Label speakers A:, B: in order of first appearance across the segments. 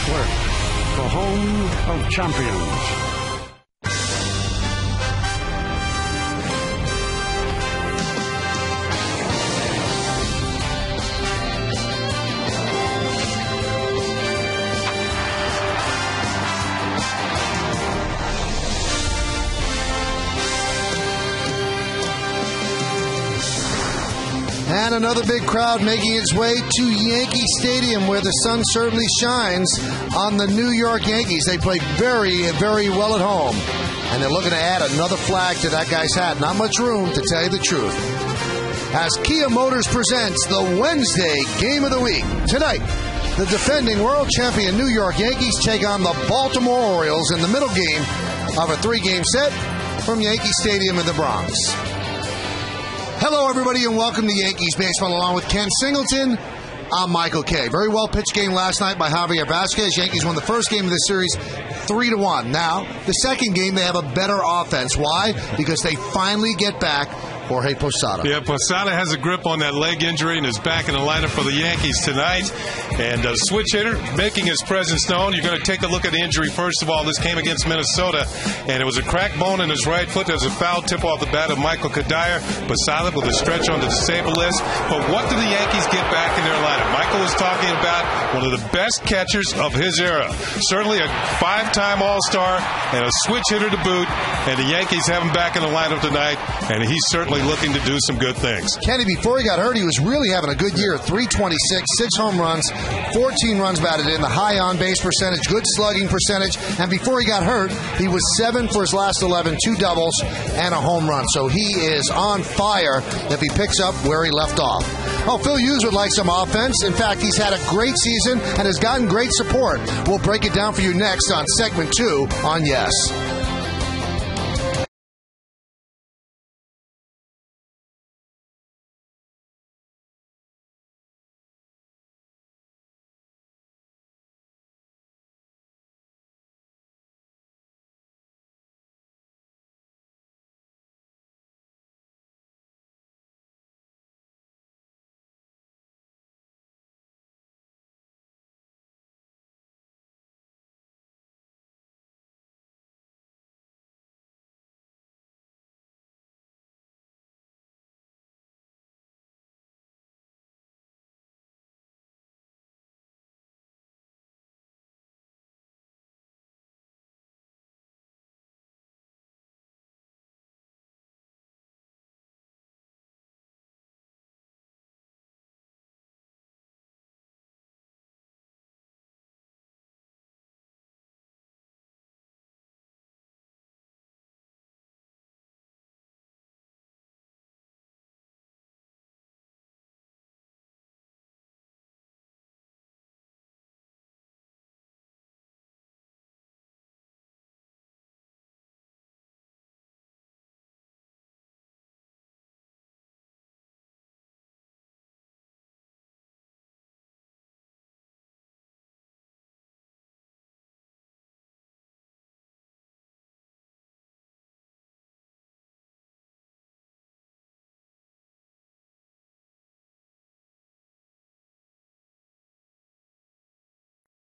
A: Network, the home of champions.
B: And another big crowd making its way to Yankee Stadium, where the sun certainly shines on the New York Yankees. They played very, very well at home, and they're looking to add another flag to that guy's hat. Not much room, to tell you the truth. As Kia Motors presents the Wednesday Game of the Week. Tonight, the defending world champion New York Yankees take on the Baltimore Orioles in the middle game of a 3-game set from Yankee Stadium in the Bronx. Hello, everybody, and welcome to Yankees Baseball, along with Ken Singleton. I'm Michael Kay. Very well-pitched game last night by Javier Vazquez. Yankees won the first game of this series 3-1. Now, the second game, they have a better offense. Why? Because they finally get back Jorge Posada.
C: Yeah, Posada has a grip on that leg injury and is back in the lineup for the Yankees tonight. And a switch hitter making his presence known. You're going to take a look at the injury. First of all, this came against Minnesota, and it was a cracked bone in his right foot. There's a foul tip off the bat of Michael Kadire. Posada with a stretch on the disabled list. But what do the Yankees get back in their lineup? Michael was talking about one of the best catchers of his era. Certainly a 5-time All-Star and a switch hitter to boot. And the Yankees have him back in the lineup tonight, and he's certainly looking to do some good things.
B: Kenny, before he got hurt, he was really having a good year. 326, 6 home runs, 14 runs batted in, the high on-base percentage, good slugging percentage. And before he got hurt, he was 7 for his last 11, 2 doubles, and a home run. So he is on fire if he picks up where he left off. Oh, Phil Hughes would like some offense. In fact, he's had a great season and has gotten great support. We'll break it down for you next on segment 2 on Yes.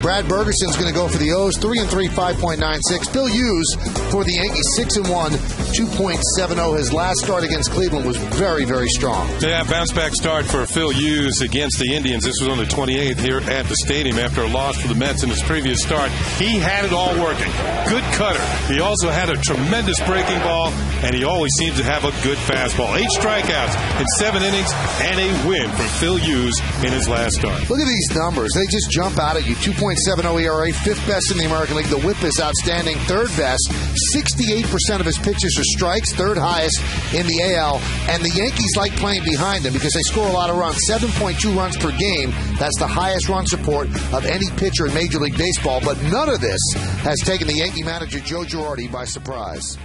B: Brad Bergeson's going to go for the O's, 3-3, 5.96. Phil Hughes for the Yankees, 6-1, 2.70. His last start against Cleveland was very, very strong.
C: Yeah, bounce-back start for Phil Hughes against the Indians. This was on the 28th here at the stadium after a loss for the Mets in his previous start. He had it all working. Good cutter. He also had a tremendous breaking ball, and he always seems to have a good fastball. 8 strikeouts in 7 innings, and a win for Phil Hughes in his last start.
B: Look at these numbers. They just jump out at you. 2.70 ERA, 5th best in the American League. The whip is outstanding, 3rd best. 68% of his pitches are strikes, 3rd highest in the AL. And the Yankees like playing behind him because they score a lot of runs, 7.2 runs per game. That's the highest run support of any pitcher in Major League Baseball. But none of this has taken the Yankee manager Joe Girardi by surprise.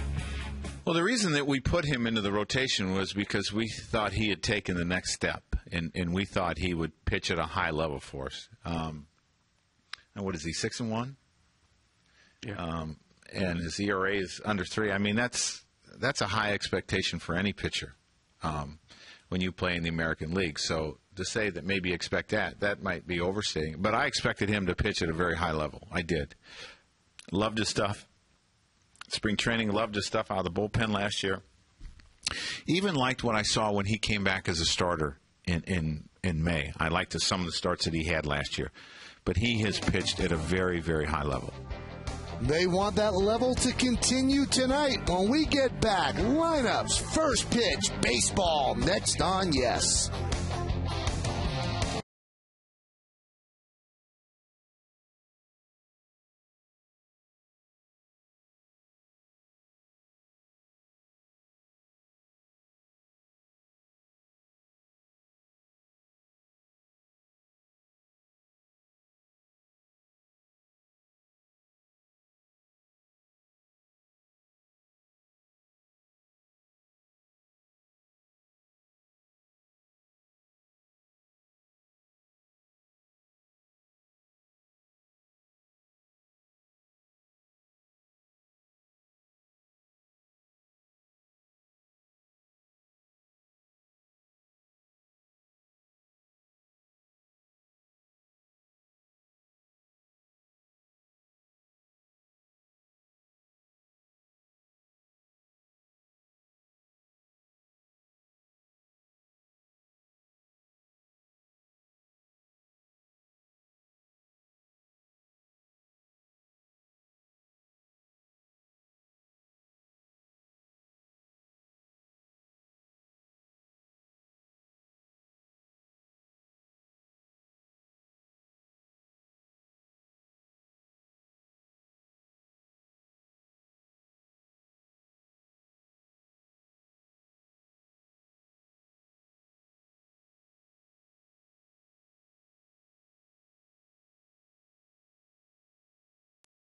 D: Well, the reason that we put him into the rotation was because we thought he had taken the next step, and we thought he would pitch at a high level for us. And what is he, 6-1?
A: Yeah.
D: And his ERA is under 3. I mean, that's a high expectation for any pitcher. when you play in the American League. So to say that maybe expect that might be overstating. But I expected him to pitch at a very high level. I did. Loved his stuff. Spring training, loved his stuff out of the bullpen last year. Even liked what I saw when he came back as a starter in May. I liked some of the starts that he had last year. But he has pitched at a very, very high level.
B: They want that level to continue tonight when we get back. Lineups, first pitch, baseball, next on Yes.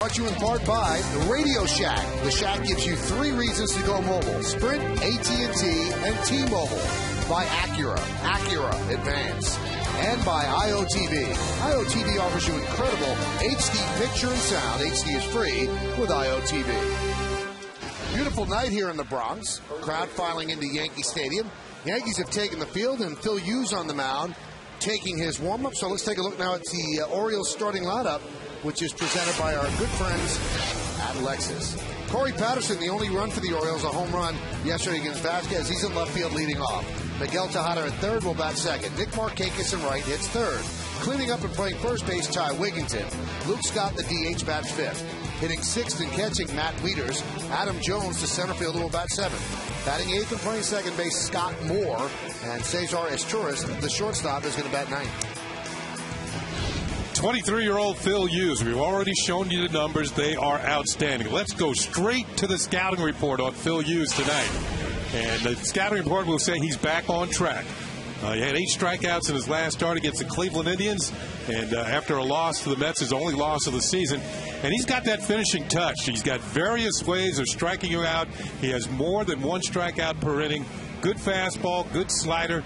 B: Brought to you in part by the Radio Shack. The Shack gives you 3 reasons to go mobile: Sprint, AT&T, and T-Mobile. By Acura, Acura Advance. And by IOTV. IOTV offers you incredible HD picture and sound. HD is free with IOTV. Beautiful night here in the Bronx. Crowd filing into Yankee Stadium. Yankees have taken the field, and Phil Hughes on the mound taking his warm-up. So let's take a look now at the Orioles starting lineup, which is presented by our good friends at Lexus. Corey Patterson, the only run for the Orioles, a home run yesterday against Vasquez. He's in left field leading off. Miguel Tejada at third will bat second. Nick Markakis in right hits third. Cleaning up and playing first base, Ty Wigginton. Luke Scott, the DH, bats fifth. Hitting sixth and catching, Matt Wieters. Adam Jones, the center fielder, will bat seventh. Batting eighth and playing second base, Scott Moore. And Cesar Estouras, the shortstop, is going to bat ninth.
C: 23-year-old Phil Hughes. We've already shown you the numbers. They are outstanding. Let's go straight to the scouting report on Phil Hughes tonight. And the scouting report will say he's back on track. He had 8 strikeouts in his last start against the Cleveland Indians. And after a loss to the Mets, his only loss of the season. And he's got that finishing touch. He's got various ways of striking you out. He has more than 1 strikeout per inning. Good fastball, good slider,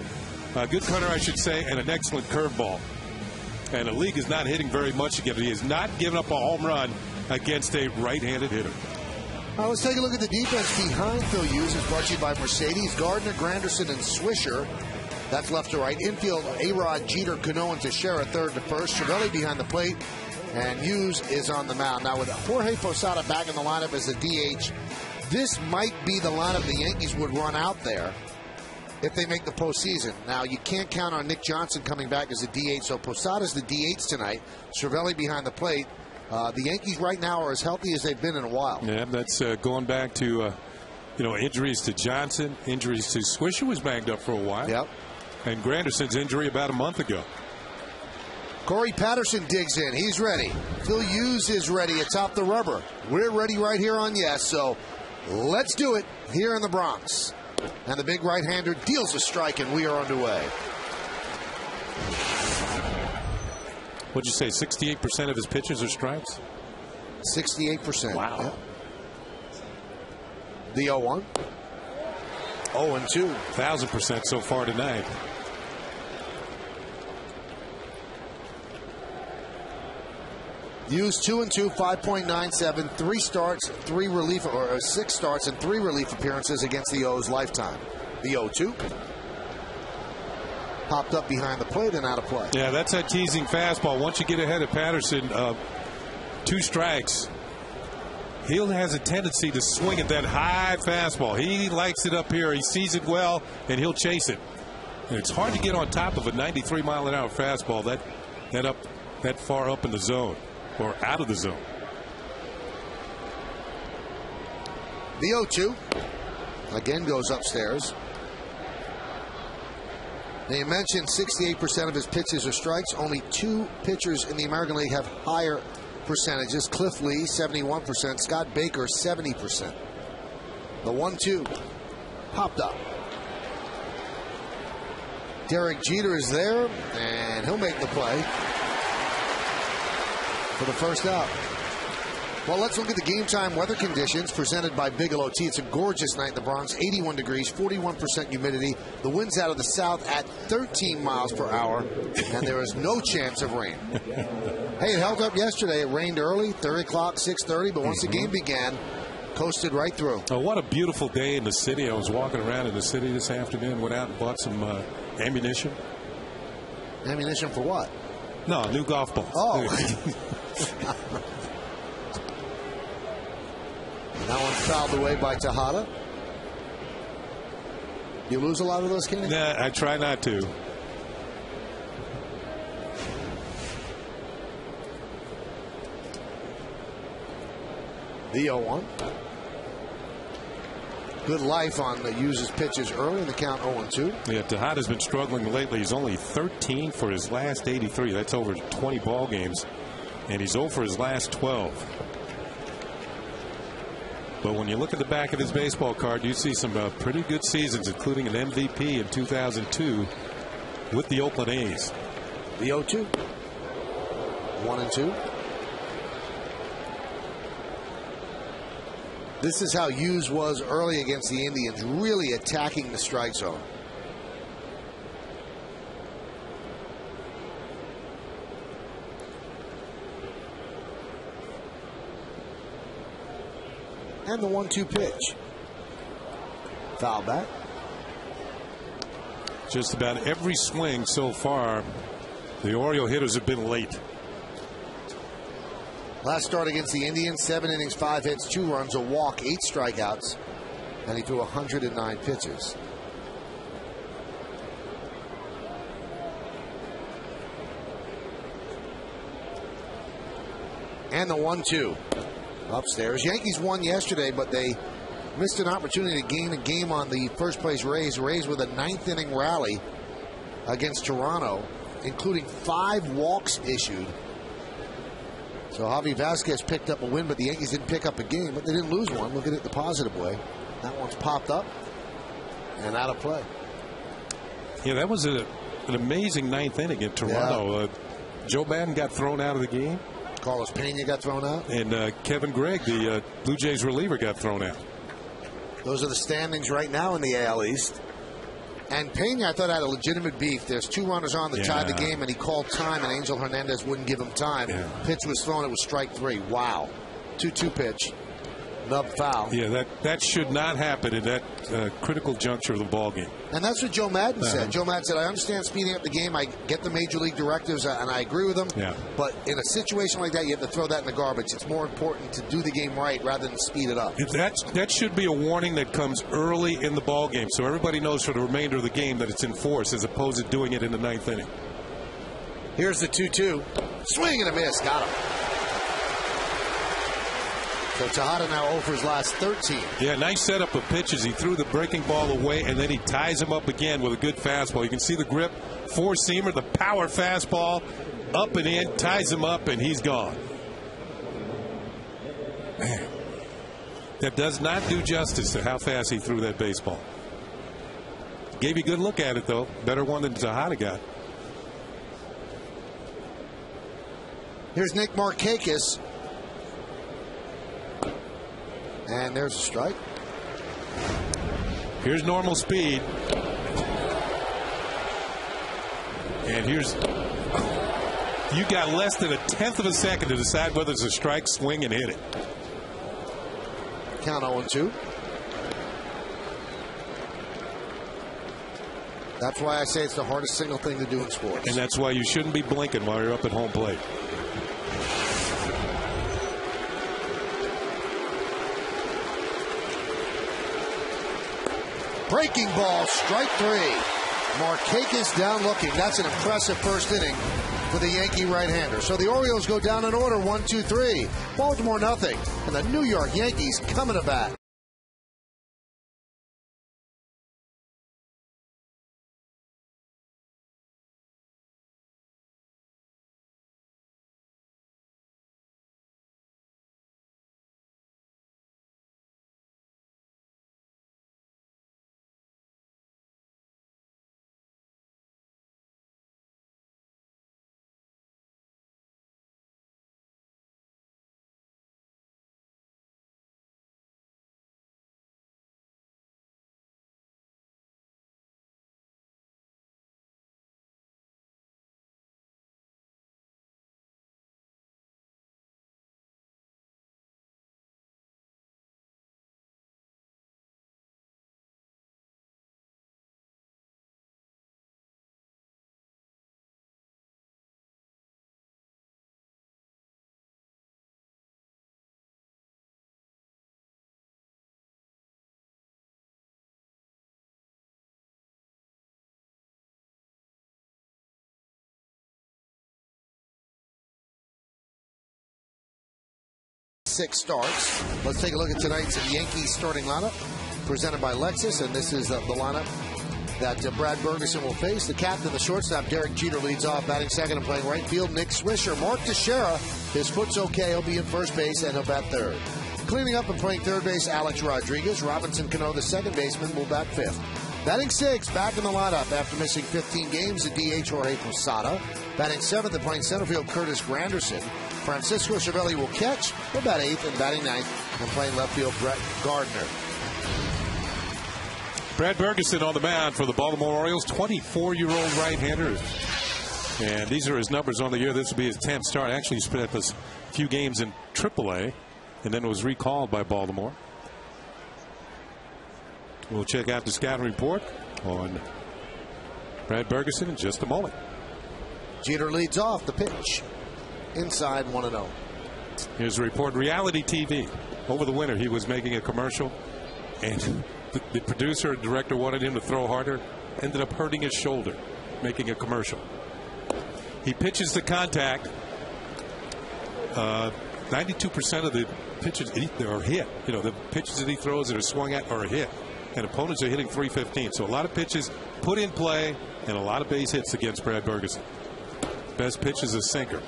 C: good cutter, I should say, and an excellent curveball. And the league is not hitting very much against him. He has not given up a home run against a right-handed hitter.
B: Now let's take a look at the defense behind Phil Hughes. It's brought to you by Mercedes, Gardner, Granderson, and Swisher. That's left to right. Infield, A-Rod, Jeter, Cano, and Teixeira, third to first. Cervelli behind the plate, and Hughes is on the mound. Now with Jorge Posada back in the lineup as a DH, this might be the lineup the Yankees would run out there if they make the postseason. Now, you can't count on Nick Johnson coming back as a DH, so Posada's the DH tonight. Cervelli behind the plate. The Yankees right now are as healthy as they've been in a while.
C: Yeah, that's going back to, injuries to Johnson, injuries to Swisher was banged up for a while.
B: Yep.
C: And Granderson's injury about a month ago.
B: Corey Patterson digs in. He's ready. Phil Hughes is ready atop the rubber. We're ready right here on Yes, so let's do it here in the Bronx. And the big right-hander deals a strike, and we are underway.
C: What'd you say, 68% of his pitches are strikes?
B: 68%.
C: Wow.
B: Yeah. The 0-1. 0-2.
C: 1,000% so far tonight.
B: Hughes 2-2, 5.97, 3 starts, 3 relief, or 6 starts and 3 relief appearances against the O's lifetime. The 0-2. Popped up behind the plate and out of play.
C: Yeah, that's that teasing fastball. Once you get ahead of Patterson, 2 strikes, he has a tendency to swing at that high fastball. He likes it up here. He sees it well, and he'll chase it. And it's hard to get on top of a 93-mile-an-hour fastball that far up in the zone or out of the zone.
B: The 0-2 again goes upstairs. Now, you mentioned 68% of his pitches are strikes. Only 2 pitchers in the American League have higher percentages. Cliff Lee, 71%. Scott Baker, 70%. The 1-2 popped up. Derek Jeter is there, and he'll make the play for the first out. Well, let's look at the game time weather conditions presented by Bigelow Tea. It's a gorgeous night in the Bronx, 81 degrees, 41% humidity. The wind's out of the south at 13 miles per hour, and there is no chance of rain. Hey, it held up yesterday. It rained early, 30 o'clock, 6:30, but once the game began, coasted right through.
C: Oh, what a beautiful day in the city. I was walking around in the city this afternoon, went out and bought some ammunition.
B: Ammunition for what?
C: No, new golf balls.
B: Oh. That one's fouled away by Tejada. You lose a lot of those, Kenny?
C: Nah, I try not to.
B: The 0-1. Good life on the Hughes' pitches early in the count 0-2.
C: Yeah, Tejada's been struggling lately. He's only 13 for his last 83. That's over 20 ball games. And he's 0 for his last 12. But when you look at the back of his baseball card, you see some pretty good seasons, including an MVP in 2002 with the Oakland A's.
B: The 0-2. 1-2. This is how Hughes was early against the Indians, really attacking the strike zone. And the 1-2 pitch. Foul back.
C: Just about every swing so far, the Oriole hitters have been late.
B: Last start against the Indians, 7 innings, 5 hits, 2 runs, a walk, 8 strikeouts, and he threw 109 pitches. And the 1-2 upstairs. Yankees won yesterday, but they missed an opportunity to gain a game on the first place Rays. Rays with a 9th inning rally against Toronto, including 5 walks issued. So Javi Vasquez picked up a win, but the Yankees didn't pick up a game, but they didn't lose one. Look at it the positive way. That one's popped up and out of play.
C: Yeah, that was an amazing 9th inning in Toronto.
B: Yeah.
C: Joe Madden got thrown out of the game.
B: Carlos Pena got thrown out.
C: And Kevin Gregg, the Blue Jays reliever, got thrown out.
B: Those are the standings right now in the AL East. And Pena, I thought, had a legitimate beef. There's 2 runners on that tied the game, and he called time, and Angel Hernandez wouldn't give him time. Yeah. Pitch was thrown. It was strike 3. Wow. 2-2 pitch. Nub foul.
C: Yeah, that should not happen in that critical juncture of the ball game.
B: And that's what Joe Madden said. Joe Madden said, I understand speeding up the game. I get the major league directives, and I agree with them. Yeah. But in a situation like that, you have to throw that in the garbage. It's more important to do the game right rather than speed it up.
C: That should be a warning that comes early in the ball game, so everybody knows for the remainder of the game that it's in force, as opposed to doing it in the 9th inning.
B: Here's the 2-2. Swing and a miss. Got him. So Tejada now 0 for his last 13.
C: Yeah, nice setup of pitches. He threw the breaking ball away, and then he ties him up again with a good fastball. You can see the grip, 4-seamer, the power fastball, up and in, ties him up, and he's gone. Man, that does not do justice to how fast he threw that baseball. Gave you a good look at it, though. Better one than Tejada got.
B: Here's Nick Markakis. And there's a strike.
C: Here's normal speed. And here's... You got less than 1/10 of a second to decide whether it's a strike, swing, and hit it.
B: Count 0-2. That's why I say it's the hardest single thing to do in sports.
C: And that's why you shouldn't be blinking while you're up at home plate.
B: Breaking ball, strike 3. Markakis down looking. That's an impressive first inning for the Yankee right-hander. So the Orioles go down in order, 1-2-3. Baltimore nothing. And the New York Yankees coming to bat. Six starts. Let's take a look at tonight's Yankees starting lineup presented by Lexus, and this is the lineup that Brad Bergeson will face. The captain, the shortstop, Derek Jeter, leads off, batting second and playing right field. Nick Swisher. Mark Teixeira, his foot's okay. He'll be in first base, and he'll bat third. Cleaning up and playing third base, Alex Rodriguez. Robinson Cano, the second baseman, will bat fifth. Batting sixth, back in the lineup after missing 15 games, the DH Jorge Posada. Batting seventh and playing center field, Curtis Granderson. Francisco Cervelli will catch. He'll bat eighth, and batting ninth and playing left field, Brett Gardner.
C: Brad Bergeson on the mound for the Baltimore Orioles, 24-year-old right-hander. And these are his numbers on the year. This will be his 10th start. Actually, he spent a few games in AAA and then was recalled by Baltimore. We'll check out the scouting report on Brad Bergeson in just a moment.
B: Jeter leads off the pitch. Inside 1-0.
C: Here's a report. Reality TV. Over the winter, he was making a commercial, and the producer and director wanted him to throw harder. Ended up hurting his shoulder making a commercial. He pitches the contact. 92% of the pitches are hit. You know, the pitches that he throws that are swung at are a hit. And opponents are hitting .315. So a lot of pitches put in play and a lot of base hits against Brad Bergeson. Best pitch is a sinker.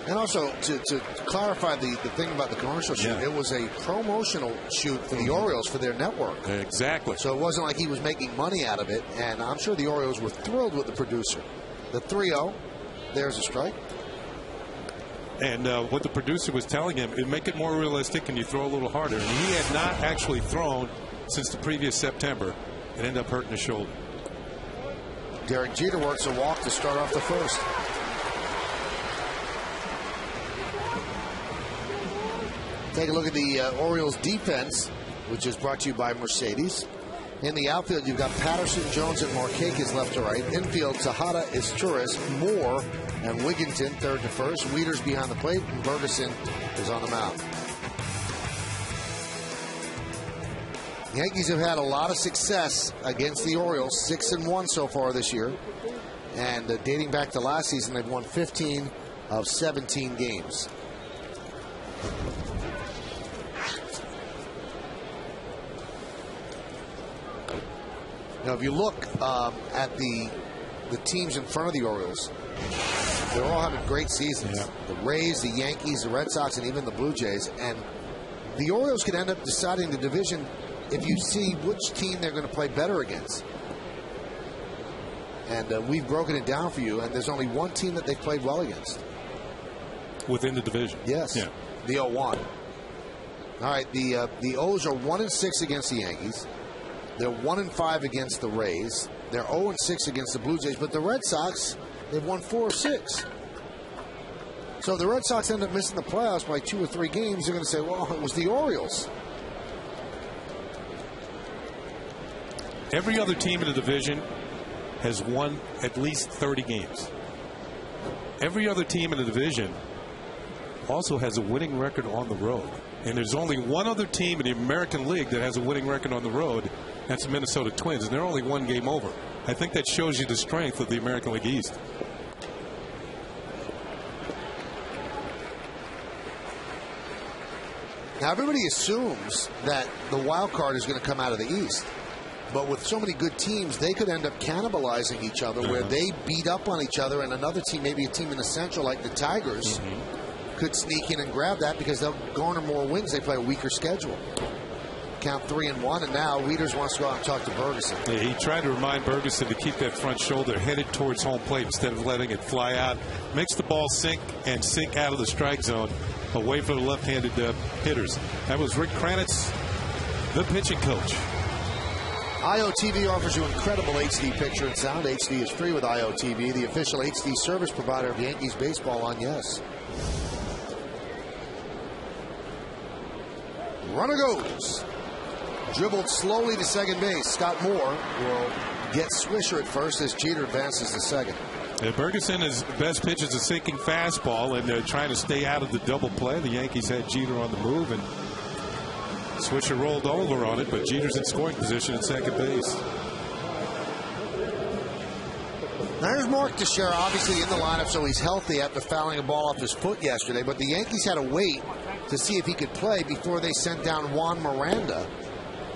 B: And also, to clarify the thing about the commercial shoot, it was a promotional shoot for the Orioles for their network.
C: Exactly.
B: So it wasn't like he was making money out of it, and I'm sure the Orioles were thrilled with the producer. The 3-0, there's a strike.
C: And what the producer was telling him, make it more realistic and you throw a little harder. And he had not actually thrown since the previous September and ended up hurting his shoulder.
B: Derek Jeter works a walk to start off the first. Take a look at the Orioles defense, which is brought to you by Mercedes. In the outfield, you've got Patterson, Jones, and Markakis left to right. Infield, Tejada, Izturis, Moore, and Wigginton third to first. Wieters behind the plate, and Bergeson is on the mound. The Yankees have had a lot of success against the Orioles, 6-1 so far this year. And dating back to last season, they've won 15 of 17 games. Now, if you look at the teams in front of the Orioles, they're all having great seasons. Yeah. The Rays, the Yankees, the Red Sox, and even the Blue Jays. And the Orioles could end up deciding the division if you see which team they're going to play better against. And we've broken it down for you, and there's only one team that they've played well against.
C: Within the division?
B: Yes. Yeah. The 0-1. All right, the O's are 1-6 against the Yankees. They're 1-5 against the Rays. They're 0-6 against the Blue Jays. But the Red Sox, they've won 4 of 6. So if the Red Sox end up missing the playoffs by 2 or 3 games, they're going to say, well, it was the Orioles.
C: Every other team in the division has won at least 30 games. Every other team in the division also has a winning record on the road. And there's only one other team in the American League that has a winning record on the road. That's the Minnesota Twins, and they're only one game over. I think that shows you the strength of the American League East.
B: Now, everybody assumes that the wild card is going to come out of the East. But with so many good teams, they could end up cannibalizing each other, where they beat up on each other, and another team, maybe a team in the Central like the Tigers, could sneak in and grab that because they'll garner more wins. They play a weaker schedule. Count 3-1, and now Wieters wants to go out and talk to Bergeson.
C: Yeah, he tried to remind Bergeson to keep that front shoulder headed towards home plate instead of letting it fly out. Makes the ball sink out of the strike zone away from the left-handed hitters. That was Rick Kranitz, the pitching coach.
B: IOTV offers you incredible HD picture and sound. HD is free with IOTV, the official HD service provider of Yankees baseball on Yes. Runner goes. Dribbled slowly to second base. Scott Moore will get Swisher at first as Jeter advances to second.
C: Yeah, Bergeson's best pitch is a sinking fastball, and they're trying to stay out of the double play. The Yankees had Jeter on the move, and Swisher rolled over on it, but Jeter's in scoring position at second base.
B: There's Mark Teixeira, obviously in the lineup, so he's healthy after fouling a ball off his foot yesterday. But the Yankees had to wait to see if he could play before they sent down Juan Miranda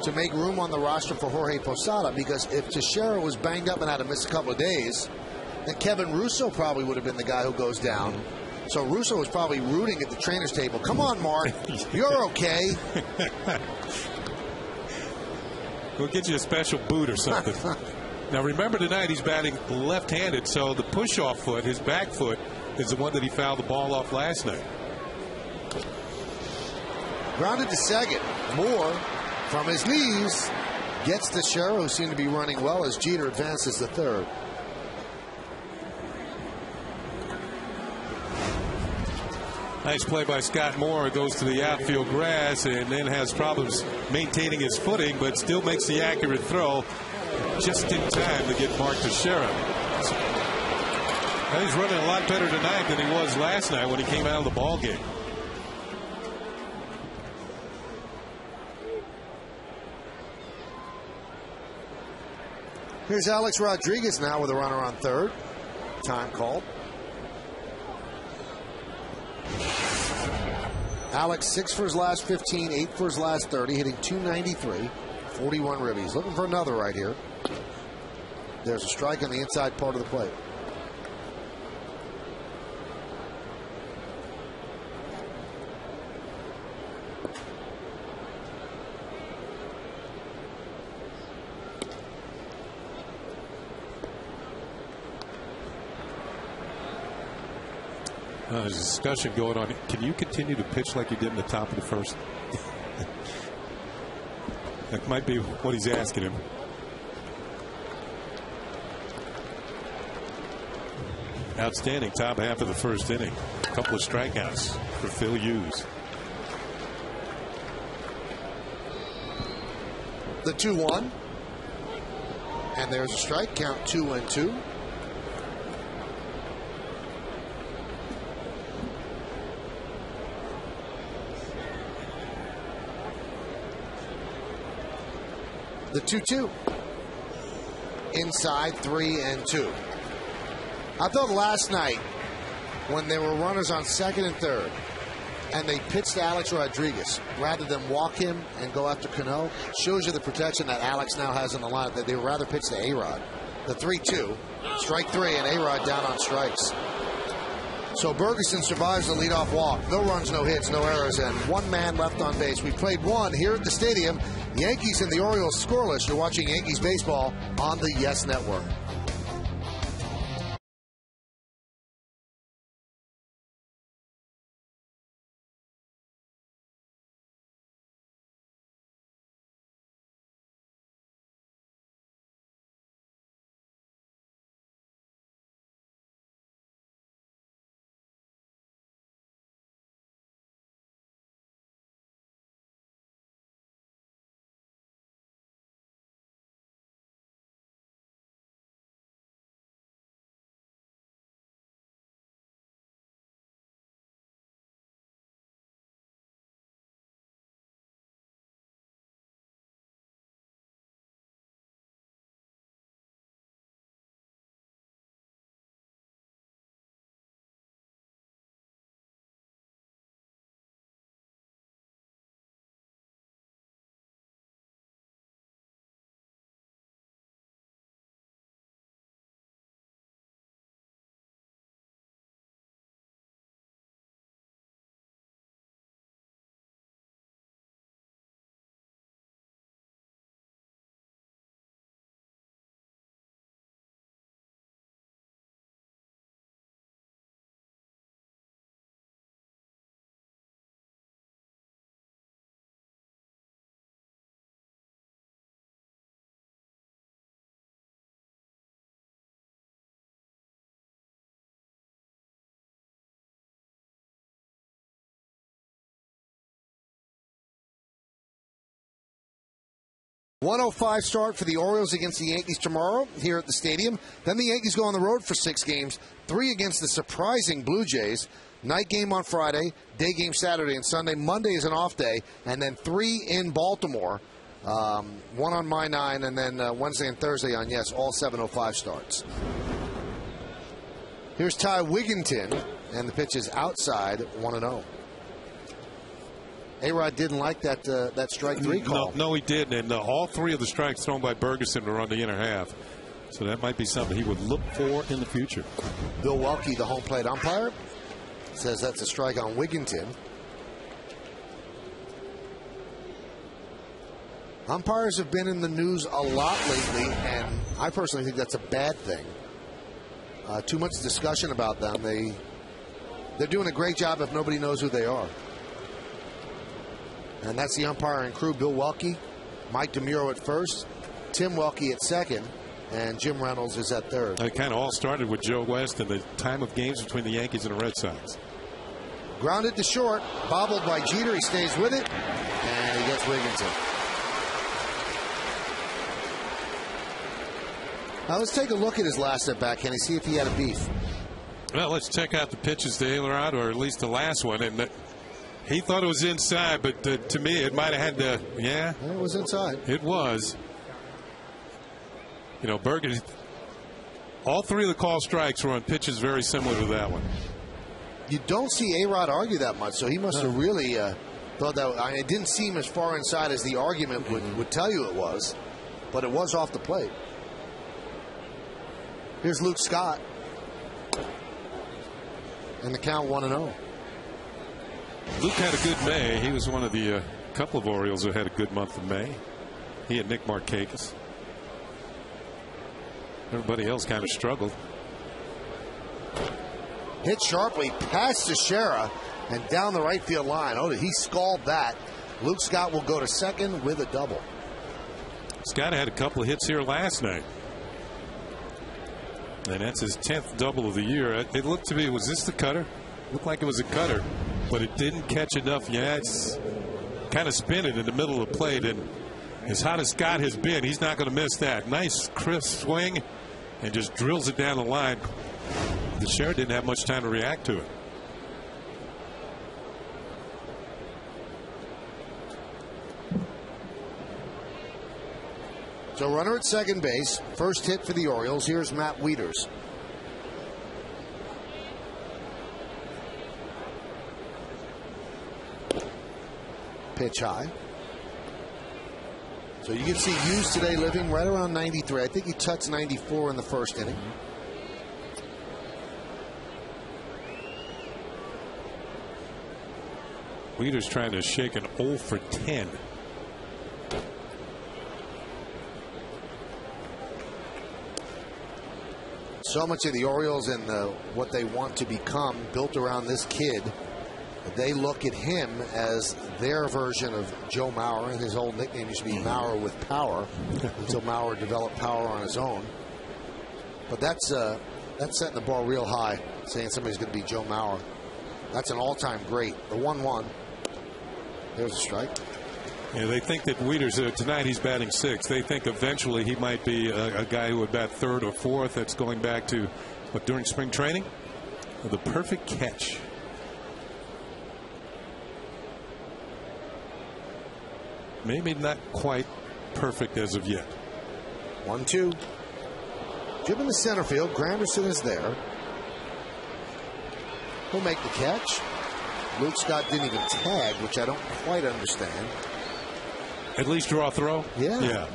B: to make room on the roster for Jorge Posada, because if Teixeira was banged up and had to miss a couple of days, then Kevin Russo probably would have been the guy who goes down. So Russo was probably rooting at the trainer's table. Come on, Mark. You're okay.
C: We'll get you a special boot or something. Now, remember tonight he's batting left-handed, so the push-off foot, his back foot, is the one that he fouled the ball off last night.
B: Grounded to second. Moore, from his knees, gets Teixeira, who seemed to be running well as Jeter advances to third.
C: Nice play by Scott Moore. Goes to the outfield grass and then has problems maintaining his footing, but still makes the accurate throw just in time to get Mark Teixeira. He's running a lot better tonight than he was last night when he came out of the ball game.
B: Here's Alex Rodriguez now with a runner on third. Time called. Alex 6 for his last 15, 8 for his last 30, hitting .293, 41 ribbies. Looking for another right here. There's a strike on the inside part of the plate.
C: There's a discussion going on. Can you continue to pitch like you did in the top of the first? That might be what he's asking him. Outstanding top half of the first inning. A couple of strikeouts for Phil Hughes.
B: The 2-1. And there's a strike. Count 2-2. The 2-2. Inside 3-2. I thought last night when there were runners on second and third and they pitched to Alex Rodriguez rather than walk him and go after Cano, shows you the protection that Alex now has in the lineup, that they would rather pitch to A-Rod. The 3-2, strike 3, and A-Rod down on strikes. So Bergeson survives the leadoff walk. No runs, no hits, no errors, and one man left on base. We played one here at the stadium. Yankees and the Orioles scoreless. You're watching Yankees baseball on the Yes Network. 105 start for the Orioles against the Yankees tomorrow here at the stadium. Then the Yankees go on the road for 6 games, 3 against the surprising Blue Jays. Night game on Friday, day game Saturday and Sunday. Monday is an off day, and then 3 in Baltimore. 1 on my 9, and then Wednesday and Thursday on, yes, all 7:05 starts. Here's Ty Wigginton, and the pitch is outside, 1-0. A-Rod didn't like that strike 3 call.
C: No, he didn't, and all 3 of the strikes thrown by Bergeson were on the inner half. So that might be something he would look for in the future.
B: Bill Welke, the home plate umpire, says that's a strike on Wigginton. Umpires have been in the news a lot lately, and I personally think that's a bad thing. Too much discussion about them. They're doing a great job if nobody knows who they are. And that's the umpiring crew: Bill Welke, Mike DeMuro at first, Tim Welke at second, and Jim Reynolds is at third.
C: It kind of all started with Joe West and the time of games between the Yankees and the Red Sox.
B: Grounded to short, bobbled by Jeter. He stays with it, and he gets Wigginton. Now let's take a look at his last at bat, Kenny, see if he had a beef.
C: Well, let's check out the pitches to A-Rod, or at least the last one. And he thought it was inside, but to me, it might have had to, yeah.
B: It was inside.
C: It was. You know, Bergen, all 3 of the call strikes were on pitches very similar to that one.
B: You don't see A-Rod argue that much, so he must have really thought that. I mean, it didn't seem as far inside as the argument would tell you it was, but it was off the plate. Here's Luke Scott. And the count 1-0.
C: Luke had a good May. He was one of the couple of Orioles who had a good month of May. He and Nick Markakis. Everybody else kind of struggled.
B: Hit sharply past Teixeira and down the right field line. Oh, he scalded that. Luke Scott will go to second with a double.
C: Scott had a couple of hits here last night. And that's his 10th double of the year. It looked to me, was this the cutter? Looked like it was a cutter, but it didn't catch enough. Yeah, it's kind of spinning in the middle of the plate. And as hot as Scott has been, he's not going to miss that. Nice, crisp swing, and just drills it down the line. Teixeira didn't have much time to react to it.
B: So runner at second base. First hit for the Orioles. Here's Matt Wieters. Pitch high. So you can see Hughes today living right around 93. I think he touched 94 in the first inning.
C: Wieters trying to shake an 0 for 10.
B: So much of the Orioles and what they want to become built around this kid. They look at him as their version of Joe Mauer, and his old nickname used to be Mauer with power until Mauer developed power on his own. But that's setting the bar real high, saying somebody's going to be Joe Mauer. That's an all-time great. The 1-1. There's a strike.
C: Yeah, they think that Wieters, tonight he's batting 6th. They think eventually he might be a guy who would bat 3rd or 4th. That's going back to, during spring training? The perfect catch. Maybe not quite perfect as of yet.
B: 1-2. Jim in the center field. Granderson is there. He'll make the catch. Luke Scott didn't even tag, which I don't quite understand.
C: At least draw a throw?
B: Yeah.
C: Yeah.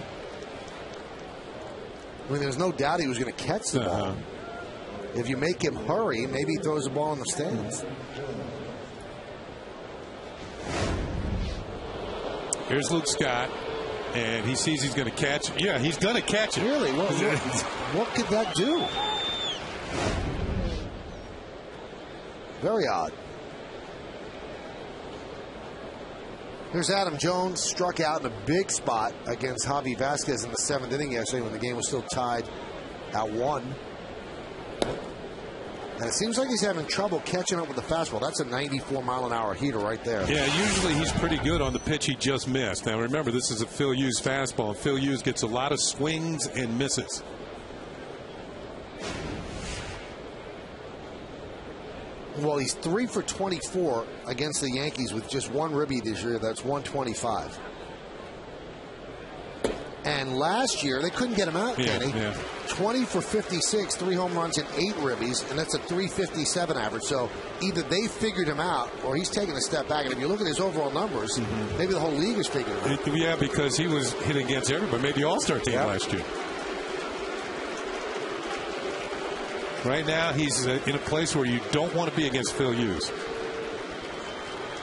B: I mean, there's no doubt he was going to catch the ball. If you make him hurry, maybe he throws the ball in the stands.
C: Here's Luke Scott, and he sees he's going to catch it. Yeah, he's going to catch it.
B: Really? What could that do? Very odd. Here's Adam Jones, struck out in a big spot against Javi Vasquez in the 7th inning yesterday when the game was still tied at 1. And it seems like he's having trouble catching up with the fastball. That's a 94-mile-an-hour heater right there.
C: Yeah, usually he's pretty good on the pitch he just missed. Now, remember, this is a Phil Hughes fastball. Phil Hughes gets a lot of swings and misses.
B: Well, he's 3 for 24 against the Yankees with just one ribby this year. That's 125. And last year, they couldn't get him out, Kenny.
C: Yeah.
B: 20 for 56, 3 home runs and 8 ribbies, and that's a 357 average. So either they figured him out or he's taking a step back. And if you look at his overall numbers, maybe the whole league has figured him out.
C: Yeah, because he was hitting against everybody, maybe the All-Star team last year. Right now, he's in a place where you don't want to be against Phil Hughes.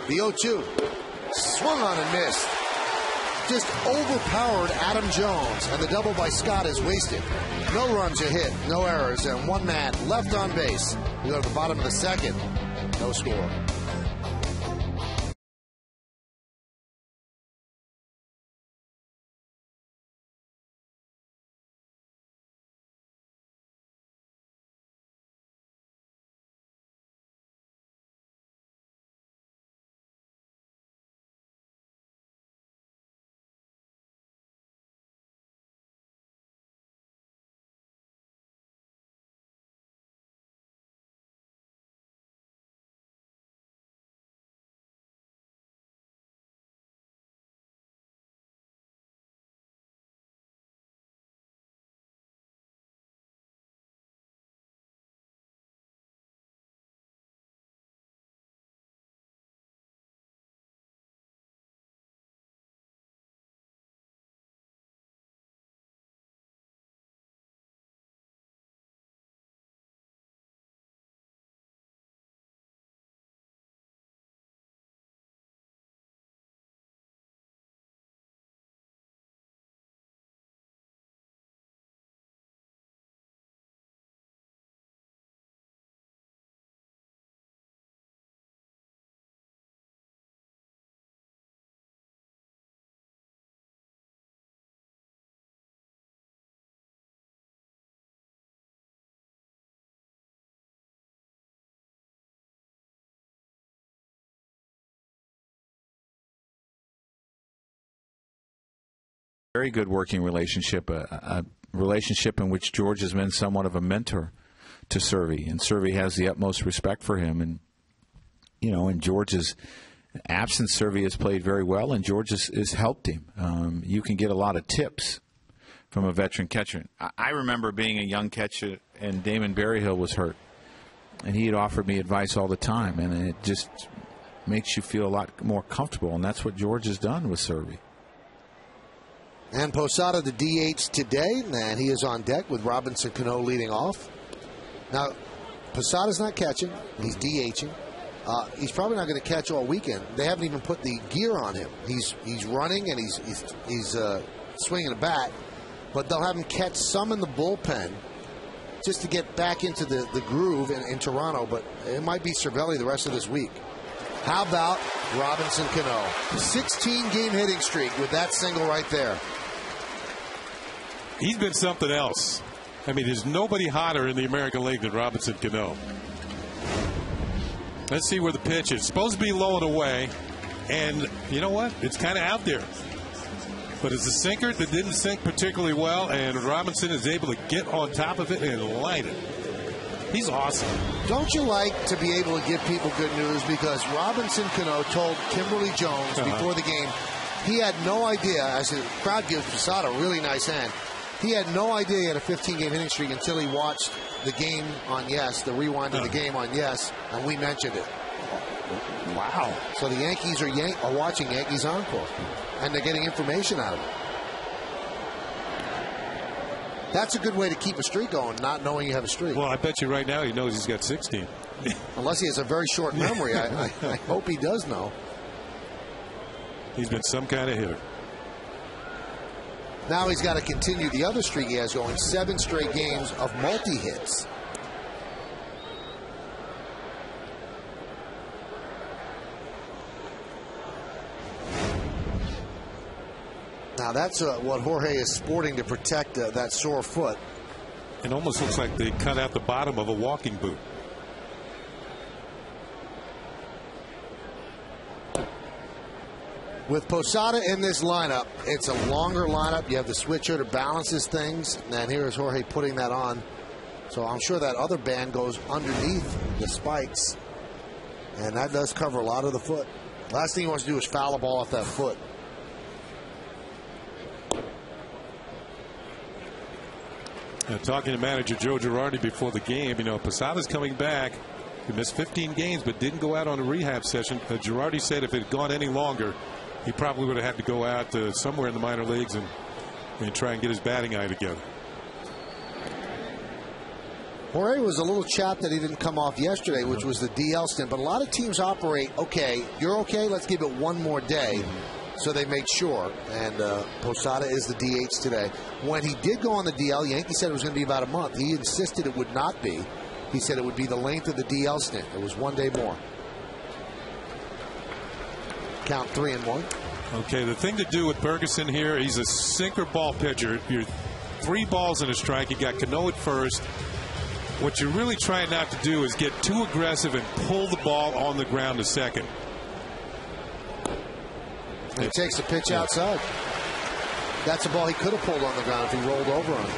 B: The 0-2. Swung on and missed. Just overpowered Adam Jones, and the double by Scott is wasted. No runs are hit, no errors, and one man left on base. We go to the bottom of the second. No score.
D: Very good working relationship, a relationship in which George has been somewhat of a mentor to Servy, and Servy has the utmost respect for him. And in George's absence, Servy has played very well, and George has helped him. You can get a lot of tips from a veteran catcher. I remember being a young catcher, and Damon Berryhill was hurt, and he had offered me advice all the time, and it just makes you feel a lot more comfortable, and that's what George has done with Servy.
B: And Posada, the DH today, and he is on deck with Robinson Cano leading off. Now, Posada's not catching. He's DHing. He's probably not going to catch all weekend. They haven't even put the gear on him. He's running and he's swinging a bat, but they'll have him catch some in the bullpen just to get back into the groove in Toronto, but it might be Cervelli the rest of this week. How about Robinson Cano? 16-game hitting streak with that single right there.
C: He's been something else. I mean, there's nobody hotter in the American League than Robinson Cano. Let's see where the pitch is. Supposed to be low and away, and you know what? It's kind of out there. But it's a sinker that didn't sink particularly well, and Robinson is able to get on top of it and light it. He's awesome.
B: Don't you like to be able to give people good news? Because Robinson Cano told Kimberly Jones before the game he had no idea, as the crowd gives Posada a really nice hand, he had no idea he had a 15-game hitting streak until he watched the game on Yes, the rewind of the game on Yes, and we mentioned it. Wow. So the Yankees are watching Yankees Encore, and they're getting information out of it. That's a good way to keep a streak going, not knowing you have a streak.
C: Well, I bet you right now he knows he's got 16.
B: Unless he has a very short memory. I hope he does know.
C: He's been some kind of hitter.
B: Now he's got to continue the other streak he has going, 7 straight games of multi-hits. Now that's what Jorge is sporting to protect that sore foot.
C: It almost looks like they cut out the bottom of a walking boot.
B: With Posada in this lineup, it's a longer lineup. You have the switcher to balances things. And here's Jorge putting that on. So I'm sure that other band goes underneath the spikes. And that does cover a lot of the foot. Last thing he wants to do is foul the ball off that foot.
C: Talking to manager Joe Girardi before the game, Posada's coming back. He missed 15 games but didn't go out on a rehab session. Girardi said if it had gone any longer, he probably would have had to go out somewhere in the minor leagues and try and get his batting eye together.
B: Jorge was a little chapped that he didn't come off yesterday, which was the DL stint. But a lot of teams operate, okay, you're okay, let's give it one more day. So they make sure. And Posada is the DH today. When he did go on the DL, Yankees said it was going to be about a month. He insisted it would not be. He said it would be the length of the DL stint. It was 1 day more. Count 3-1.
C: Okay, the thing to do with Ferguson here, he's a sinker ball pitcher. You're 3 balls and a strike. You got Cano at first. What you're really trying not to do is get too aggressive and pull the ball on the ground to second.
B: And he takes the pitch outside. That's a ball he could have pulled on the ground if he rolled over on it.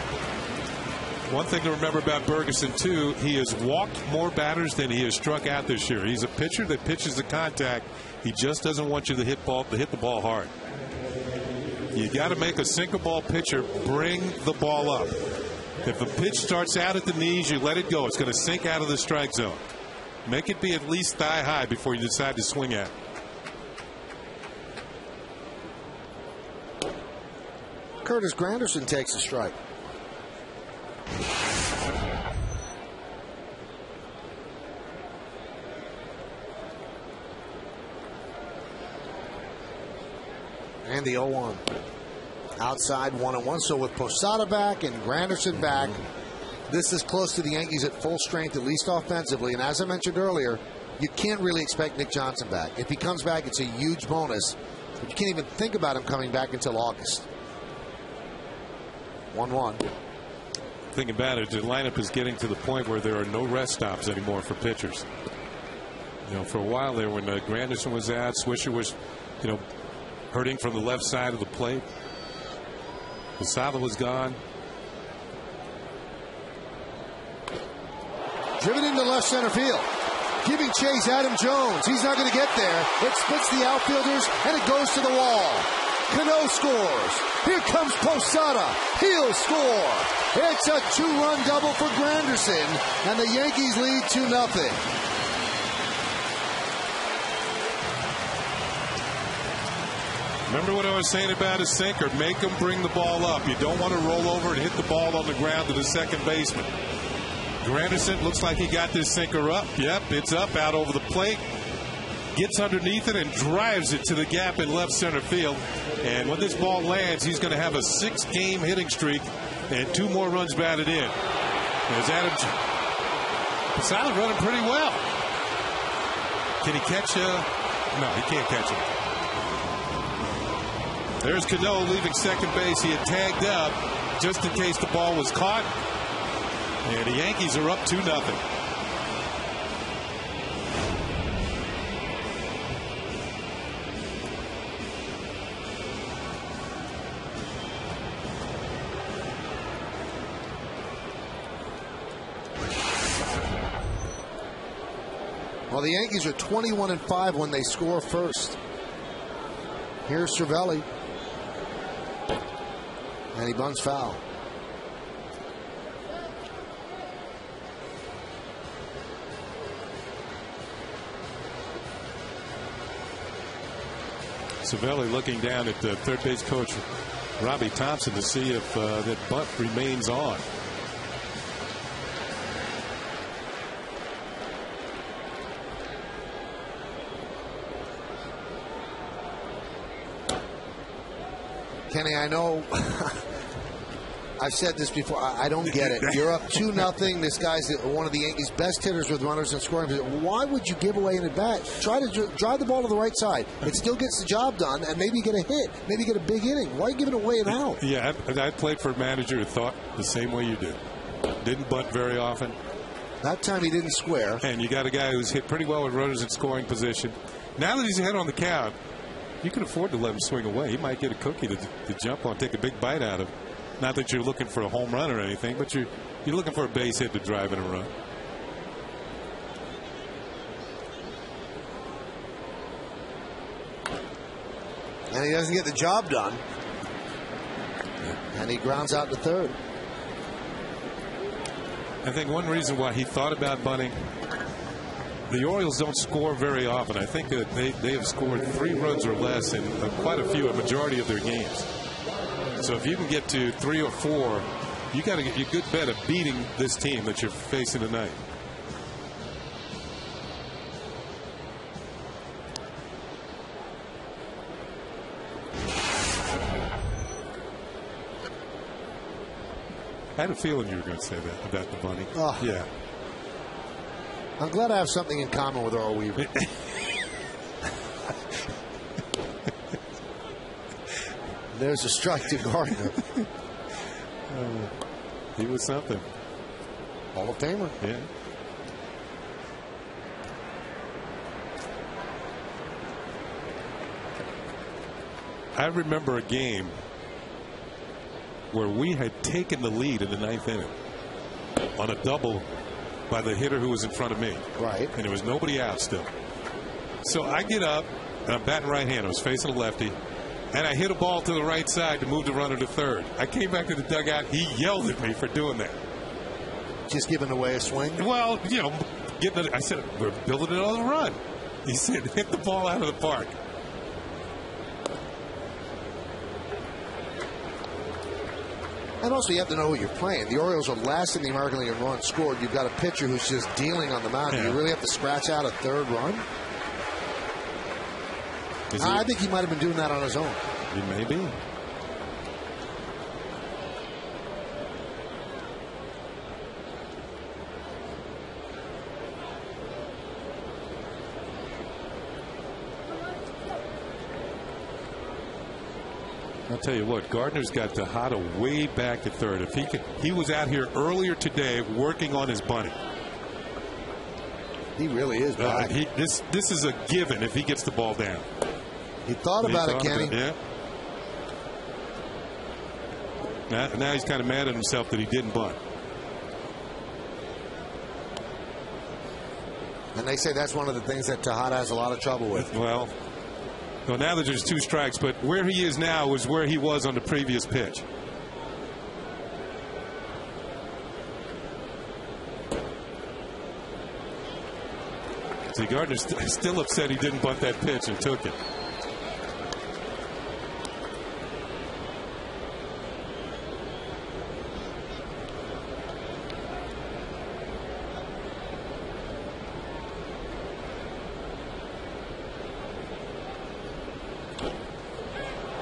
C: One thing to remember about Ferguson, too, he has walked more batters than he has struck out this year. He's a pitcher that pitches the contact. He just doesn't want you to hit the ball hard. You got to make a sinker ball pitcher bring the ball up. If a pitch starts out at the knees, you let it go. It's going to sink out of the strike zone. Make it be at least thigh high before you decide to swing at it.
B: Curtis Granderson takes a strike. And the 0-1. Outside 1-1. So with Posada back and Granderson back, this is close to the Yankees at full strength, at least offensively. And as I mentioned earlier, you can't really expect Nick Johnson back. If he comes back, it's a huge bonus. But you can't even think about him coming back until August. 1-1.
C: Think about it, the lineup is getting to the point where there are no rest stops anymore for pitchers. For a while there, when Granderson was out, Swisher was, hurting from the left side of the plate. Posada was gone.
B: Driven into left center field. Giving chase, Adam Jones. He's not going to get there. It splits the outfielders, and it goes to the wall. Cano scores. Here comes Posada. He'll score. It's a 2-run double for Granderson, and the Yankees lead 2-0.
C: Remember what I was saying about a sinker. Make him bring the ball up. You don't want to roll over and hit the ball on the ground to the second baseman. Granderson looks like he got this sinker up. Yep, it's up out over the plate. Gets underneath it and drives it to the gap in left center field. And when this ball lands, he's going to have a 6-game hitting streak and 2 more runs batted in. As Adam Posada running pretty well. Can he catch? No, he can't catch him. There's Cano leaving second base. He had tagged up just in case the ball was caught. And the Yankees are up 2-0.
B: Well, the Yankees are 21-5 when they score first. Here's Cervelli. And he bunts foul.
C: Cervelli looking down at the third base coach Robbie Thompson to see if that bunt remains on.
B: Kenny, I know I've said this before. I don't get it. You're up 2-0. This guy's one of the Yankees' best hitters with runners in scoring position. Why would you give away an at-bat? Try to drive the ball to the right side. It still gets the job done, and maybe you get a hit. Maybe you get a big inning. Why are you giving away an out?
C: Yeah, I played for a manager who thought the same way you did. Didn't bunt very often.
B: That time he didn't square.
C: And you got a guy who's hit pretty well with runners in scoring position. Now that he's ahead on the count, you can afford to let him swing away. He might get a cookie to jump on, take a big bite out of. Not that you're looking for a home run or anything, but you're looking for a base hit to drive in a run.
B: And he doesn't get the job done. And he grounds out to third.
C: I think one reason why he thought about bunting, the Orioles don't score very often. I think that they have scored 3 runs or less in quite a majority of their games. So if you can get to 3 or 4, you got to get your good bet of beating this team that you're facing tonight. I had a feeling you were going to say that about the bunny.
B: Oh.
C: Yeah.
B: I'm glad I have something in common with Earl Weaver. There's a strike to Gardner.
C: He was something.
B: Hall of Famer.
C: Yeah. I remember a game where we had taken the lead in the 9th inning on a double by the hitter who was in front of me.
B: Right.
C: And there was nobody out still. So I get up, and I'm batting right hand. I was facing a lefty. And I hit a ball to the right side to move the runner to third. I came back to the dugout. He yelled at me for doing that.
B: Just giving away a swing?
C: Well, you know, I said, we're building another run. He said, hit the ball out of the park.
B: And also, you have to know who you're playing. The Orioles are last in the American League in runs scored. You've got a pitcher who's just dealing on the mound.
C: Yeah.
B: Do you really have to scratch out a third run? I think he might have been doing that on his own.
C: He may be. I'll tell you what, Gardner's got Tejada way back at third. If he was out here earlier today working on his bunting.
B: He really is back.
C: This is a given if he gets the ball down.
B: He thought about it, Kenny.
C: Yeah. Now he's kind of mad at himself that he didn't bunt.
B: And they say that's one of the things that Tejada has a lot of trouble with.
C: Well, now that there's 2 strikes, but where he is now is where he was on the previous pitch. See, Gardner's still upset he didn't bunt that pitch and took it.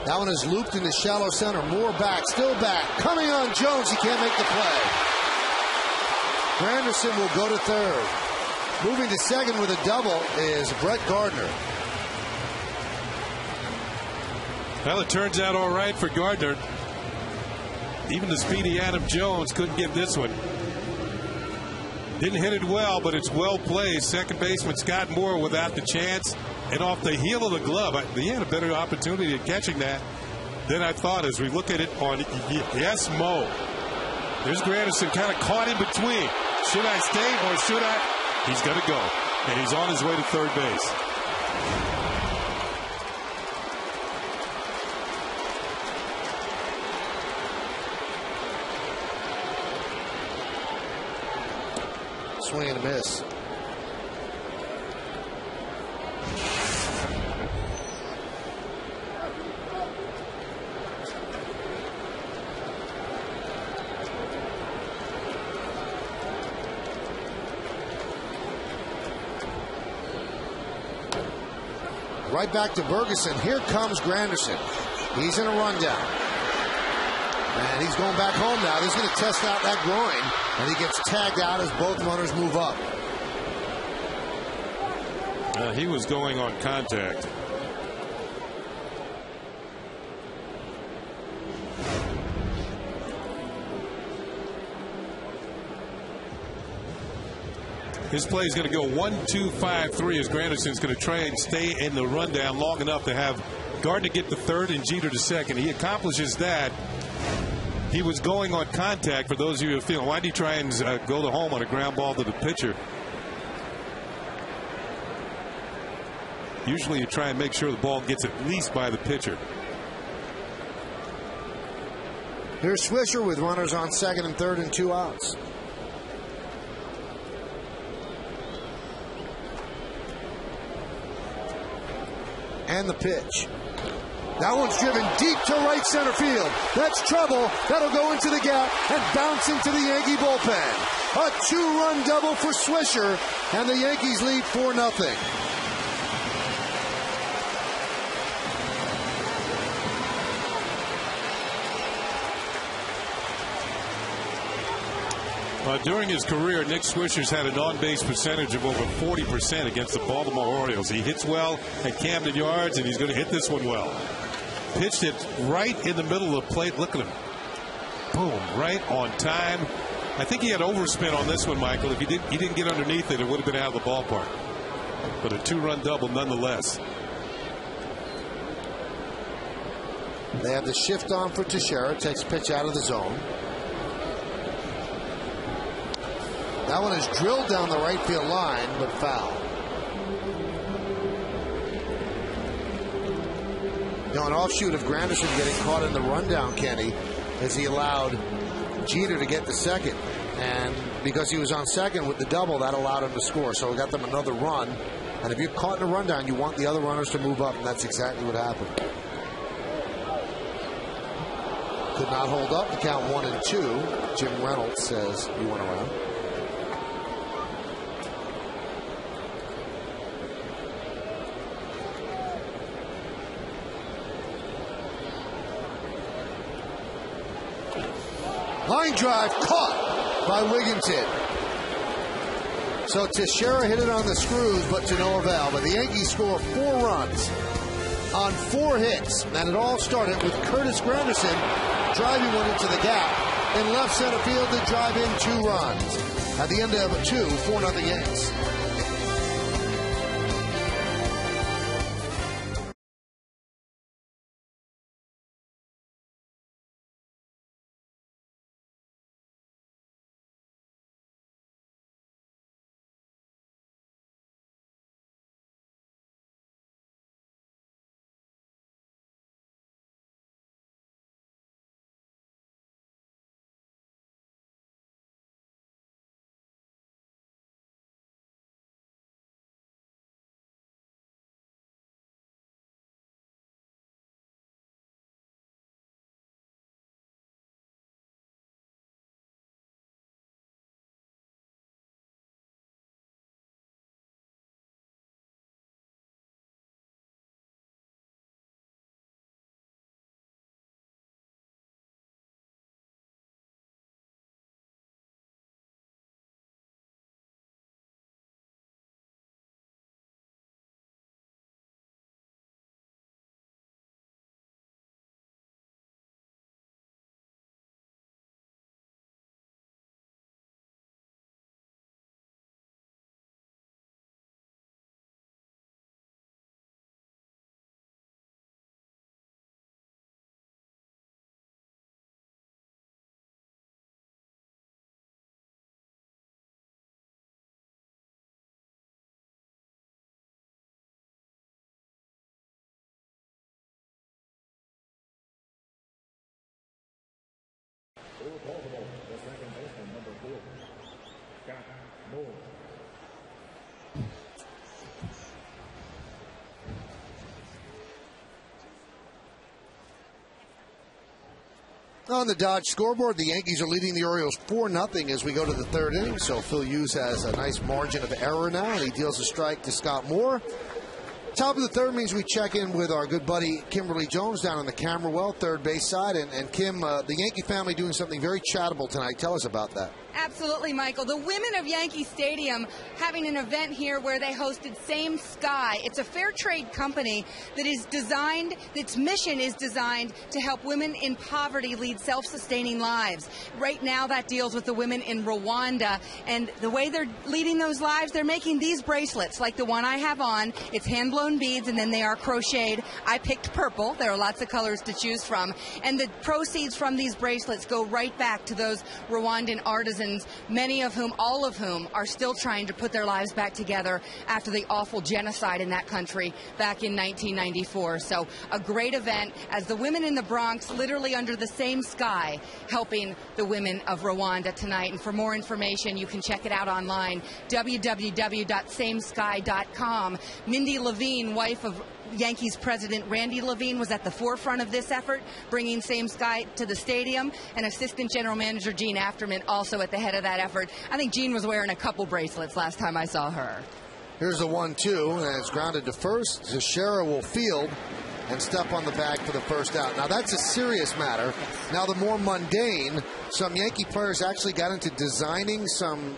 B: That one is looped into shallow center. Moore back, still back. Coming on Jones. He can't make the play. Granderson will go to third. Moving to second with a double is Brett Gardner.
C: Well, it turns out all right for Gardner. Even the speedy Adam Jones couldn't get this one. Didn't hit it well, but it's well played. Second baseman Scott Moore without the chance. And off the heel of the glove, he had a better opportunity at catching that than I thought as we look at it on Yes Mo. There's Granderson kind of caught in between. Should I stay or should I? He's going to go. And he's on his way to third base.
B: Swing and a miss. Right back to Ferguson. Here comes Granderson. He's in a rundown. And he's going back home now. He's going to test out that groin. And he gets tagged out as both runners move up.
C: He was going on contact. His play is going to go 1-2-5-3 as Granderson's going to try and stay in the rundown long enough to have Gardner get the third and Jeter to second. He accomplishes that. He was going on contact. For those of you who are feeling, why did he try and go to home on a ground ball to the pitcher? Usually you try and make sure the ball gets at least by the pitcher.
B: Here's Swisher with runners on second and third and 2 outs. And the pitch. That one's driven deep to right center field. That's trouble. That'll go into the gap and bounce into the Yankee bullpen. A 2-run double for Swisher, and the Yankees lead 4-0.
C: During his career, Nick Swisher's had an on-base percentage of over 40% against the Baltimore Orioles. He hits well at Camden Yards, and he's going to hit this one well. Pitched it right in the middle of the plate. Look at him. Boom, right on time. I think he had overspin on this one, Michael. If he didn't get underneath it, it would have been out of the ballpark. But a 2-run double nonetheless.
B: They have the shift on for Teixeira. Takes pitch out of the zone. That one is drilled down the right field line, but foul. An offshoot of Granderson getting caught in the rundown, Kenny, as he allowed Jeter to get the second. And because he was on second with the double, that allowed him to score. So it got them another run. And if you're caught in a rundown, you want the other runners to move up, and that's exactly what happened. Could not hold up to count 1 and 2. Jim Reynolds says he went around. Line drive caught by Wigginton. So Teixeira hit it on the screws, but to no avail. But the Yankees score 4 runs on 4 hits. And it all started with Curtis Granderson driving one into the gap in left center field to drive in 2 runs. At the end of 2, 4-0 Yanks. On the Dodge scoreboard, the Yankees are leading the Orioles 4-0 as we go to the 3rd inning. So Phil Hughes has a nice margin of error now, and he deals a strike to Scott Moore. Top of the 3rd means we check in with our good buddy Kimberly Jones down on the Camberwell third base side. And Kim, the Yankee family doing something very chattable tonight. Tell us about that.
E: Absolutely, Michael. The women of Yankee Stadium having an event here where they hosted Same Sky. It's a fair trade company that is designed, its mission is designed to help women in poverty lead self-sustaining lives. Right now that deals with the women in Rwanda, and the way they're leading those lives, they're making these bracelets like the one I have on. It's hand-blown beads and then they are crocheted. I picked purple. There are lots of colors to choose from. And the proceeds from these bracelets go right back to those Rwandan artisans, many of whom, all of whom, are still trying to put their lives back together after the awful genocide in that country back in 1994. So a great event as the women in the Bronx, literally under the same sky, helping the women of Rwanda tonight. And for more information, you can check it out online, www.samesky.com. Mindy Levine, wife of Yankees president Randy Levine, was at the forefront of this effort, bringing Same Sky to the stadium, and assistant general manager Gene Afterman also at the head of that effort. I think Gene was wearing a couple bracelets last time I saw her.
B: Here's the 1-2, and it's grounded to first. Teixeira will field and step on the bag for the first out. Now, that's a serious matter. Now, the more mundane, some Yankee players actually got into designing some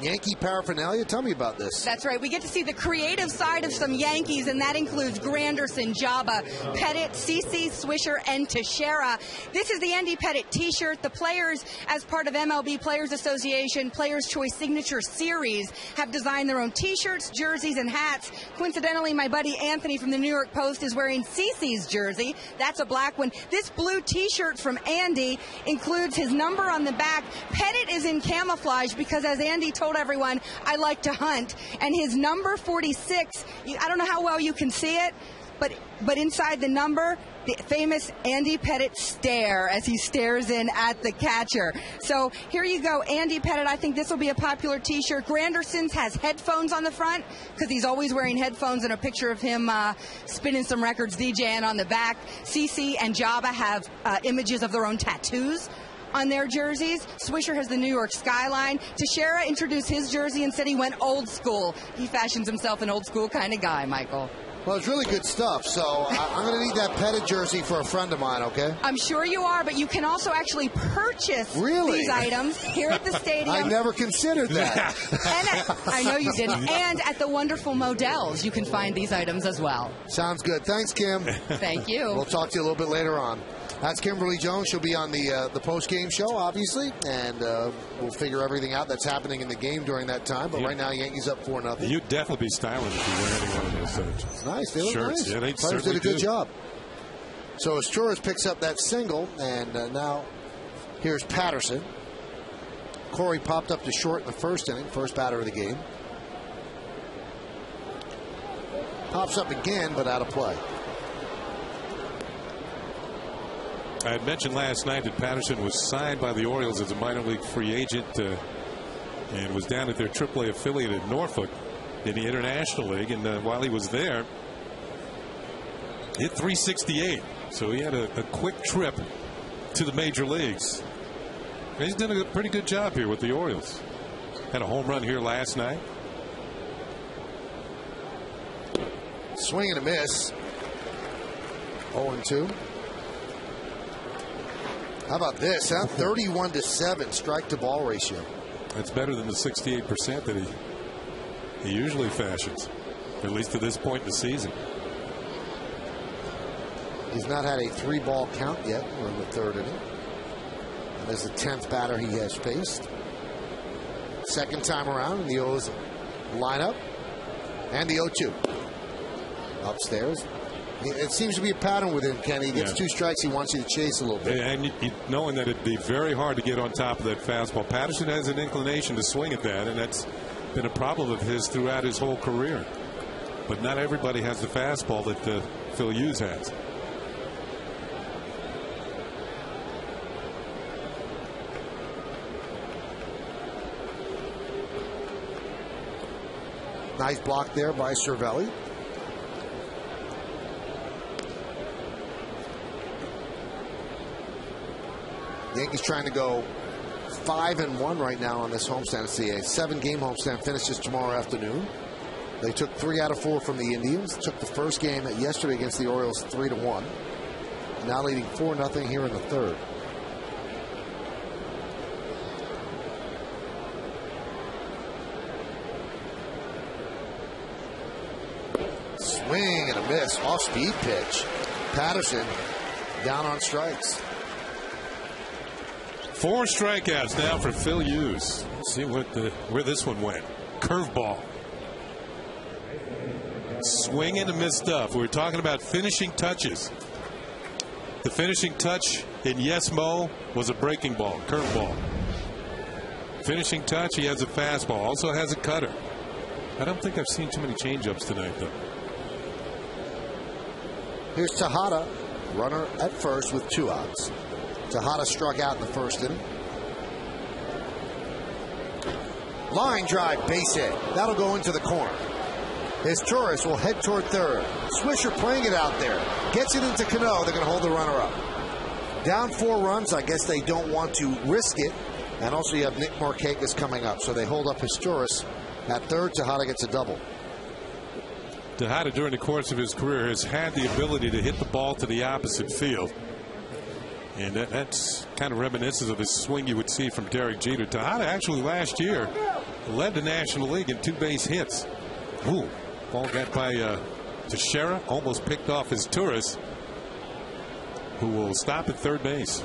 B: Yankee paraphernalia. Tell me about this.
E: That's right. We get to see the creative side of some Yankees, and that includes Granderson, Jabba, Pettit, CC, Swisher, and Teixeira. This is the Andy Pettit T-shirt. The players, as part of MLB Players Association Players' Choice Signature Series, have designed their own T-shirts, jerseys, and hats. Coincidentally, my buddy Anthony from the New York Post is wearing CC's jersey. That's a black one. This blue T-shirt from Andy includes his number on the back. Pettit is in camouflage because, as Andy told everyone, I like to hunt, and his number 46, I don't know how well you can see it, but inside the number, the famous Andy Pettit stare as he stares in at the catcher. So here you go, Andy Pettit. I think this will be a popular T-shirt. Granderson's has headphones on the front because he's always wearing headphones, and a picture of him spinning some records, DJing on the back. CC and Jabba have images of their own tattoos on their jerseys. Swisher has the New York skyline. Teixeira introduced his jersey and said he went old school. He fashions himself an old school kind of guy, Michael.
B: Well, it's really good stuff, so I'm going to need that Pettit jersey for a friend of mine, okay?
E: I'm sure you are, but you can also actually purchase these items here at the stadium.
B: I never considered that.
E: And I know you didn't. And at the wonderful Models, you can find these items as well.
B: Sounds good. Thanks, Kim.
E: Thank you.
B: We'll talk to you a little bit later on. That's Kimberly Jones. She'll be on the post-game show, obviously, and we'll figure everything out that's happening in the game during that time. But right now, Yankees up 4-0.
C: You'd definitely be styling if you wear any one of those shirts.
B: It's nice. They look
C: shirts.
B: nice.
C: Yeah, they
B: Players did a good job. So Asturias picks up that single, and now here's Patterson. Corey popped up to short in the first inning, first batter of the game. Pops up again, but out of play.
C: I had mentioned last night that Patterson was signed by the Orioles as a minor league free agent and was down at their AAA affiliate at Norfolk in the International League. And while he was there, hit .368. So he had a quick trip to the major leagues. And he's done a pretty good job here with the Orioles. Had a home run here last night.
B: Swing and a miss. 0-2. How about this, huh? 31-7 strike-to-ball ratio.
C: That's better than the 68% that he usually fashions, at least to this point in the season.
B: He's not had a 3-ball count yet. We're in the third inning. And as the 10th batter he has faced. Second time around in the O's lineup. And the 0-2. Upstairs. It seems to be a pattern with him, Kenny. He gets 2 strikes, he wants you to chase a little bit.
C: And knowing that it'd be very hard to get on top of that fastball. Patterson has an inclination to swing at that, and that's been a problem of his throughout his whole career. But not everybody has the fastball that Phil Hughes has.
B: Nice block there by Cervelli. Yankees trying to go 5-1 right now on this homestand. It's a 7-game homestand. Finishes tomorrow afternoon. They took 3 out of 4 from the Indians. Took the first game yesterday against the Orioles 3-1. Now leading 4-0 here in the third. swing and a miss. Off-speed pitch. Patterson down on strikes.
C: 4 strikeouts now for Phil Hughes. Let's see where this one went. Curveball. Swing and a miss stuff. We're talking about finishing touches. The finishing touch in Yes Mo was a breaking ball, curveball. Finishing touch, he has a fastball. Also has a cutter. I don't think I've seen too many changeups tonight, though.
B: Here's Tejada, runner at first with 2 outs. Tejada struck out in the first inning. Line drive, base hit. That'll go into the corner. His Torres will head toward third. Swisher playing it out there. Gets it into Cano. They're going to hold the runner up. Down 4 runs. I guess they don't want to risk it. And also you have Nick Markakis coming up. So they hold up his Torres at third. Tejada gets a double.
C: Tejada, during the course of his career, has had the ability to hit the ball to the opposite field. And that's kind of reminiscent of the swing you would see from Derek Jeter. Tejada actually last year led the National League in 2 base hits. Ooh. Ball got by Teixeira, almost picked off his Torres, who will stop at third base.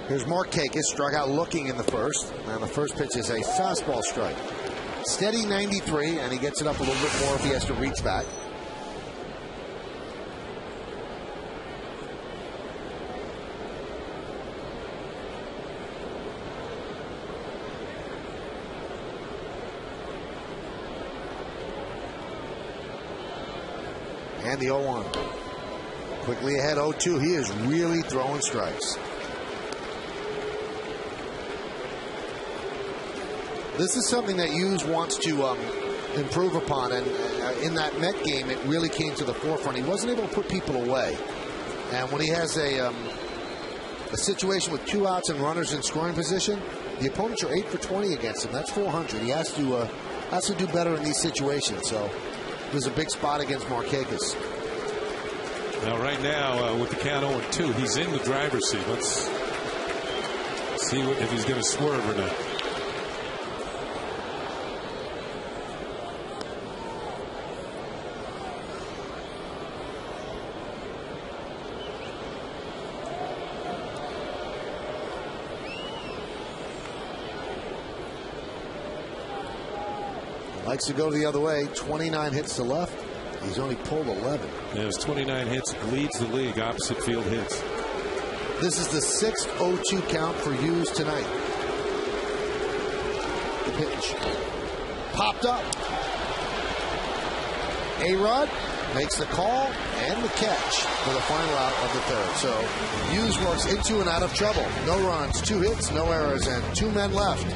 B: Here's Markakis, struck out looking in the first. And the first pitch is a fastball strike. Steady 93, and he gets it up a little bit more if he has to reach back. And the 0-1. Quickly ahead 0-2. He is really throwing strikes. This is something that Hughes wants to improve upon. And in that Met game, it really came to the forefront. He wasn't able to put people away. And when he has a situation with 2 outs and runners in scoring position, the opponents are 8 for 20 against him. That's 400. He has to do better in these situations. So there's a big spot against Markakis.
C: Now, right now, with the count 0-2, he's in the driver's seat. Let's see if he's going to swerve or not.
B: Likes to go the other way. 29 hits to left. He's only pulled 11.
C: Yeah, his 29 hits leads the league, opposite field hits.
B: This is the 6th 0-2 count for Hughes tonight. The pitch. Popped up. A-Rod makes the call and the catch for the final out of the third. So Hughes works into and out of trouble. No runs, 2 hits, no errors, and 2 men left.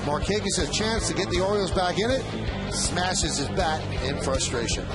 B: Markakis has a chance to get the Orioles back in it. Smashes his bat in frustration.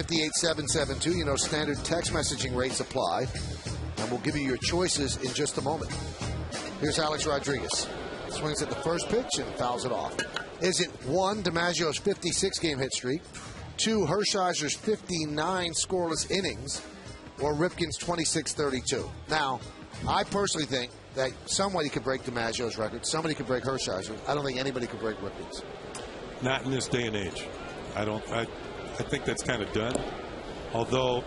B: 58772. You know, standard text messaging rates apply. And we'll give you your choices in just a moment. Here's Alex Rodriguez. Swings at the first pitch and fouls it off. Is it 1, DiMaggio's 56-game hit streak, 2, Hershiser's 59 scoreless innings, or Ripken's 26-32? Now, I personally think that somebody could break DiMaggio's record. Somebody could break Hershiser's. I don't think anybody could break Ripken's.
C: Not in this day and age. I think that's kind of done. Although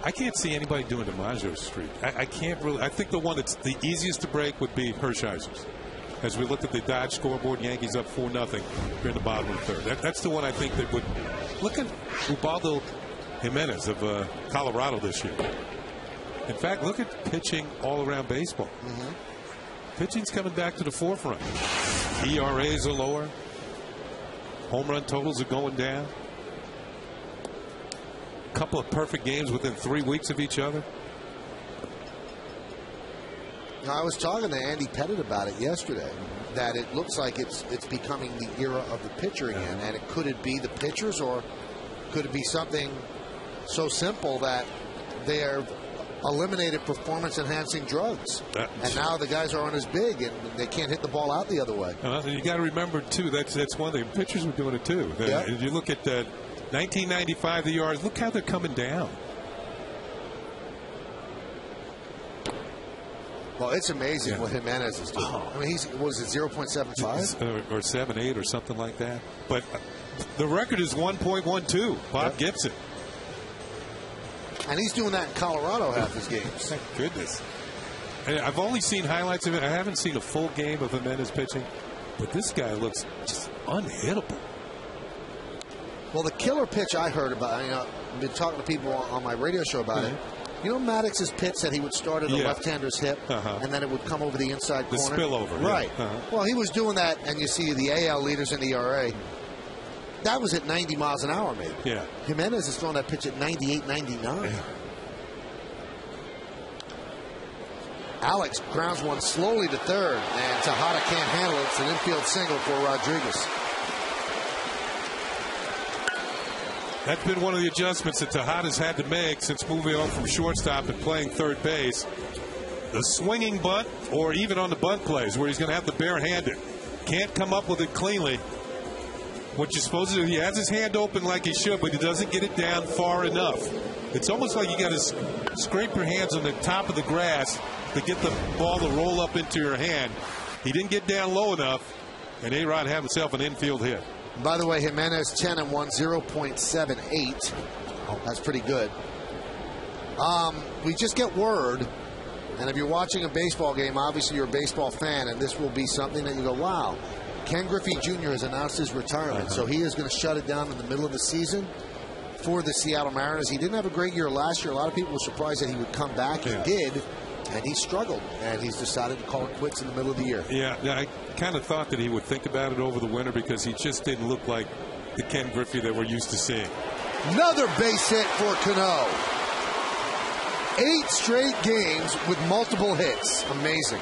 C: I can't see anybody doing DiMaggio's streak. I can't really. I think the one that's the easiest to break would be Hershiser's. As we look at the Dodge scoreboard, Yankees up 4-0 here in the bottom of the third. That's the one I think that would. Look at Ubaldo Jimenez of Colorado this year. In fact, look at pitching all around baseball. Pitching's coming back to the forefront. ERAs are lower. Home run totals are going down. A couple of perfect games within 3 weeks of each other.
B: Now, I was talking to Andy Pettit about it yesterday, that it looks like it's becoming the era of the pitcher again. And could it be the pitchers, or could it be something so simple that they're eliminated performance-enhancing drugs, and now the guys aren't as big and they can't hit the ball out the other way?
C: You got to remember too. That's one thing. Pitchers were doing it too. If you look at 1995, the yards. Look how they're coming down.
B: Well, it's amazing what Jimenez is doing. I mean, was it 0.75
C: or 7.8 or something like that? But the record is 1.12. Bob Gibson.
B: And he's doing that in Colorado half his games.
C: Thank goodness. And I've only seen highlights of it. I haven't seen a full game of Jimenez pitching. But this guy looks just unhittable.
B: Well, the killer pitch I heard about, I've been talking to people on my radio show about it. You know Maddox's pitch that he would start at a left-hander's hip, and then it would come over the inside corner?
C: The spillover.
B: Right. Well, he was doing that, and you see the AL leaders in ERA. That was at 90 miles an hour, maybe.
C: Yeah.
B: Jimenez is throwing that pitch at 98, 99. Yeah. Alex grounds one slowly to third, and Tejada can't handle it. It's an infield single for Rodriguez.
C: That's been one of the adjustments that Tejada's had to make since moving on from shortstop and playing third base. The swinging bunt, or even on the bunt plays, where he's going to have to barehand it. Can't come up with it cleanly. What you're supposed to do, he has his hand open like he should, but he doesn't get it down far enough. It's almost like you got to scrape your hands on the top of the grass to get the ball to roll up into your hand. He didn't get down low enough, and A-Rod had himself an infield hit.
B: By the way, Jimenez 10-1, 0.78. That's pretty good. We just get word, and if you're watching a baseball game, obviously you're a baseball fan, and this will be something that you go, wow. Ken Griffey Jr. has announced his retirement, so he is going to shut it down in the middle of the season for the Seattle Mariners. He didn't have a great year last year. A lot of people were surprised that he would come back. He did, and he struggled, and he's decided to call it quits in the middle of the year. Yeah,
C: I kind of thought that he would think about it over the winter because he just didn't look like the Ken Griffey that we're used to seeing.
B: Another base hit for Cano. 8 straight games with multiple hits. Amazing.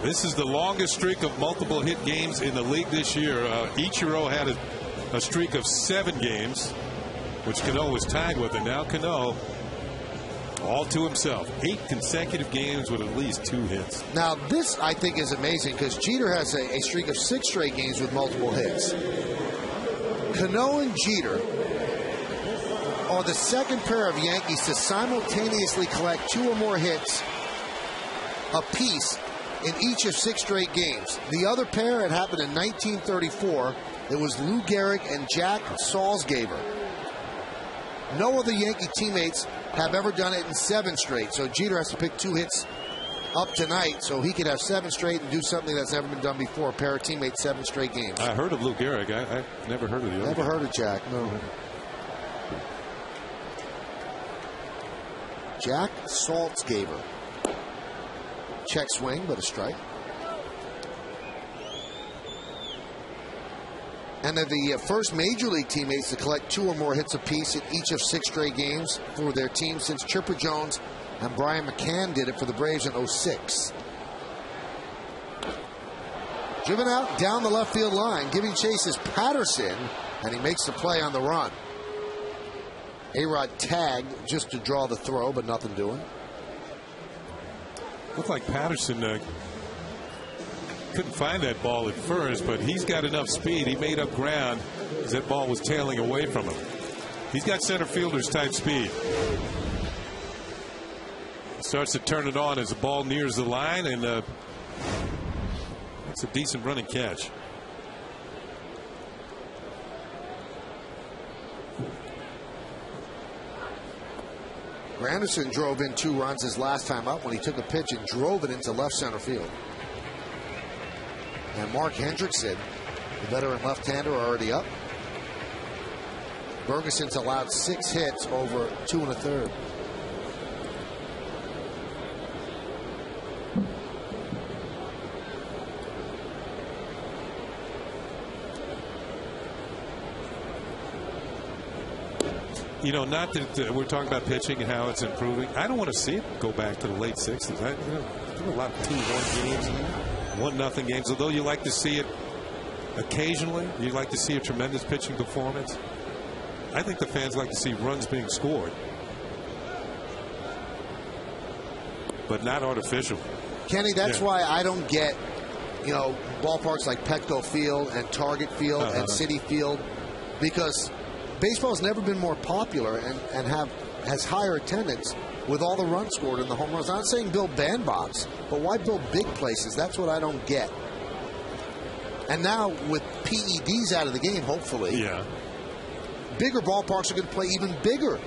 C: This is the longest streak of multiple hit games in the league this year. Ichiro had a streak of 7 games, which Cano was tied with, and now Cano all to himself. 8 consecutive games with at least 2 hits.
B: Now, this, I think, is amazing because Jeter has a streak of 6 straight games with multiple hits. Cano and Jeter are the second pair of Yankees to simultaneously collect 2 or more hits apiece in each of 6 straight games. The other pair, it happened in 1934. It was Lou Gehrig and Jack Salzgeber. No other Yankee teammates have ever done it in 7 straight. So Jeter has to pick 2 hits up tonight so he could have 7 straight and do something that's never been done before. A pair of teammates 7 straight games.
C: I heard of Lou Gehrig. I've never heard of the other.
B: Never heard of Jack, no. Jack Salzgeber. Check swing, but a strike. And they're the first Major League teammates to collect 2 or more hits apiece in each of 6 straight games for their team since Chipper Jones and Brian McCann did it for the Braves in 06. Driven out down the left field line. Giving chase is Patterson, and he makes the play on the run. A-Rod tagged just to draw the throw, but nothing doing.
C: Looked like Patterson couldn't find that ball at first, but he's got enough speed. He made up ground as that ball was tailing away from him. He's got center fielder's type speed. Starts to turn it on as the ball nears the line, and it's a decent running catch.
B: Granderson drove in 2 runs his last time up when he took a pitch and drove it into left center field. And Mark Hendrickson, the veteran left-hander, already up. Bergeson's allowed 6 hits over 2 1/3.
C: You know, not that we're talking about pitching and how it's improving. I don't want to see it go back to the late 60s. There are a lot of 2-1 games, 1-0 games. Although you like to see it occasionally, you like to see a tremendous pitching performance. I think the fans like to see runs being scored, but not artificial.
B: Kenny, that's why I don't get, ballparks like Petco Field and Target Field and Citi Field, because baseball's never been more popular and has higher attendance with all the runs scored in the home runs. I'm not saying build bandbox, but why build big places? That's what I don't get. And now with PEDs out of the game, hopefully, bigger ballparks are going to play even bigger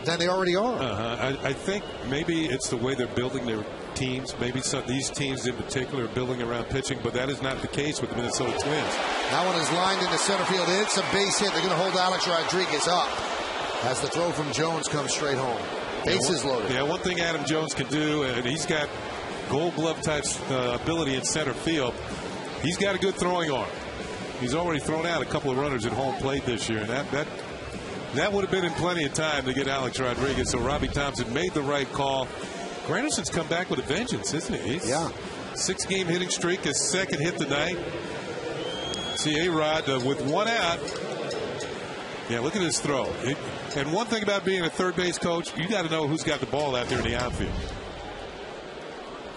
B: than they already are.
C: I think maybe it's the way they're building their teams. Maybe these teams in particular are building around pitching, but that is not the case with the Minnesota Twins.
B: That one is lined into center field. It's a base hit. They're going to hold Alex Rodriguez up as the throw from Jones comes straight home. Bases loaded.
C: Yeah, one thing Adam Jones can do, and he's got Gold Glove type ability in center field. He's got a good throwing arm. He's already thrown out a couple of runners at home plate this year, and that would have been in plenty of time to get Alex Rodriguez. So Robbie Thompson made the right call. Granderson's come back with a vengeance, isn't he? He's 6-game hitting streak, his second hit tonight. See A-Rod with 1 out. Yeah, look at his throw. And one thing about being a third base coach, you got to know who's got the ball out there in the outfield.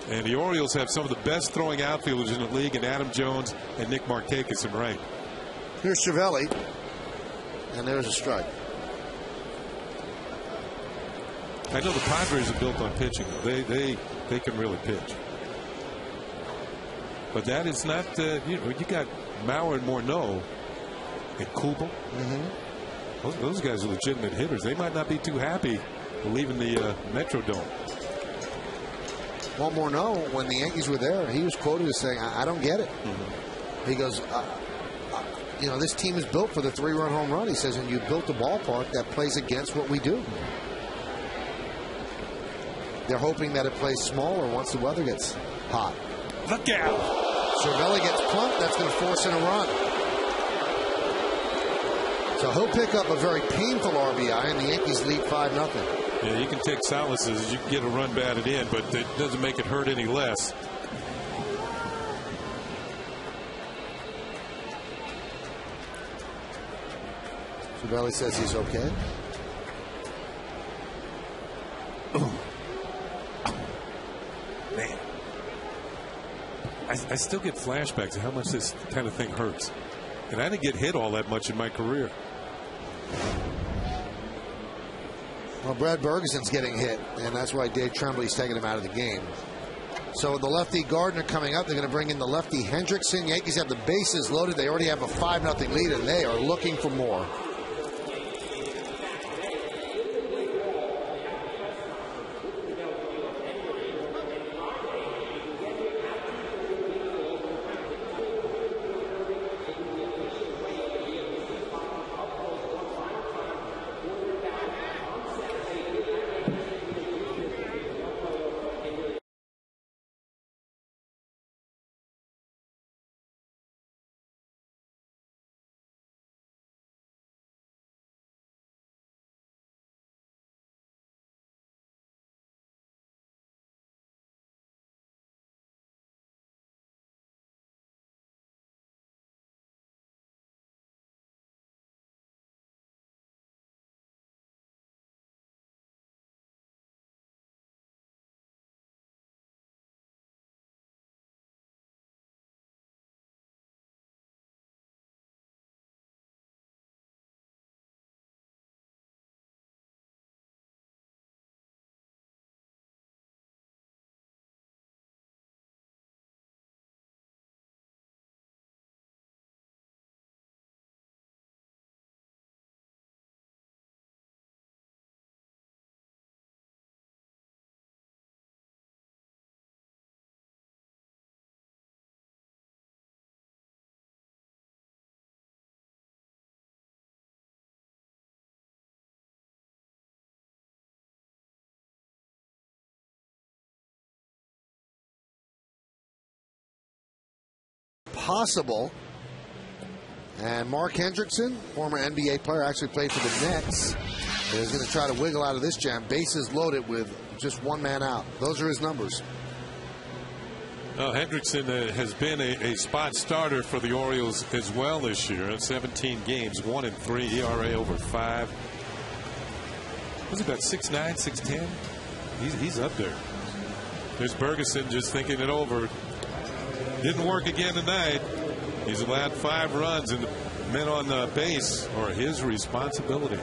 C: And the Orioles have some of the best throwing outfielders in the league, and Adam Jones and Nick Markakis in right.
B: Here's Cervelli, and there's a strike.
C: I know the Padres are built on pitching. They can really pitch. But that is not, you got Mauer and Morneau and Kubel. Those guys are legitimate hitters. They might not be too happy leaving the Metrodome.
B: Well, Morneau, when the Yankees were there, he was quoted as saying, I don't get it. He goes, this team is built for the 3-run home run. He says, and you built a ballpark that plays against what we do. They're hoping that it plays smaller once the weather gets hot.
C: Look out.
B: Cervelli gets plunked. That's going to force in a run. So he'll pick up a very painful RBI, and the Yankees lead 5-0.
C: Yeah, you can take solaces as you can get a run batted in, but it doesn't make it hurt any less.
B: Cervelli says he's okay.
C: Man, I still get flashbacks of how much this kind of thing hurts. And I didn't get hit all that much in my career.
B: Well, Brad Bergeson's getting hit, and that's why Dave Tremblay's taking him out of the game. So the lefty Gardner coming up. They're going to bring in the lefty Hendrickson. Yankees have the bases loaded. They already have a 5-0 lead, and they are looking for more. possible. And Mark Hendrickson, former NBA player, actually played for the Nets, is going to try to wiggle out of this jam. Bases loaded with just one man out. Those are his numbers.
C: Well, Hendrickson has been a spot starter for the Orioles as well this year. 17 games, 1-3, ERA over 5. What's he got, 6'9", 6'10"? He's up there. There's Bergeson just thinking it over. Didn't work again tonight. He's allowed 5 runs, and the men on the base are his responsibility.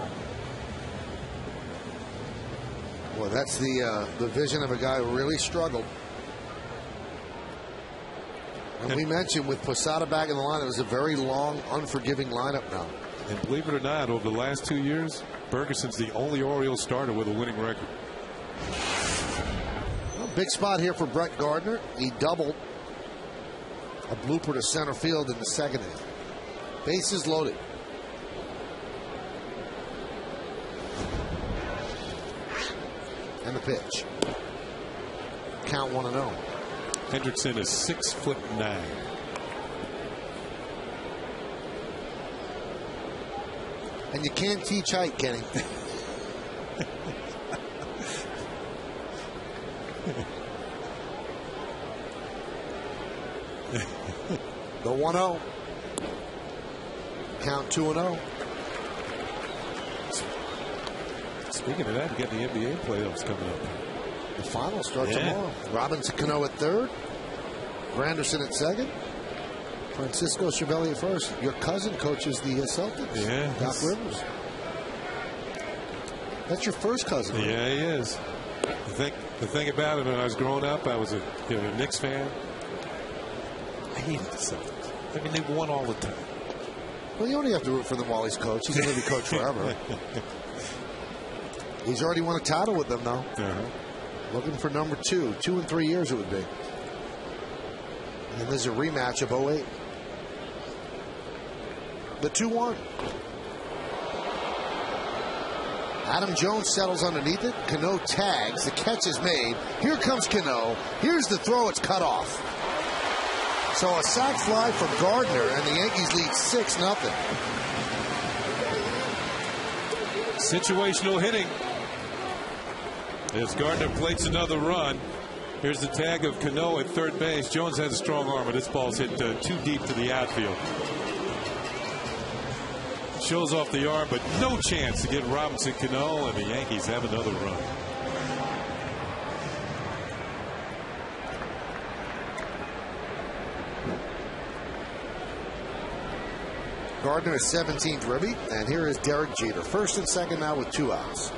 B: Well, that's the vision of a guy who really struggled. And we mentioned with Posada back in the line, it was a very long, unforgiving lineup now.
C: And believe it or not, over the last 2 years, Bergeson's the only Orioles starter with a winning record.
B: Well, big spot here for Brett Gardner. He doubled a blooper to center field in the second inning. Bases loaded. And the pitch. Count 1-0.
C: Hendrickson is 6'9".
B: And you can't teach height, Kenny. The 1-0. Count 2-0.
C: Speaking of that, you got the NBA playoffs coming up.
B: The final starts tomorrow. Robinson Cano at third. Granderson at second. Francisco Cervelli at first. Your cousin coaches the Celtics.
C: Yeah.
B: Doc Rivers. That's your first cousin. Right?
C: Yeah, he is. The thing about it, when I was growing up, I was a Knicks fan. I hated the Celtics. I mean, they won all the time.
B: Well, you only have to root for them while he's coach. He's going to be coach forever. He's already won a title with them, though. Looking for number 2. 2 in 3 years it would be. And there's a rematch of 08. The 2-1. Adam Jones settles underneath it. Cano tags. The catch is made. Here comes Cano. Here's the throw. It's cut off. So a sac fly from Gardner, and the Yankees lead 6-0.
C: Situational hitting. As Gardner plates another run. Here's the tag of Cano at third base. Jones has a strong arm, but this ball's hit too deep to the outfield. Shows off the arm, but no chance to get Robinson Cano, and the Yankees have another run.
B: Gardner is 17th ribby, and here is Derek Jeter. First and second now with 2 outs.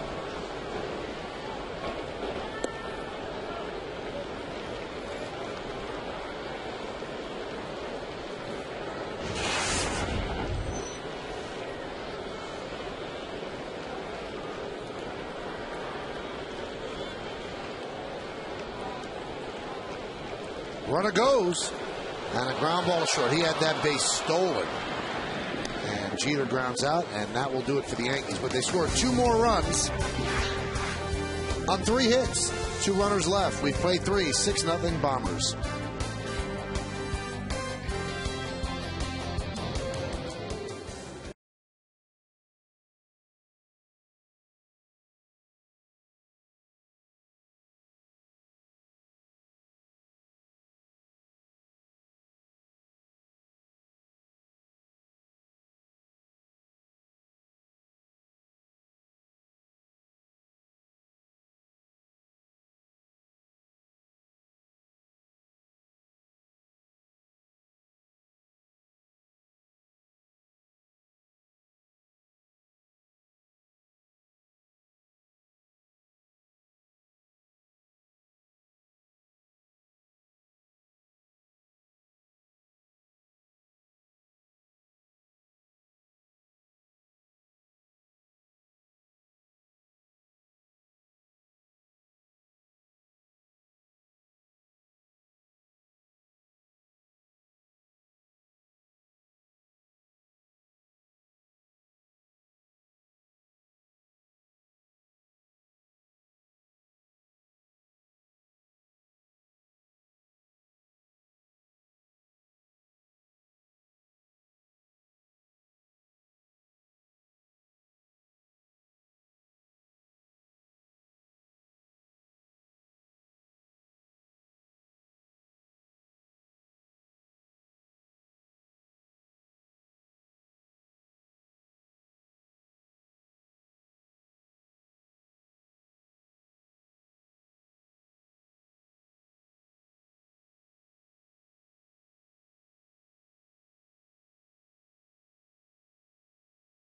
B: Runner goes, and a ground ball short. He had that base stolen. And Jeter grounds out, and that will do it for the Yankees. But they scored 2 more runs on 3 hits. 2 runners left. We've played 3, 6-0 Bombers.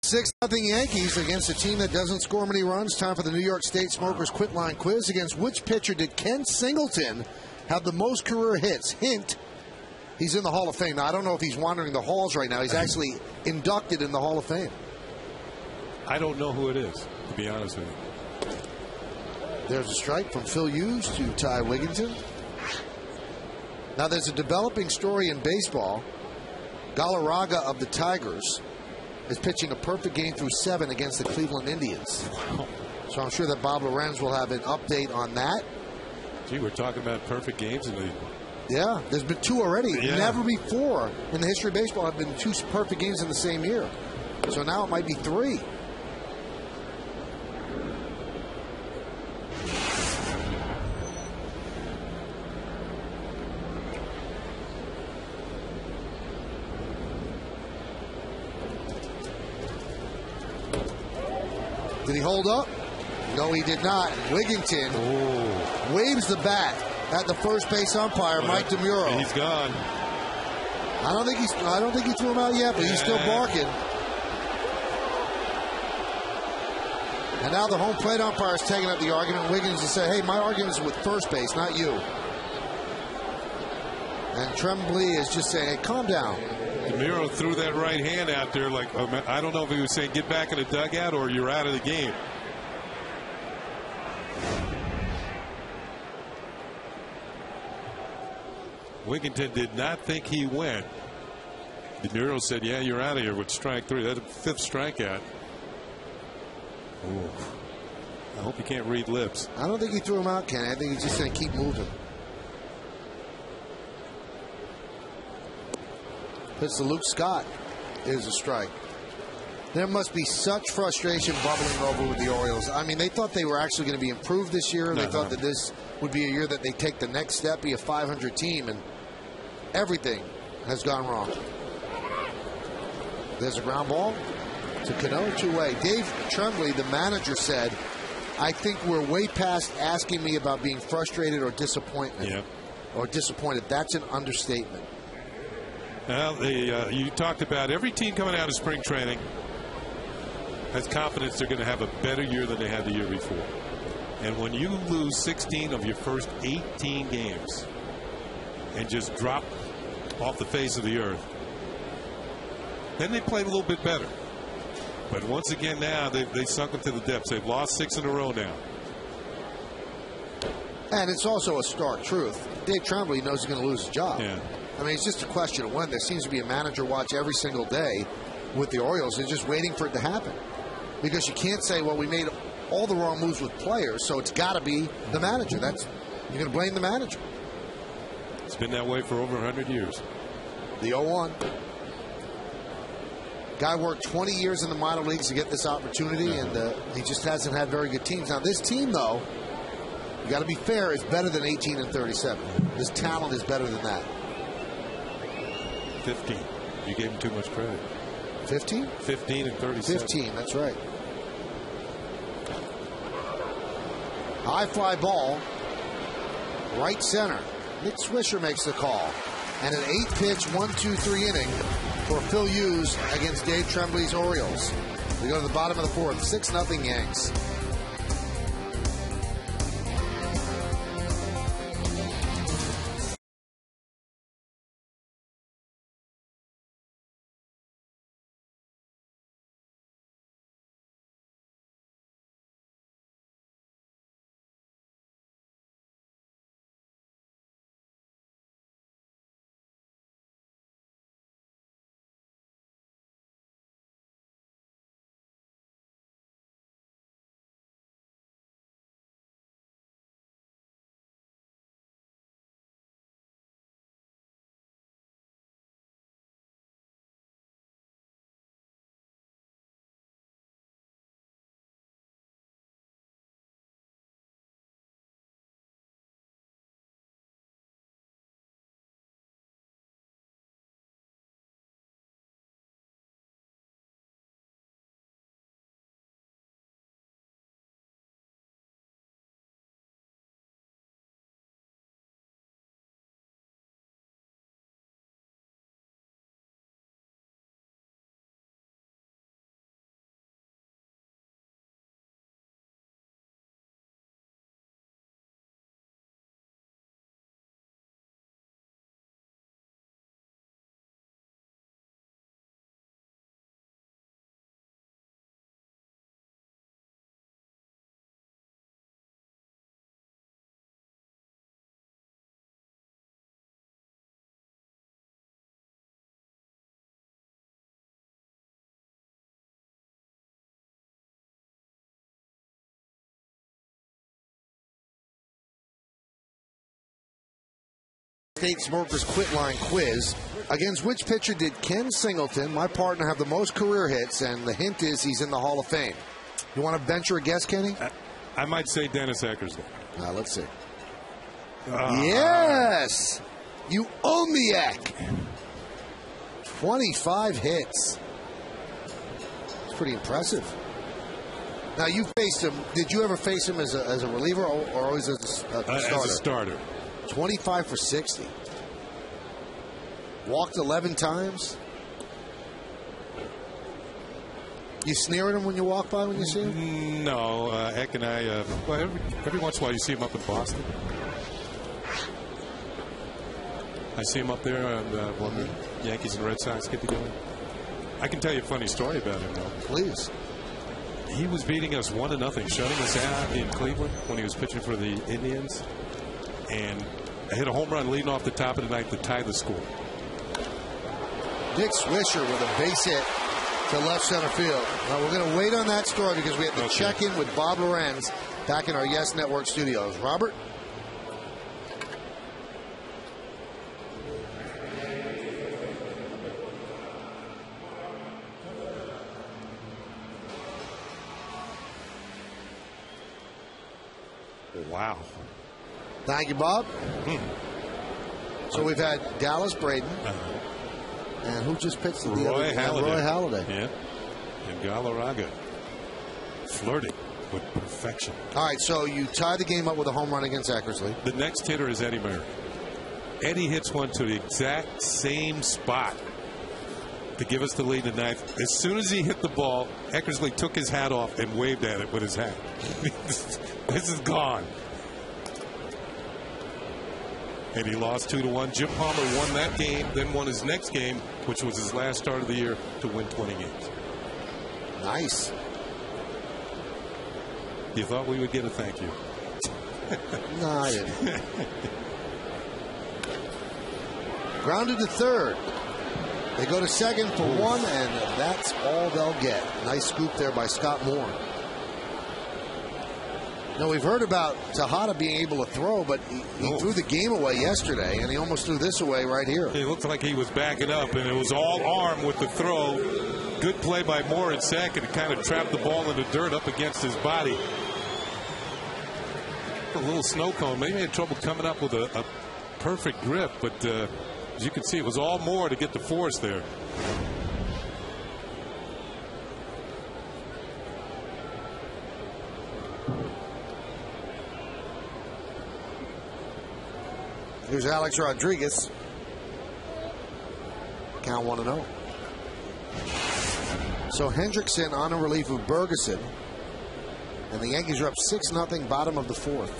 B: 6-0 Yankees against a team that doesn't score many runs. Time for the New York State Smokers Quit Line Quiz. Against which pitcher did Ken Singleton have the most career hits? Hint, he's in the Hall of Fame. Now, I don't know if he's wandering the halls right now. He's actually inducted in the Hall of Fame.
C: I don't know who it is, to be honest with you.
B: There's a strike from Phil Hughes to Ty Wigginton. Now, there's a developing story in baseball. Galarraga of the Tigers is pitching a perfect game through 7 against the Cleveland Indians.
C: Wow.
B: So I'm sure that Bob Lorenz will have an update on that.
C: Gee, we're talking about perfect games.
B: Yeah, there's been 2 already.
C: Yeah.
B: Never before in the history of baseball have been 2 perfect games in the same year. So now it might be 3. Did he hold up? No, he did not. Wigginton waves the bat at the first base umpire, Mike DeMuro.
C: He's gone.
B: I don't think he threw him out yet, but he's still barking. And now the home plate umpire is taking up the argument. Wiggins is saying, "Hey, my argument is with first base, not you." And Tremblay is just saying, "Hey, calm down."
C: DeMuro threw that right hand out there like, I don't know if he was saying get back in the dugout or you're out of the game. Wigginton did not think he went. DeMuro said, yeah, you're out of here with strike 3. That's a 5th strikeout. Ooh. I hope you can't read lips.
B: I don't think he threw him out, Kenny. I think he's just going to keep moving. Pitch to Luke Scott is a strike. There must be such frustration bubbling over with the Orioles. I mean, they thought they were actually going to be improved this year. They thought that this would be a year that they take the next step, be a 500 team, and everything has gone wrong. There's a ground ball to Cano, 2-way. Dave Tremblay, the manager, said, I think we're way past asking me about being frustrated or disappointed. Or disappointed. That's an understatement.
C: Well, you talked about every team coming out of spring training has confidence they're going to have a better year than they had the year before. And when you lose 16 of your first 18 games and just drop off the face of the earth, then they played a little bit better. But once again now, they sunk into the depths. They've lost 6 in a row now.
B: And it's also a stark truth. Dave Tremblay knows he's going to lose his job.
C: Yeah.
B: I mean, it's just a question of when. There seems to be a manager watch every single day with the Orioles. They're just waiting for it to happen. Because you can't say, well, we made all the wrong moves with players, so it's got to be the manager. You're going to blame the manager.
C: It's been that way for over 100 years.
B: The 0-1. Guy worked 20 years in the minor leagues to get this opportunity, and he just hasn't had very good teams. Now, this team, though, you got to be fair, is better than 18 and 37. This talent is better than that.
C: 15. You gave him too much credit.
B: 15?
C: 15 and 37.
B: 15, that's right. High fly ball, right center. Nick Swisher makes the call. And an 8-pitch, 1-2-3 inning for Phil Hughes against Dave Tremblay's Orioles. We go to the bottom of the 4th, 6-0 Yanks. State Smokers Quit Line quiz. Against which pitcher did Ken Singleton, my partner, have the most career hits? And the hint is he's in the Hall of Fame. You want to venture a guess, Kenny?
C: I might say Dennis Eckersley.
B: Let's see. Yes! You Omiak. 25 hits. It's pretty impressive. Now, you faced him. Did you ever face him as a reliever or always as a starter?
C: As a starter.
B: 25 for 60. Walked 11 times. You sneer at him when you walk by when you see him?
C: No. Eck and I, well, every once in a while you see him up in Boston. I see him up there when the Yankees and Red Sox get together. I can tell you a funny story about him, though.
B: Please.
C: He was beating us 1-0, shutting us out in Cleveland when he was pitching for the Indians. And I hit a home run leading off the top of the ninth to tie the score.
B: Dick Swisher with a base hit to left center field. Now, we're going to wait on that story because we have to check in with Bob Lorenz back in our Yes Network studios. Robert?
C: Wow.
B: Thank you, Bob. So we've had Dallas Braden. And who just pitched the
C: Roy Halladay.
B: Roy Halladay.
C: Yeah. And Galarraga. Flirting with perfection.
B: All right, so you tie the game up with a home run against Eckersley.
C: The next hitter is Eddie Murray. Eddie hits one to the exact same spot to give us the lead in the ninth. As soon as he hit the ball, Eckersley took his hat off and waved at it with his hat. This is gone. And he lost 2-1. Jim Palmer won that game, then won his next game, which was his last start of the year, to win 20 games.
B: Nice.
C: You thought we would get a thank you.
B: No, I didn't. Grounded to third. They go to second for one, and that's all they'll get. Nice scoop there by Scott Moore. Now, we've heard about Tejada being able to throw, but he threw the game away yesterday, and he almost threw this away right here.
C: It looked like he was backing up, and it was all arm with the throw. Good play by Moore at second to kind of trap the ball in the dirt up against his body. A little snow cone. Maybe he had trouble coming up with a perfect grip, but as you can see, it was all Moore to get the force there.
B: Here's Alex Rodriguez. Count 1-0. So Hendrickson on a relief of Bergeson. And the Yankees are up 6-0, bottom of the fourth.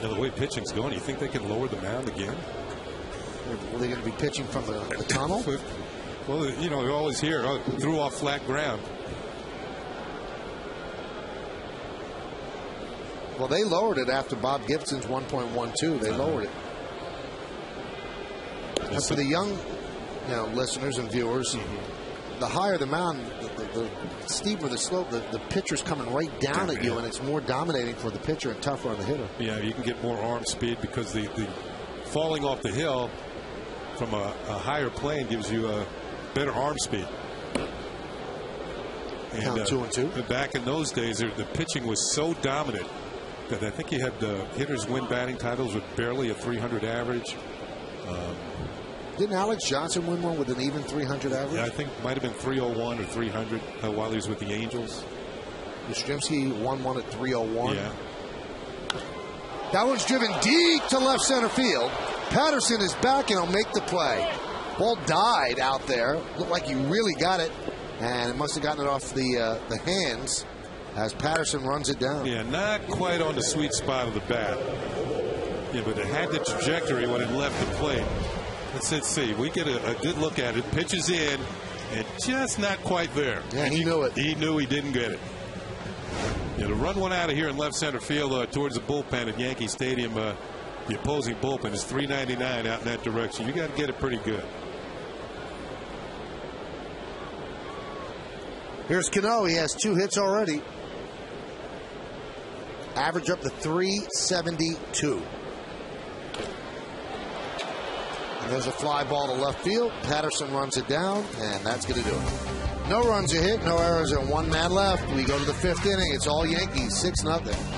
C: Now, the way pitching's going, you think they can lower the mound again?
B: Are they going to be pitching from the tunnel?
C: Well, you know, you always hear, threw off flat ground.
B: Well, they lowered it after Bob Gibson's 1.12. They lowered it. And for the young, listeners and viewers, the higher the mound, the steeper the slope, the pitcher's coming right down at you, and it's more dominating for the pitcher and tougher on the hitter.
C: Yeah, you can get more arm speed because the falling off the hill from a higher plane gives you a better arm speed. And,
B: Count 2-2.
C: Back in those days, the pitching was so dominant that I think you had hitters win batting titles with barely a 300 average.
B: Didn't Alex Johnson win one with an even 300 average?
C: Yeah, I think it might have been 301 or 300 while he was with the Angels.
B: Yastrzemski won one at 301.
C: Yeah.
B: That one's driven deep to left center field. Patterson is back and he'll make the play. Ball died out there. Looked like he really got it, and it must have gotten it off the hands as Patterson runs it down.
C: Yeah, not quite on the sweet spot of the bat. Yeah, but it had the trajectory when it left the plate. Let's see. We get a good look at it. Pitches in, and just not quite there.
B: Yeah, he knew it.
C: He knew he didn't get it. Yeah, to run one out of here in left center field towards the bullpen at Yankee Stadium, the opposing bullpen is .399 out in that direction. You got to get it pretty good.
B: Here's Cano. He has 2 hits already. Average up to 372. And there's a fly ball to left field. Patterson runs it down, and that's going to do it. No runs are hit, no errors, and 1 man left. We go to the 5th inning. It's all Yankees, 6-0.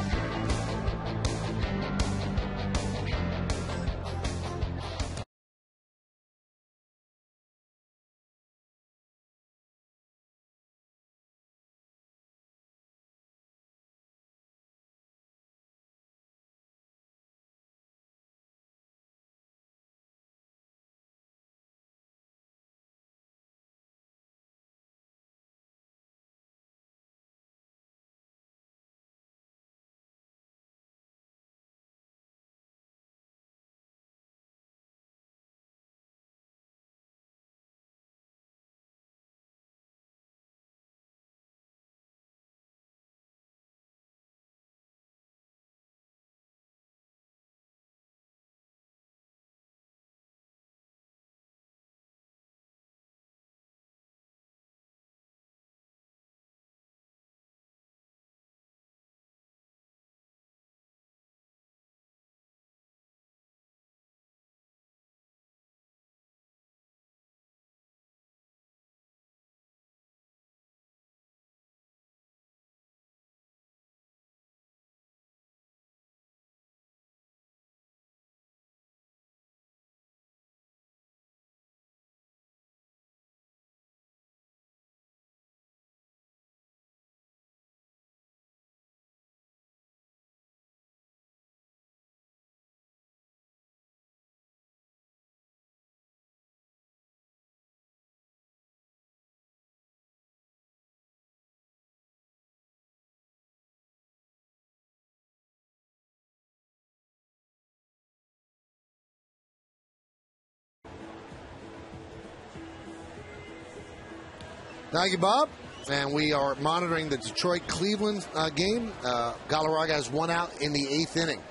B: Thank you, Bob. And we are monitoring the Detroit-Cleveland game. Galarraga has 1 out in the 8th inning.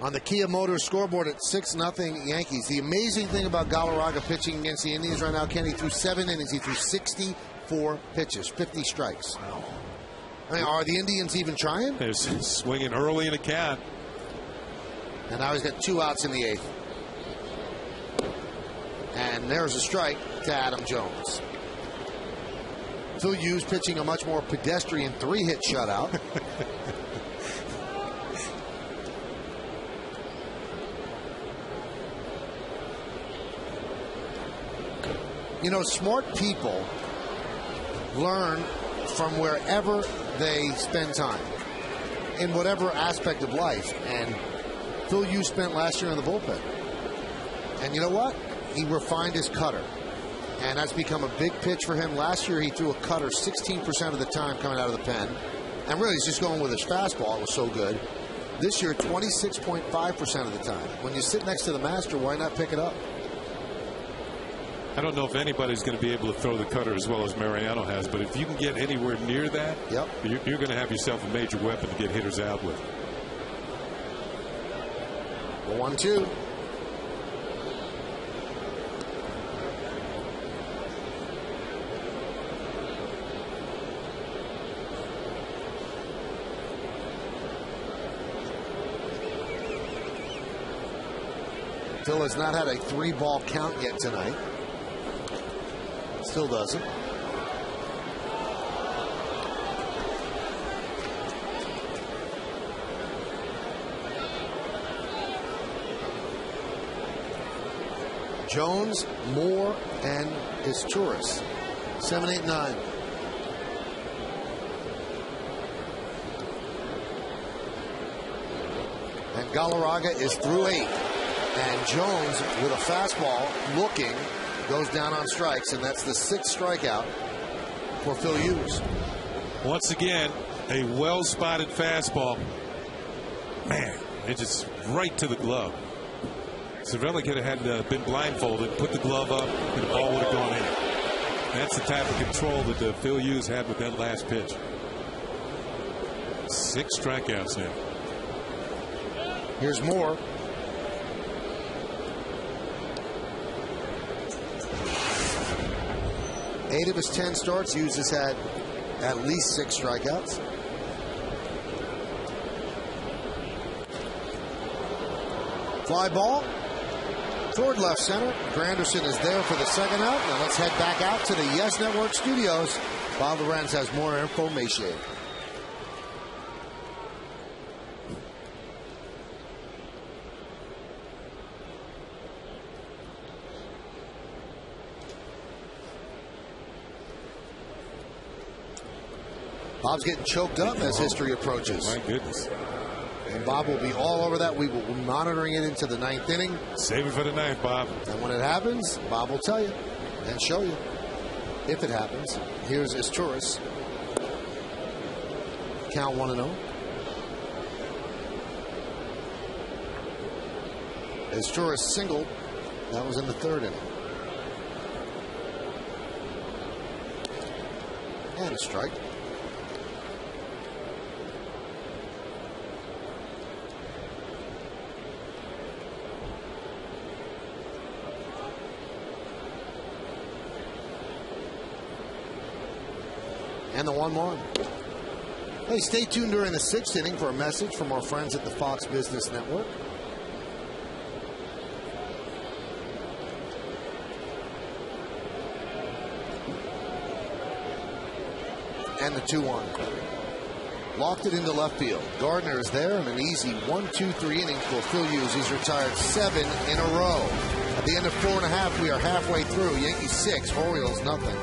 B: On the Kia Motors scoreboard at 6-0 Yankees. The amazing thing about Galarraga pitching against the Indians right now, Kenny, threw 7 innings. He threw 64 pitches, 50 strikes. I mean, are the Indians even trying?
C: They're swinging early in a count.
B: And now he's got 2 outs in the 8th. And there's a strike to Adam Jones. Phil Hughes pitching a much more pedestrian 3-hit shutout. You know, smart people learn from wherever they spend time in whatever aspect of life. And Phil Hughes spent last year in the bullpen. And you know what? He refined his cutter. And that's become a big pitch for him. Last year, he threw a cutter 16% of the time coming out of the pen. And really, he's just going with his fastball. It was so good. This year, 26.5% of the time. When you sit next to the master, why not pick it up?
C: I don't know if anybody's going to be able to throw the cutter as well as Mariano has, but if you can get anywhere near that,
B: yep,
C: you're going to have yourself a major weapon to get hitters out with.
B: 1-2. Phil has not had a 3-ball count yet tonight. Still doesn't. Jones, Moore, and Isturis. 7, 8, 9. And Galarraga is through 8. And Jones, with a fastball, looking, goes down on strikes, and that's the 6th strikeout for Phil Hughes.
C: Once again, a well-spotted fastball. Man, it just right to the glove. Cervelli could have had been blindfolded, put the glove up, and the ball would have gone in. That's the type of control that Phil Hughes had with that last pitch. 6 strikeouts now.
B: Here's Moore. 8 of his 10 starts, Hughes has had at least 6 strikeouts. Fly ball toward left center. Granderson is there for the second out. Now let's head back out to the Yes Network studios. Bob Lorenz has more information. Bob's getting choked up as history approaches.
C: My goodness.
B: And Bob will be all over that. We will be monitoring it into the 9th inning.
C: Save it for the 9th, Bob.
B: And when it happens, Bob will tell you and show you if it happens. Here's Izturis. Count 1-0. Izturis singled. That was in the 3rd inning. And a strike. And the 1-1. Hey, stay tuned during the 6th inning for a message from our friends at the Fox Business Network. And the 2-1. Locked it into left field. Gardner is there, and an easy 1-2-3 inning for Phil Hughes. He's retired 7 in a row. At the end of 4.5, we are halfway through. Yankees 6, Orioles nothing.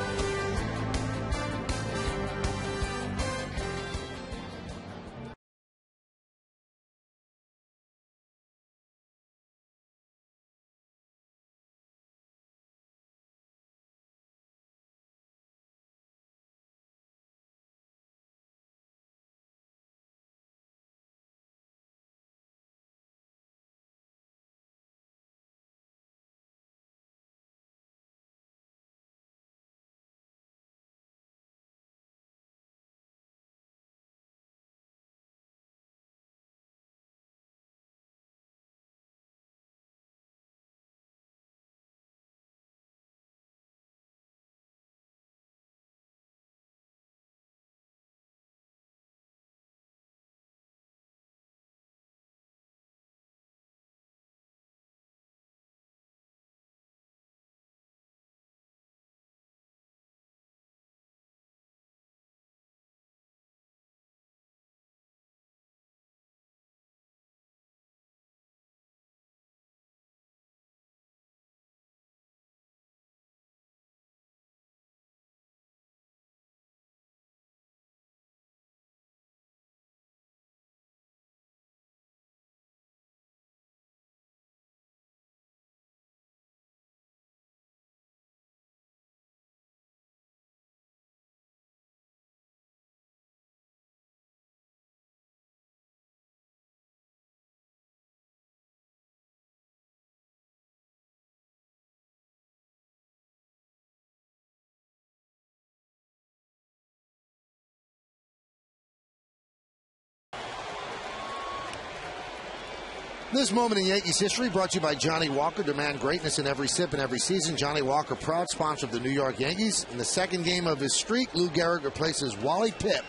B: This moment in Yankees history brought to you by Johnny Walker. Demand greatness in every sip and every season. Johnny Walker, proud sponsor of the New York Yankees. In the 2nd game of his streak, Lou Gehrig replaces Wally Pipp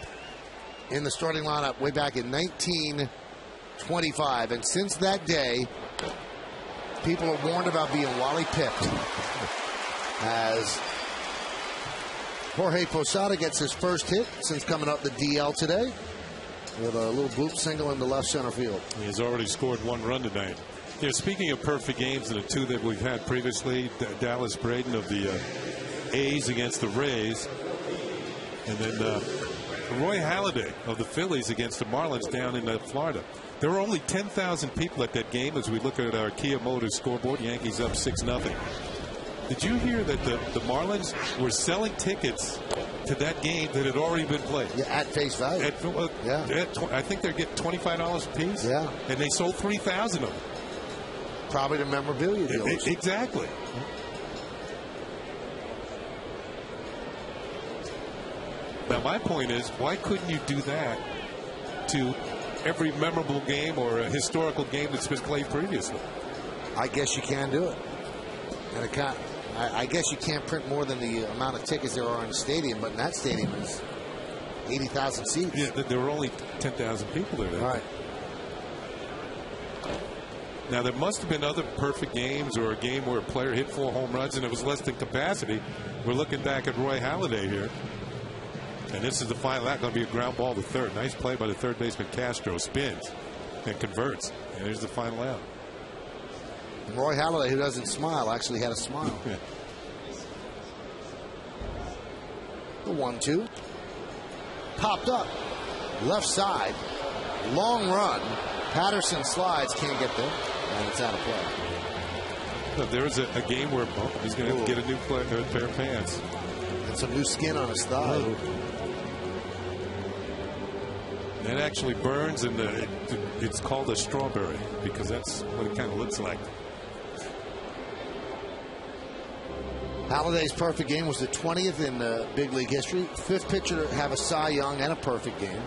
B: in the starting lineup way back in 1925. And since that day, people are warned about being Wally Pipped. As Jorge Posada gets his first hit since coming up the DL today, with a little bloop single into left center field.
C: He's already scored 1 run tonight. You know, speaking of perfect games, and the 2 that we've had previously, Dallas Braden of the A's against the Rays, and then Roy Halladay of the Phillies against the Marlins down in Florida. There were only 10,000 people at that game as we look at our Kia Motors scoreboard. Yankees up 6-0. Did you hear that the Marlins were selling tickets to that game that had already been played?
B: Yeah, at face value.
C: I think they're getting $25 a piece.
B: Yeah. And
C: they sold 3,000 of them.
B: Probably the memorabilia deals.
C: Exactly. Now, my point is, why couldn't you do that to every memorable game or a historical game that's been played previously?
B: I guess you can do it. And I guess you can't print more than the amount of tickets there are in the stadium, but in that stadium is 80,000 seats.
C: Yeah, there were only 10,000 people there.
B: Right.
C: Now, there must have been other perfect games or a game where a player hit 4 home runs and it was less than capacity. We're looking back at Roy Halladay here. And this is the final act. Going to be a ground ball to third. Nice play by the third baseman Castro. Spins and converts. And there's the final out.
B: Roy Halladay, who doesn't smile, actually had a smile.
C: Yeah.
B: The 1-2. Popped up. Left side. Long run. Patterson slides. Can't get there. And it's out of play.
C: But there's a game where he's going to have to get a new pair of pants.
B: And some new skin on his thigh.
C: That actually burns, and it's called a strawberry because that's what it kind of looks like.
B: Halladay's perfect game was the 20th in big league history. 5th pitcher to have a Cy Young and a perfect game.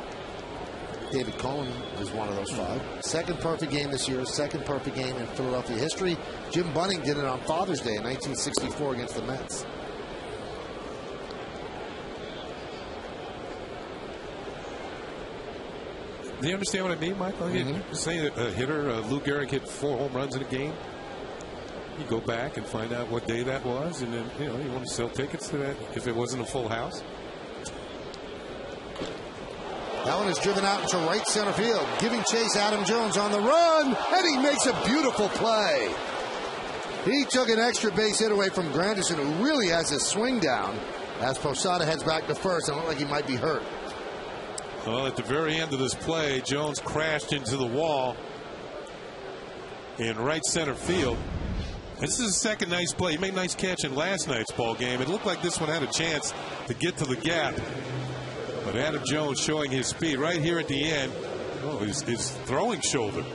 B: David Cohen is one of those 5. 2nd perfect game this year. 2nd perfect game in Philadelphia history. Jim Bunning did it on Father's Day in 1964 against the Mets.
C: Do you understand what I mean, Michael?
B: Mm-hmm.
C: Say that a hitter, Lou Gehrig, hit 4 home runs in a game. You go back and find out what day that was, and then you want to sell tickets to that if it wasn't a full house.
B: That one is driven out into right center field, giving chase Adam Jones on the run, and he makes a beautiful play. He took an extra base hit away from Granderson, who really has his swing down, as Posada heads back to first and looked like he might be hurt.
C: Well, at the very end of this play, Jones crashed into the wall in right center field. This is his second nice play. He made a nice catch in last night's ball game. It looked like this one had a chance to get to the gap. But Adam Jones showing his speed right here at the end. Oh, his throwing shoulder.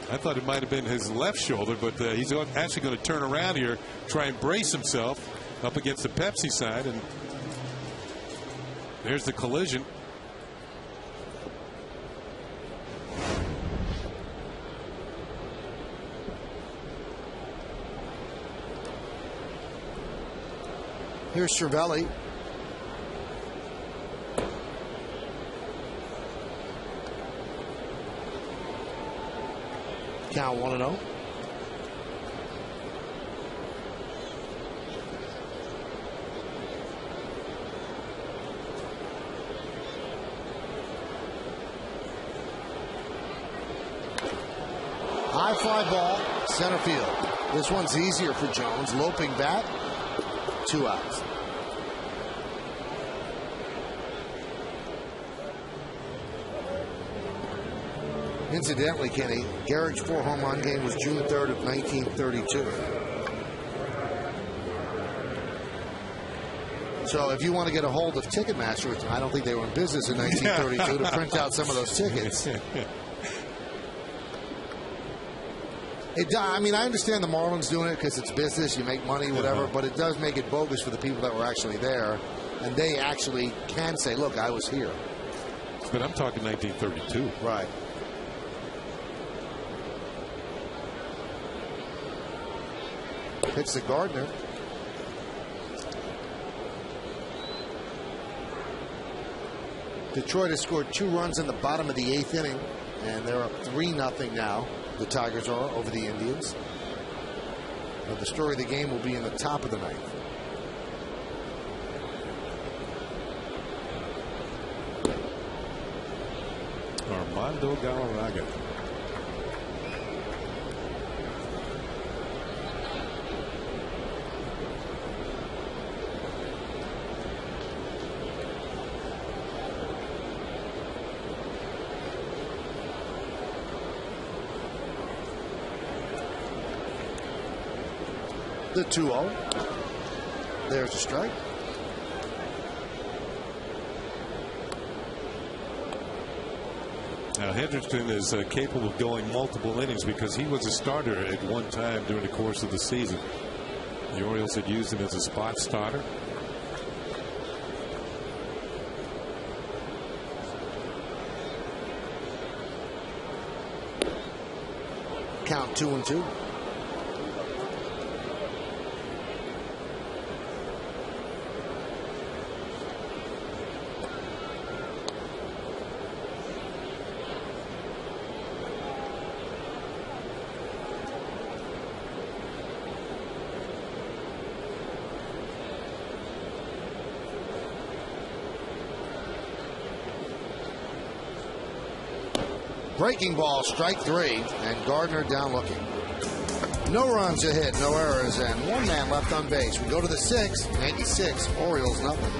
C: I thought it might have been his left shoulder, but he's actually going to turn around here, try and brace himself up against the Pepsi side. And there's the collision.
B: Here's Cervelli. Count 1-0. High fly ball, center field. This one's easier for Jones. Loping bat, 2 outs. Incidentally, Kenny, Gehrig's 4 home run game was June 3rd of 1932. So if you want to get a hold of Ticketmaster, which I don't think they were in business in 1932 to print out some of those tickets. I mean, I understand the Marlins doing it because it's business, you make money, whatever, but it does make it bogus for the people that were actually there, and they actually can say, look, I was here.
C: But I'm talking 1932.
B: Right. Hits the Gardner. Detroit has scored 2 runs in the bottom of the 8th inning, and they're up 3-0 now. The Tigers are over the Indians. But the story of the game will be in the top of the 9th.
C: Armando Galarraga.
B: The 2-0. There's a strike.
C: Now, Hendrickson is capable of going multiple innings because he was a starter at one time during the course of the season. The Orioles had used him as a spot starter.
B: Count 2-2. Breaking ball, strike 3, and Gardner down looking. No runs, a hit, no errors, and one man left on base. We go to the 6th. Yankees 6, Orioles nothing.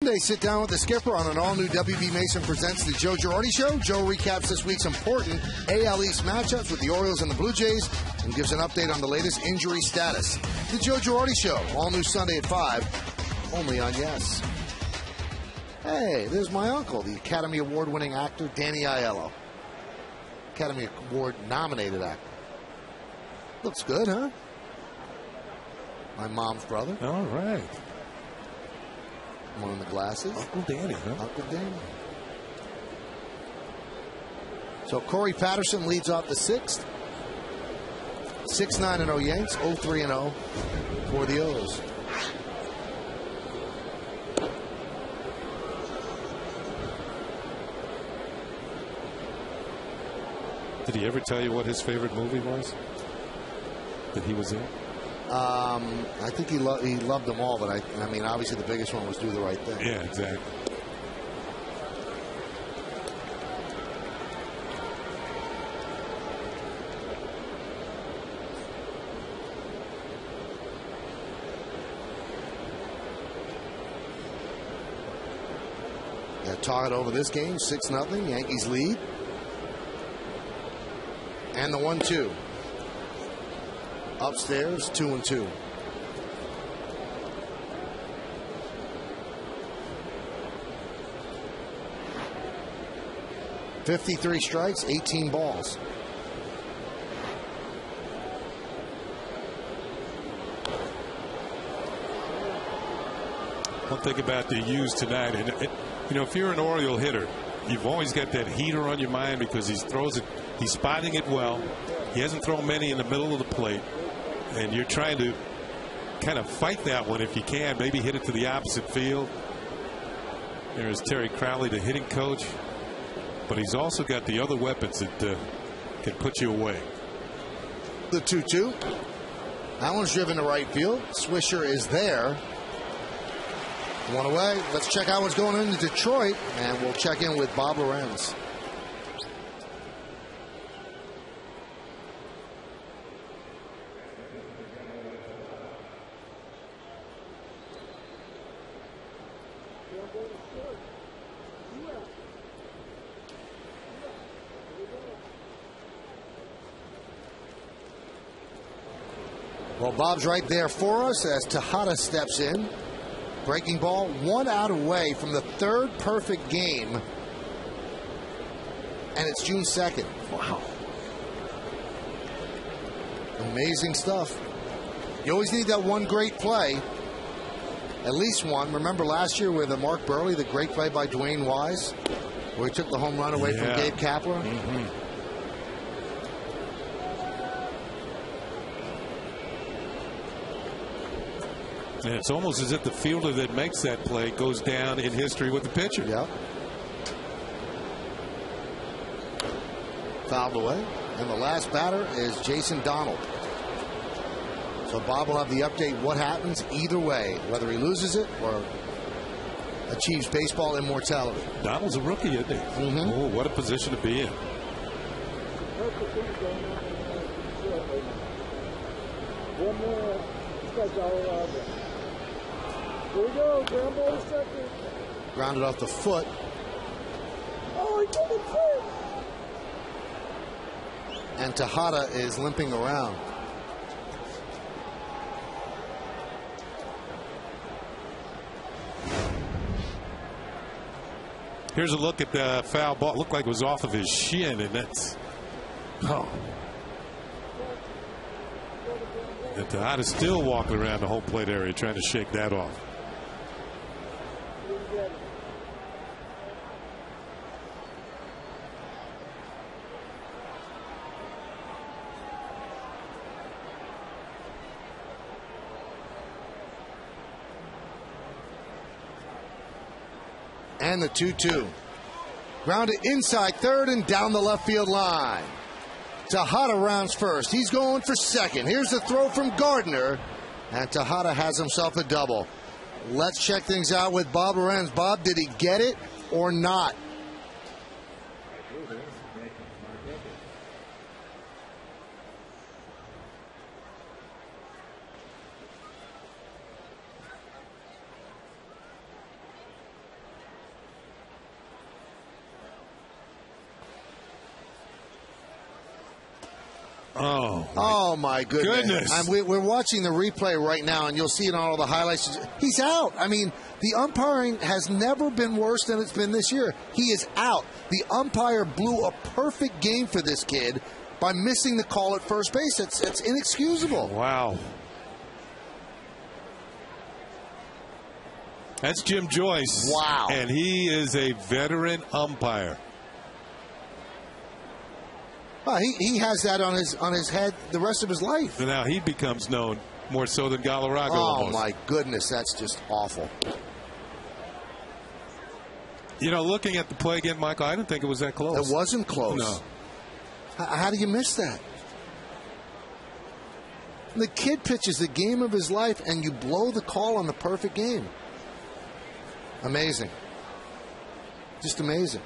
B: They sit down with the skipper on an all-new WB Mason Presents the Joe Girardi Show. Joe recaps this week's important AL East matchups with the Orioles and the Blue Jays and gives an update on the latest injury status. The Joe Girardi Show, all new Sunday at 5, only on Yes. Hey, there's my uncle, the Academy Award-winning actor Danny Aiello. Academy Award-nominated actor. Looks good, huh? My mom's brother.
C: All right.
B: One of the glasses.
C: Uncle Danny, huh?
B: Uncle Danny. So Corey Patterson leads off the 6th. 6-9-0 Yanks, 0-3-0 for the O's.
C: Did he ever tell you what his favorite movie was that he was in?
B: I think he loved them all, but I mean, obviously the biggest one was Do the Right Thing.
C: Yeah, exactly.
B: Target over this game, 6-0. Yankees lead. And the 1-2. Upstairs, 2-2. .53 strikes, 18 balls.
C: One thing about the Hughes tonight, and you know, if you're an Oriole hitter, you've always got that heater on your mind because he throws it, he's spotting it well. He hasn't thrown many in the middle of the plate, and you're trying to kind of fight that one if you can. Maybe hit it to the opposite field. There's Terry Crowley, the hitting coach, but he's also got the other weapons that can put you away.
B: The 2-2. That one's driven to right field. Swisher is there. One away. Let's check out what's going on in Detroit, and we'll check in with Bob Lorenz. Well, Bob's right there for us as Tejada steps in. Breaking ball, 1 out away from the 3rd perfect game. And it's June 2nd. Wow. Amazing stuff. You always need that one great play. At least one. Remember last year with Mark Burley, the great play by Dwayne Wise, where he took the home run away from Gabe Kapler?
C: Yeah, it's almost as if the fielder that makes that play goes down in history with the pitcher.
B: Yep. Fouled away. And the last batter is Jason Donald. So Bob will have the update what happens either way, whether he loses it or achieves baseball immortality.
C: Donald's a rookie, isn't he? Oh, what a position to be in.
F: Here we go, Grandpa second.
B: Grounded off the foot.
F: Oh, he did it too.
B: And Tejada is limping around.
C: Here's a look at the foul ball. It looked like it was off of his shin, and that's... Oh. And Tejada's still walking around the home plate area trying to shake that off.
B: And the 2-2. Grounded inside third and down the left field line. Tejada rounds first. He's going for second. Here's the throw from Gardner. And Tejada has himself a double. Let's check things out with Bob Lorenz. Bob, did he get it or not? Oh my goodness. And we're watching the replay right now, and you'll see it on all the highlights. He's out. I mean, the umpiring has never been worse than it's been this year. He is out. The umpire blew a perfect game for this kid by missing the call at first base. It's inexcusable.
C: Wow. That's Jim Joyce.
B: Wow.
C: And he is a veteran umpire.
B: Well, he has that on his head the rest of his life.
C: And now he becomes known more so than Galarraga.
B: Oh,
C: almost.
B: my goodness. That's just awful.
C: You know, looking at the play again, Michael, I didn't think it was that close.
B: It wasn't close.
C: No.
B: How do you miss that? The kid pitches the game of his life, and you blow the call on the perfect game. Amazing. Just amazing.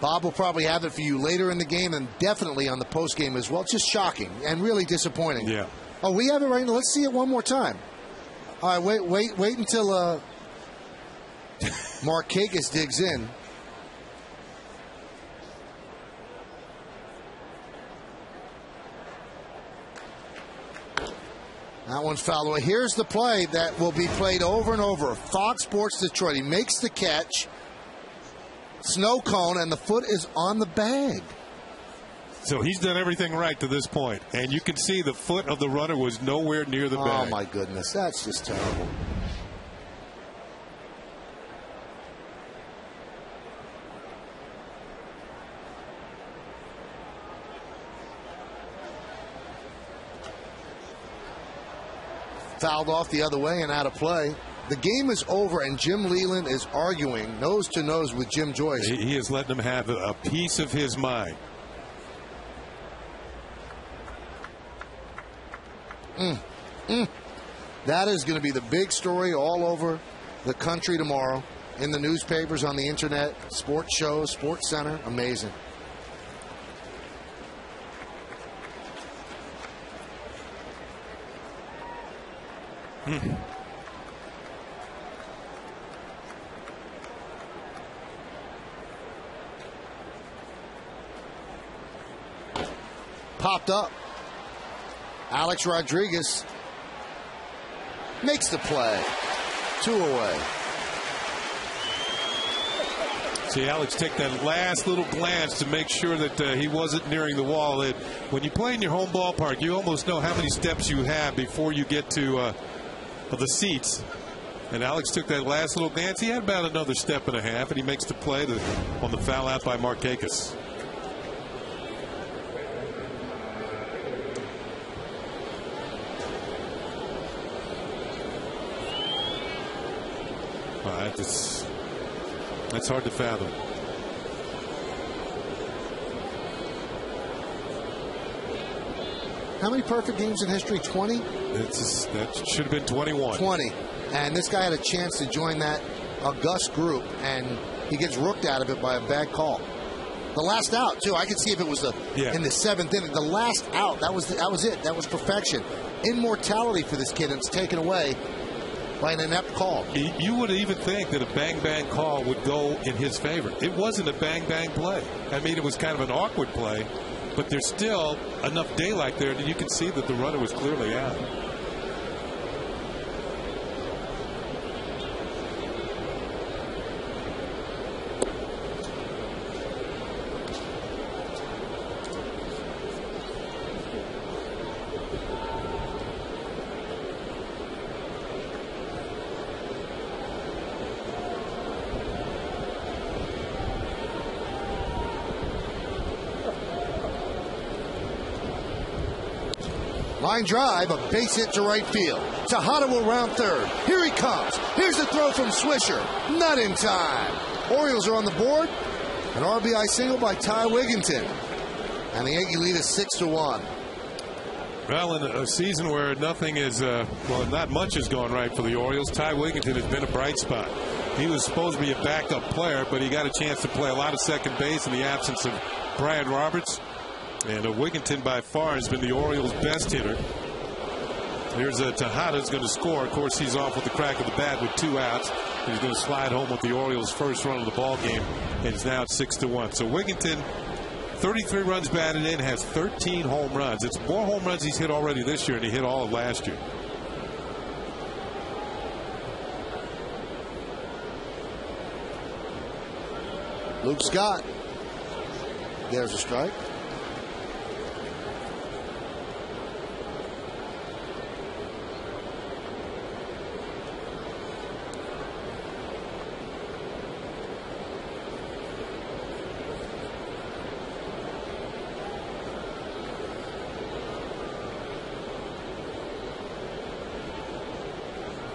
B: Bob will probably have it for you later in the game and definitely on the post game as well. Just shocking and really disappointing.
C: Yeah.
B: Oh, we have it right now. Let's see it one more time. All right, wait until Markakis digs in. That one's fouled away. Here's the play that will be played over and over. Fox Sports Detroit. He makes the catch. Snow cone, and the foot is on the bag.
C: So he's done everything right to this point. And you can see the foot of the runner was nowhere near the bag.
B: Oh, my goodness. That's just terrible. Fouled off the other way and out of play. The game is over, and Jim Leland is arguing nose to nose with Jim Joyce.
C: He is letting him have a piece of his mind.
B: That is going to be the big story all over the country tomorrow, in the newspapers, on the internet, sports shows, Sports Center. Amazing. Popped up. Alex Rodriguez makes the play. 2 away.
C: See Alex take that last little glance to make sure that he wasn't nearing the wall. When you play in your home ballpark, you almost know how many steps you have before you get to the seats. And Alex took that last little glance. He had about another step and a half, and he makes the play on the foul out by Markakis. That's hard to fathom.
B: How many perfect games in history? 20?
C: That should have been 21.
B: 20. And this guy had a chance to join that august group, and he gets rooked out of it by a bad call. The last out, too. I could see if it was in the 7th inning. The last out, that was it. That was perfection. Immortality for this kid, and it's taken away by an inept call.
C: You would even think that a bang-bang call would go in his favor. It wasn't a bang-bang play. I mean, it was kind of an awkward play, but there's still enough daylight there that you can see that the runner was clearly out.
B: Line drive, a base hit to right field. Tejada will round third. Here he comes. Here's the throw from Swisher. Not in time. Orioles are on the board. An RBI single by Ty Wigginton. And the Yankee lead is 6-1.
C: Well, in a season where nothing is, not much has gone right for the Orioles, Ty Wigginton has been a bright spot. He was supposed to be a backup player, but he got a chance to play a lot of second base in the absence of Brian Roberts. And Wigginton by far has been the Orioles' best hitter. Here's Tejada who's going to score. Of course, he's off with the crack of the bat with 2 outs. He's going to slide home with the Orioles' first run of the ball game, and it's now at 6-1. So Wigginton, 33 runs batted in, has 13 home runs. It's more home runs he's hit already this year than he hit all of last year.
B: Luke Scott. There's a strike.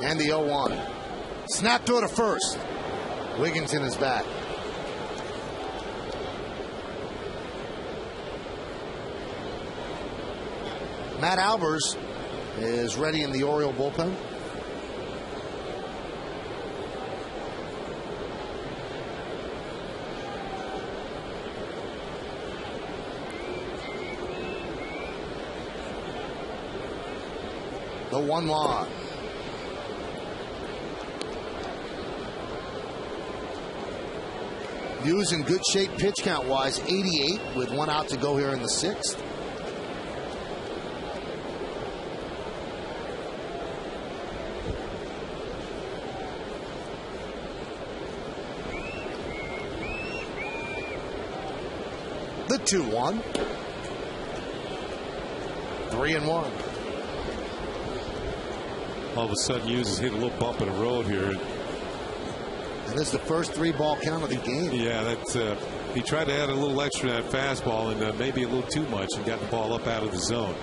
B: And the 0-1. Snap throw to first. Wigginton is back. Matt Albers is ready in the Oriole bullpen. The 1-1. Hughes in good shape pitch count wise, 88 with 1 out to go here in the 6th. The 2-1. 3-1.
C: All of a sudden, Hughes has hit a little bump in the road here.
B: And this is the first 3-ball count of the game.
C: Yeah, that's he tried to add a little extra to that fastball and maybe a little too much and got the ball up out of the zone.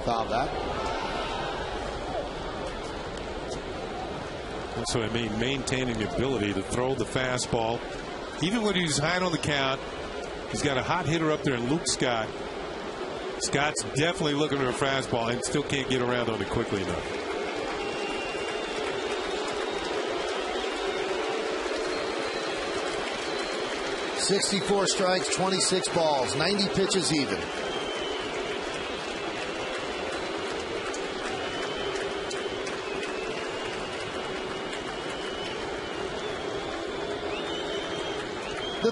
B: Foul that.
C: That's what I mean, maintaining the ability to throw the fastball. Even when he's high on the count, he's got a hot hitter up there in Luke Scott. Scott's definitely looking for a fastball and still can't get around on it quickly enough.
B: .64 strikes, 26 balls, 90 pitches even.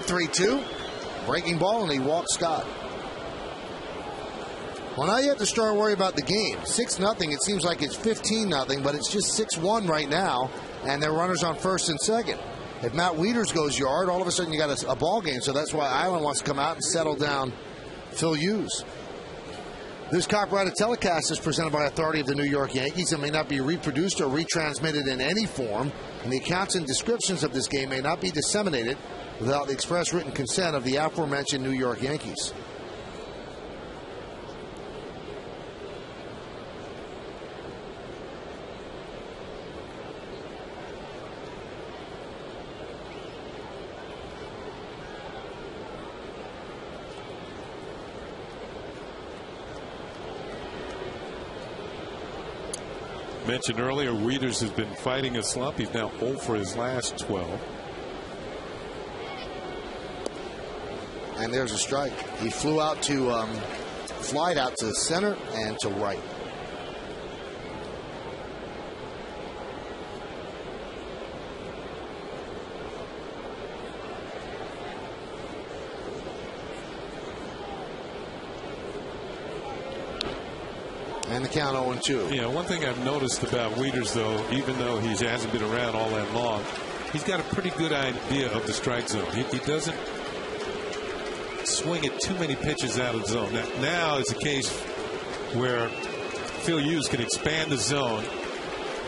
B: the 3-2. Breaking ball, and he walks Scott. Well, now you have to start worrying about the game. 6-0. It seems like it's 15-0, but it's just 6-1 right now, and they're runners on first and second. If Matt Wieters goes yard, all of a sudden you got a ball game, so that's why Island wants to come out and settle down Phil Hughes. This copyrighted telecast is presented by authority of the New York Yankees and may not be reproduced or retransmitted in any form, and the accounts and descriptions of this game may not be disseminated without the express written consent of the aforementioned New York Yankees.
C: Mentioned earlier, Wieters has been fighting a slump. He's now 0 for his last 12.
B: And there's a strike. He flew out to flied out to center and to right. And the count 0-2.
C: Yeah, one thing I've noticed about Wieters, though, even though he hasn't been around all that long, he's got a pretty good idea of the strike zone. He doesn't swing at too many pitches out of the zone. Now is the case where Phil Hughes can expand the zone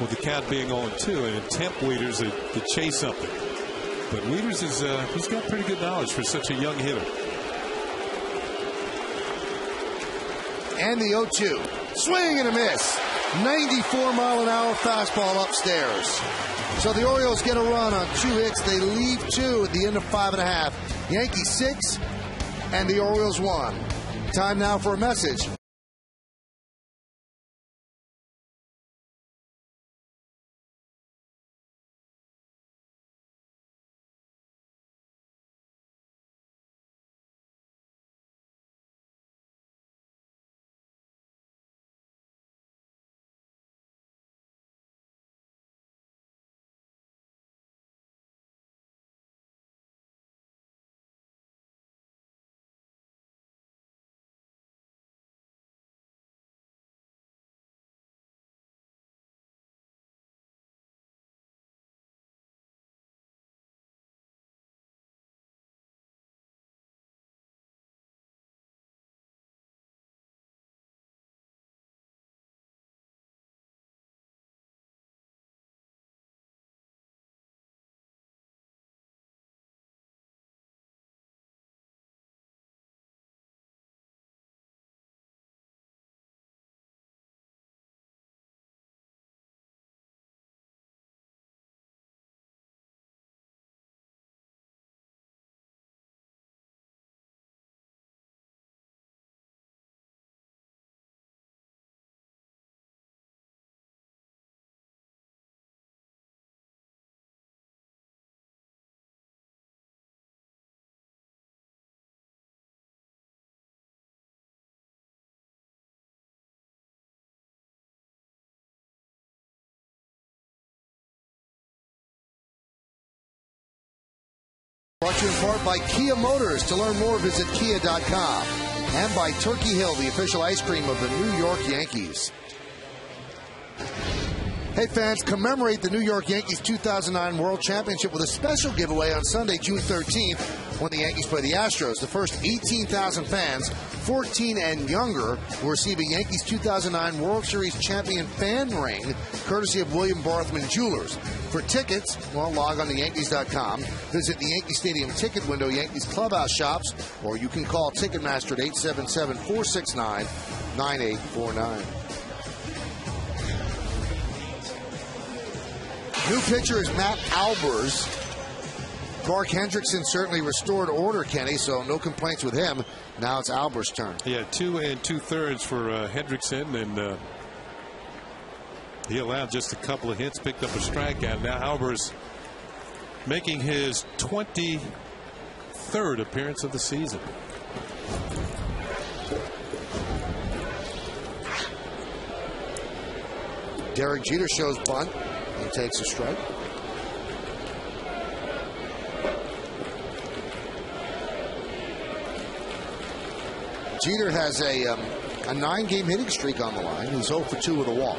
C: with the count being 0-2 and tempt Wieters to chase something. But Wieters he's got pretty good knowledge for such a young hitter.
B: And the 0-2. Swing and a miss. 94-mile-an-hour fastball upstairs. So the Orioles get a run on 2 hits. They leave 2 at the end of 5.5. Yankees 6 and the Orioles 1. Time now for a message. Brought to you in part by Kia Motors. To learn more, visit kia.com. And by Turkey Hill, the official ice cream of the New York Yankees. Hey fans, commemorate the New York Yankees 2009 World Championship with a special giveaway on Sunday, June 13th, when the Yankees play the Astros. The first 18,000 fans, 14 and younger, will receive a Yankees 2009 World Series champion fan ring, courtesy of William Barthman Jewelers. For tickets, well, log on to Yankees.com, visit the Yankee Stadium ticket window, Yankees clubhouse shops, or you can call Ticketmaster at 877-469-9849. New pitcher is Matt Albers. Clark Hendrickson certainly restored order, Kenny, so no complaints with him. Now it's Albers' turn.
C: Yeah, 2 2/3 for Hendrickson, and he allowed just a couple of hits, picked up a strikeout. Now Albers making his 23rd appearance of the season.
B: Derek Jeter shows bunt and takes a strike. Jeter has a 9-game hitting streak on the line. He's 0 for 2 with a walk.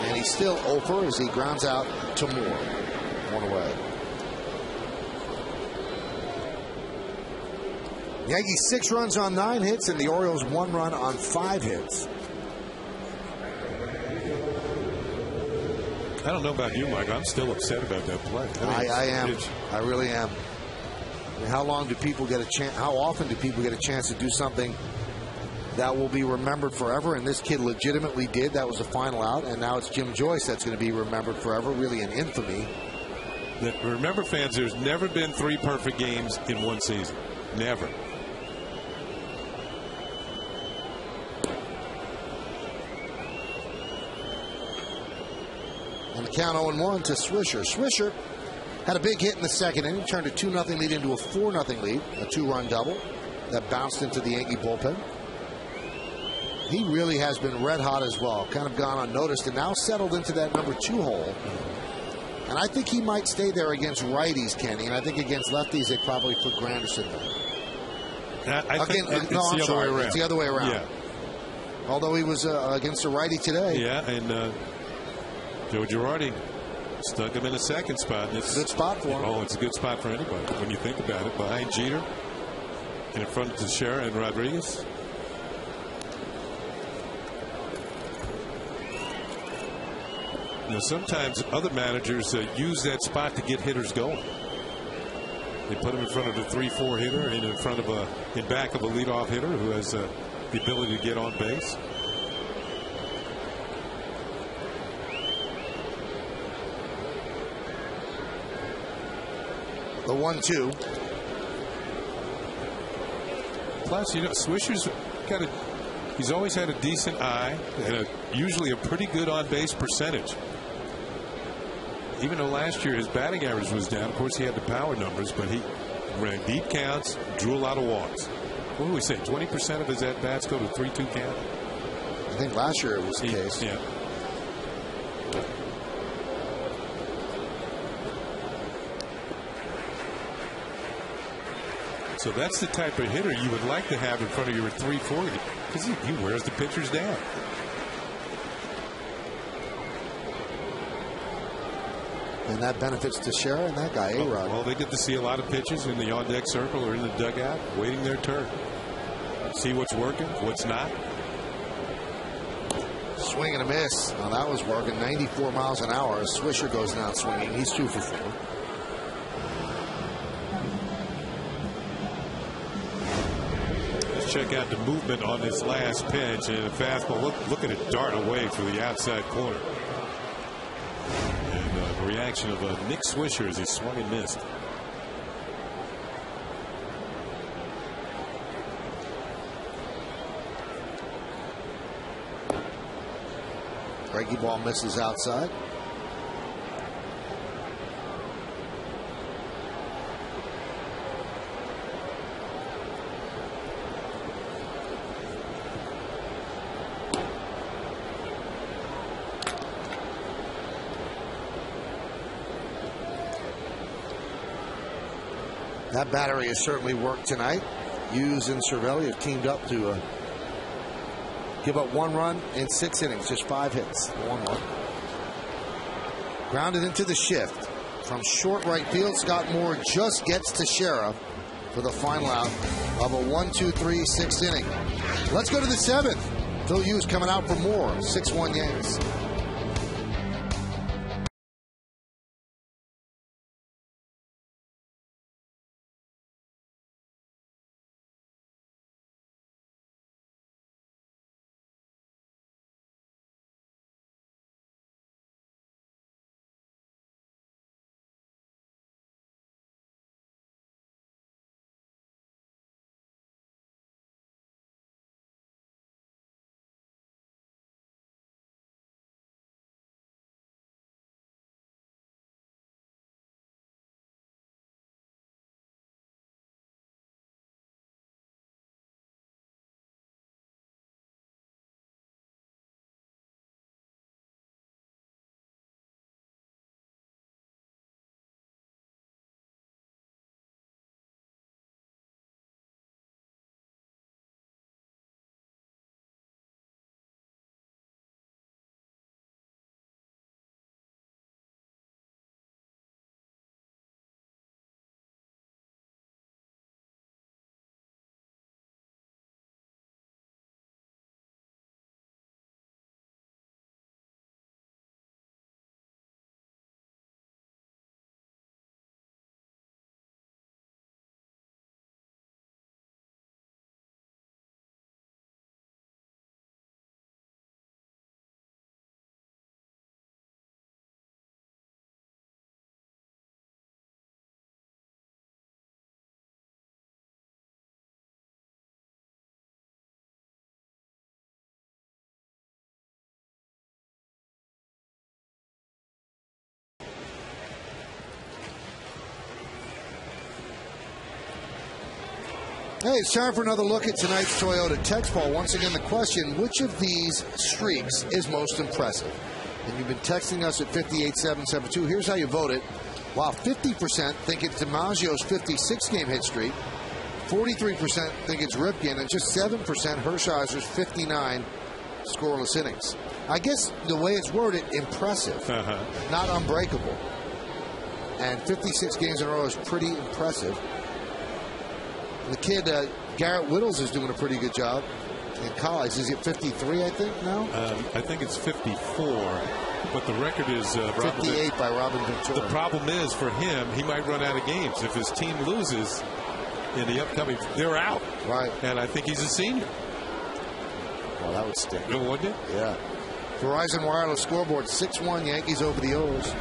B: And he's still 0 for as he grounds out to Moore. 1 away. Yankees 6 runs on 9 hits, and the Orioles 1 run on 5 hits.
C: I don't know about you, Mike. I'm still upset about that play.
B: I am. I really am. I mean, how long do people get a chance? How often do people get a chance to do something that will be remembered forever? And this kid legitimately did. That was a final out, and now it's Jim Joyce that's going to be remembered forever. Really, an infamy.
C: Remember, fans, there's never been 3 perfect games in one season. Never.
B: On the count 0-1 to Swisher. Swisher had a big hit in the second inning, turned a 2-0 lead into a 4-0 lead, a 2-run double that bounced into the Yankee bullpen. He really has been red hot as well, kind of gone unnoticed and now settled into that number 2 hole. And I think he might stay there against righties, Kenny, and I think against lefties they probably put Granderson there.
C: I think it's the other way around.
B: It's the other way around.
C: Yeah.
B: Although he was against a righty today.
C: Yeah, and Joe Girardi stuck him in a second spot. And it's
B: a good spot for him.
C: Oh, it's a good spot for anybody when you think about it. Behind Jeter and in front of Teixeira and Rodriguez. You know, sometimes other managers use that spot to get hitters going. They put him in front of the 3-4 hitter and in back of a leadoff hitter who has the ability to get on base.
B: The 1-2.
C: Plus, you know, Swisher's he's always had a decent eye and usually a pretty good on-base percentage. Even though last year his batting average was down, of course he had the power numbers, but he ran deep counts, drew a lot of walks. What do we say? 20% of his at-bats go to 3-2 count?
B: I think last year it was the case.
C: Yeah. So that's the type of hitter you would like to have in front of your 3-4 because he wears the pitchers down.
B: And that benefits Teixeira and that guy, A-Rod.
C: Well, they get to see a lot of pitches in the on-deck circle or in the dugout, waiting their turn. See what's working, what's not.
B: Swing and a miss. Now that was working. 94 miles an hour. Swisher goes down swinging. He's 2 for 4.
C: Let's check out the movement on this last pitch. And a fastball. Look at it dart away for the outside corner. And the reaction of Nick Swisher as he swung and missed.
B: Breaking ball misses outside. That battery has certainly worked tonight. Hughes and Cervelli have teamed up to give up 1 run in 6 innings, just 5 hits, 1-1. Grounded into the shift from short right field. Scott Moore just gets to Teixeira for the final out of a 1-2-3 6th inning. Let's go to the 7th. Phil Hughes coming out for Moore. 6-1 Yanks. Hey, it's time for another look at tonight's Toyota text poll. Once again, the question, which of these streaks is most impressive? And you've been texting us at 58772. Here's how you vote it. Wow, 50% think it's DiMaggio's 56-game hit streak. 43% think it's Ripken. And just 7% Hershiser's 59 scoreless innings. I guess the way it's worded, impressive, not unbreakable. And 56 games in a row is pretty impressive. The kid, Garrett Whittles, is doing a pretty good job in college. Is he at 53, I think, now?
C: I think it's 54, but the record is
B: 58 by Robin Ventura.
C: The problem is, for him, he might run out of games. If his team loses in the upcoming, they're out.
B: Right.
C: And I think he's a senior.
B: Well, that would stink.
C: Wouldn't it?
B: Yeah. Verizon Wireless scoreboard, 6-1 Yankees over the O's.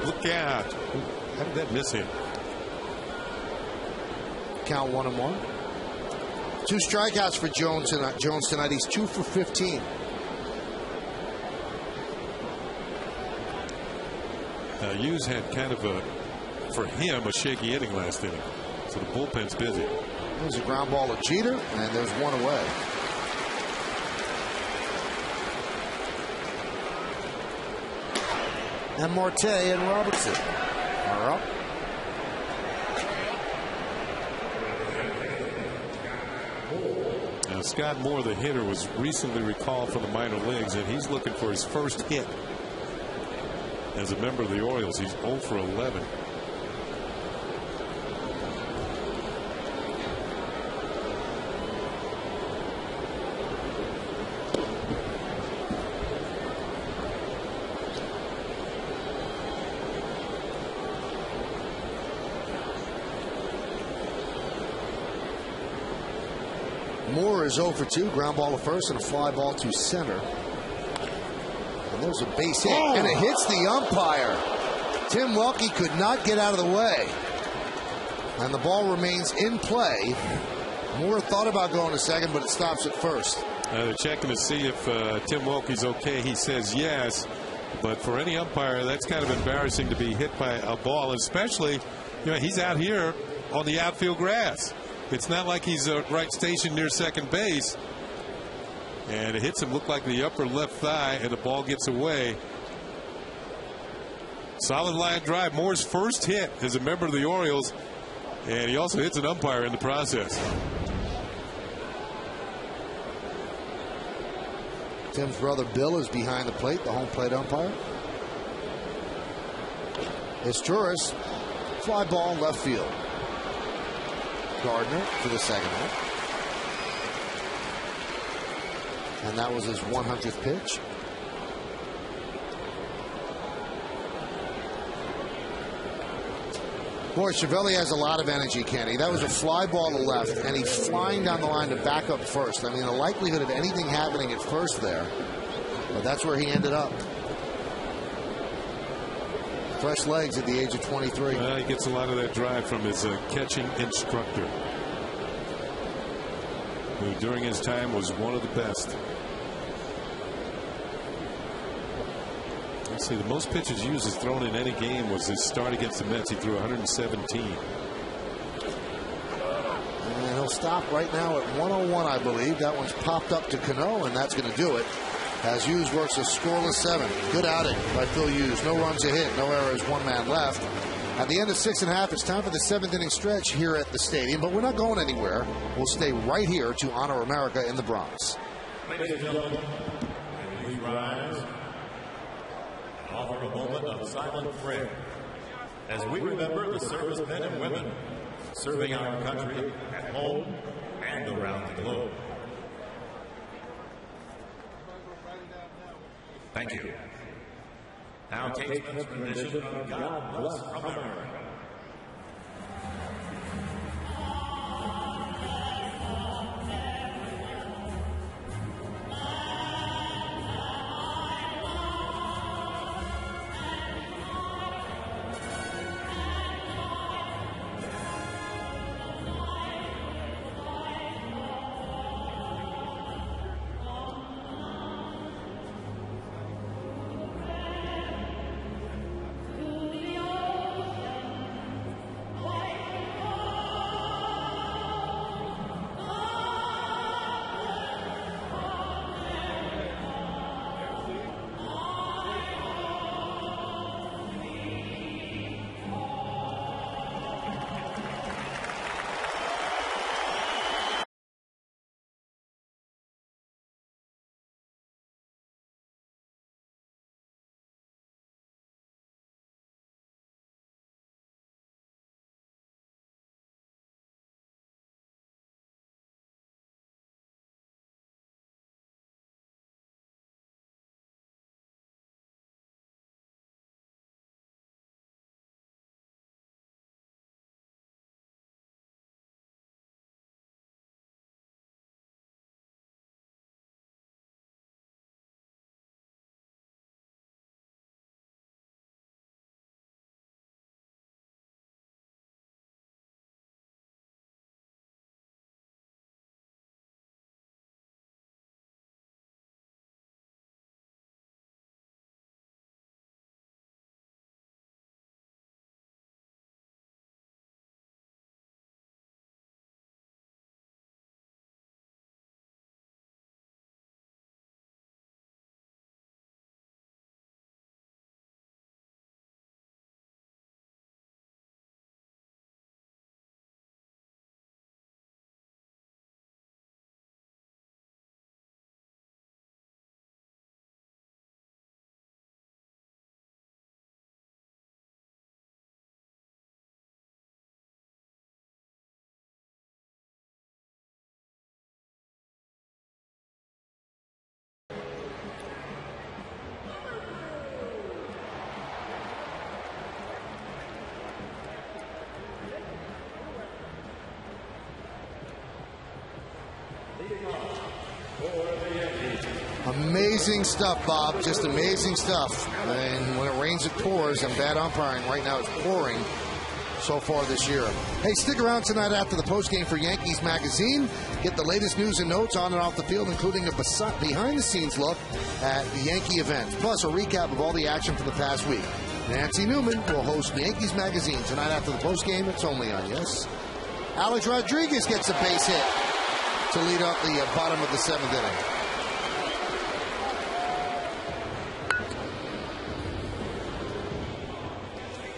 C: Look out. How did that miss him?
B: Count 1-1. 2 strikeouts for Jones tonight. He's 2 for 15.
C: Hughes had kind of for him, a shaky inning last inning. So the bullpen's busy.
B: There's a ground ball to Jeter, and there's one away. And Marte and Robertson are up.
C: Now, Scott Moore, the hitter, was recently recalled from the minor leagues, and he's looking for his first hit as a member of the Orioles. He's 0 for 11.
B: Moore is 0 for 2. Ground ball to first and a fly ball to center. And there's a base hit. And it hits the umpire. Tim Welke could not get out of the way. And the ball remains in play. Moore thought about going to second, but it stops at first.
C: They're checking to see if Tim Welke's okay. He says yes. But for any umpire, that's kind of embarrassing to be hit by a ball, especially, he's out here on the outfield grass. It's not like he's right stationed near second base. And it hits him, look like the upper left thigh, and the ball gets away. Solid line drive. Moore's first hit as a member of the Orioles. And he also hits an umpire in the process.
B: Tim's brother Bill is behind the plate, the home plate umpire. It's Torres. Fly ball left field. Gardner for the second hit. And that was his 100th pitch. Boy, Cervelli has a lot of energy, Kenny. That was a fly ball to left, and he's flying down the line to back up first. I mean, the likelihood of anything happening at first there, but that's where he ended up. Fresh legs at the age of 23.
C: He gets a lot of that drive from his catching instructor, who during his time was one of the best. Let's see, the most pitches Hughes has thrown in any game was his start against the Mets. He threw 117.
B: And he'll stop right now at 101, I believe. That one's popped up to Cano, and that's going to do it. As Hughes works a scoreless 7. Good outing by Phil Hughes. No runs a hit, no errors, 1 man left. At the end of 6.5, it's time for the 7th inning stretch here at the stadium, but we're not going anywhere. We'll stay right here to honor America in the Bronx.
G: Ladies and gentlemen, we rise and offer a moment of silent prayer as we remember the servicemen and women serving our country at home and around the globe. Thank you. Now takes the rendition of God Bless America.
B: Amazing stuff, Bob. Just amazing stuff. And when it rains, it pours. And bad umpiring right now, it's pouring so far this year. Hey, stick around tonight after the postgame for Yankees Magazine. Get the latest news and notes on and off the field, including a behind-the-scenes look at the Yankee events, plus a recap of all the action for the past week. Nancy Newman will host Yankees Magazine tonight after the postgame. It's only on Yes. Alex Rodriguez gets a base hit to lead up the bottom of the 7th inning.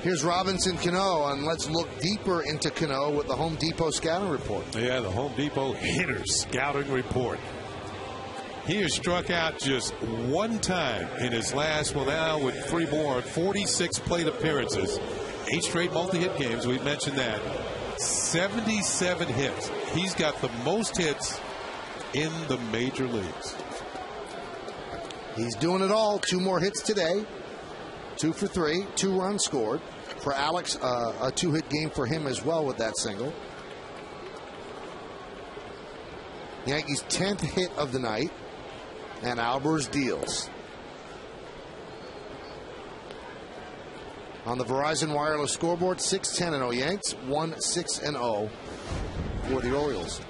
B: Here's Robinson Cano, and let's look deeper into Cano with the Home Depot scouting report.
C: Yeah, the Home Depot hitters scouting report. He has struck out just one time in his last, well, now with 3 more, 46 plate appearances, 8 straight multi-hit games. We've mentioned that. 77 hits. He's got the most hits in the major leagues.
B: He's doing it all. 2 more hits today. 2 for 3, 2 runs scored. For Alex, a 2-hit game for him as well with that single. Yankees' 10th hit of the night, and Albers deals. On the Verizon Wireless scoreboard, 6-10-0 Yanks, 1-6-0 for the Orioles.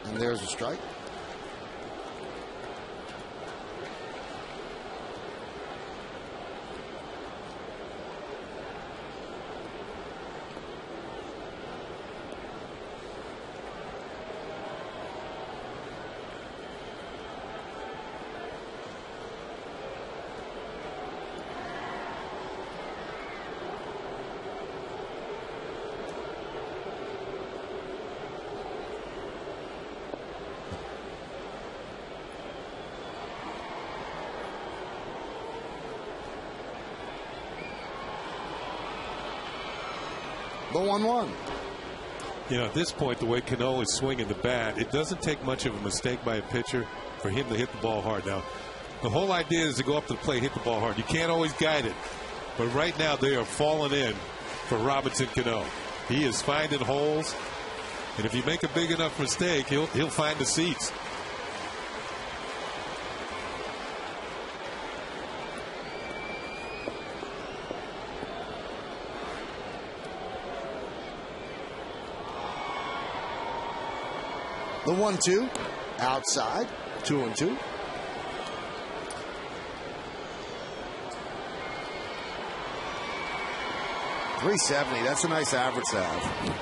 B: And there's a strike. The 1-1.
C: You know, at this point, the way Cano is swinging the bat, it doesn't take much of a mistake by a pitcher for him to hit the ball hard. Now, the whole idea is to go up to the plate, hit the ball hard. You can't always guide it. But right now, they are falling in for Robinson Cano. He is finding holes. And if you make a big enough mistake, he'll find the seats.
B: The 1-2 outside, 2-2. .370. That's a nice average to have.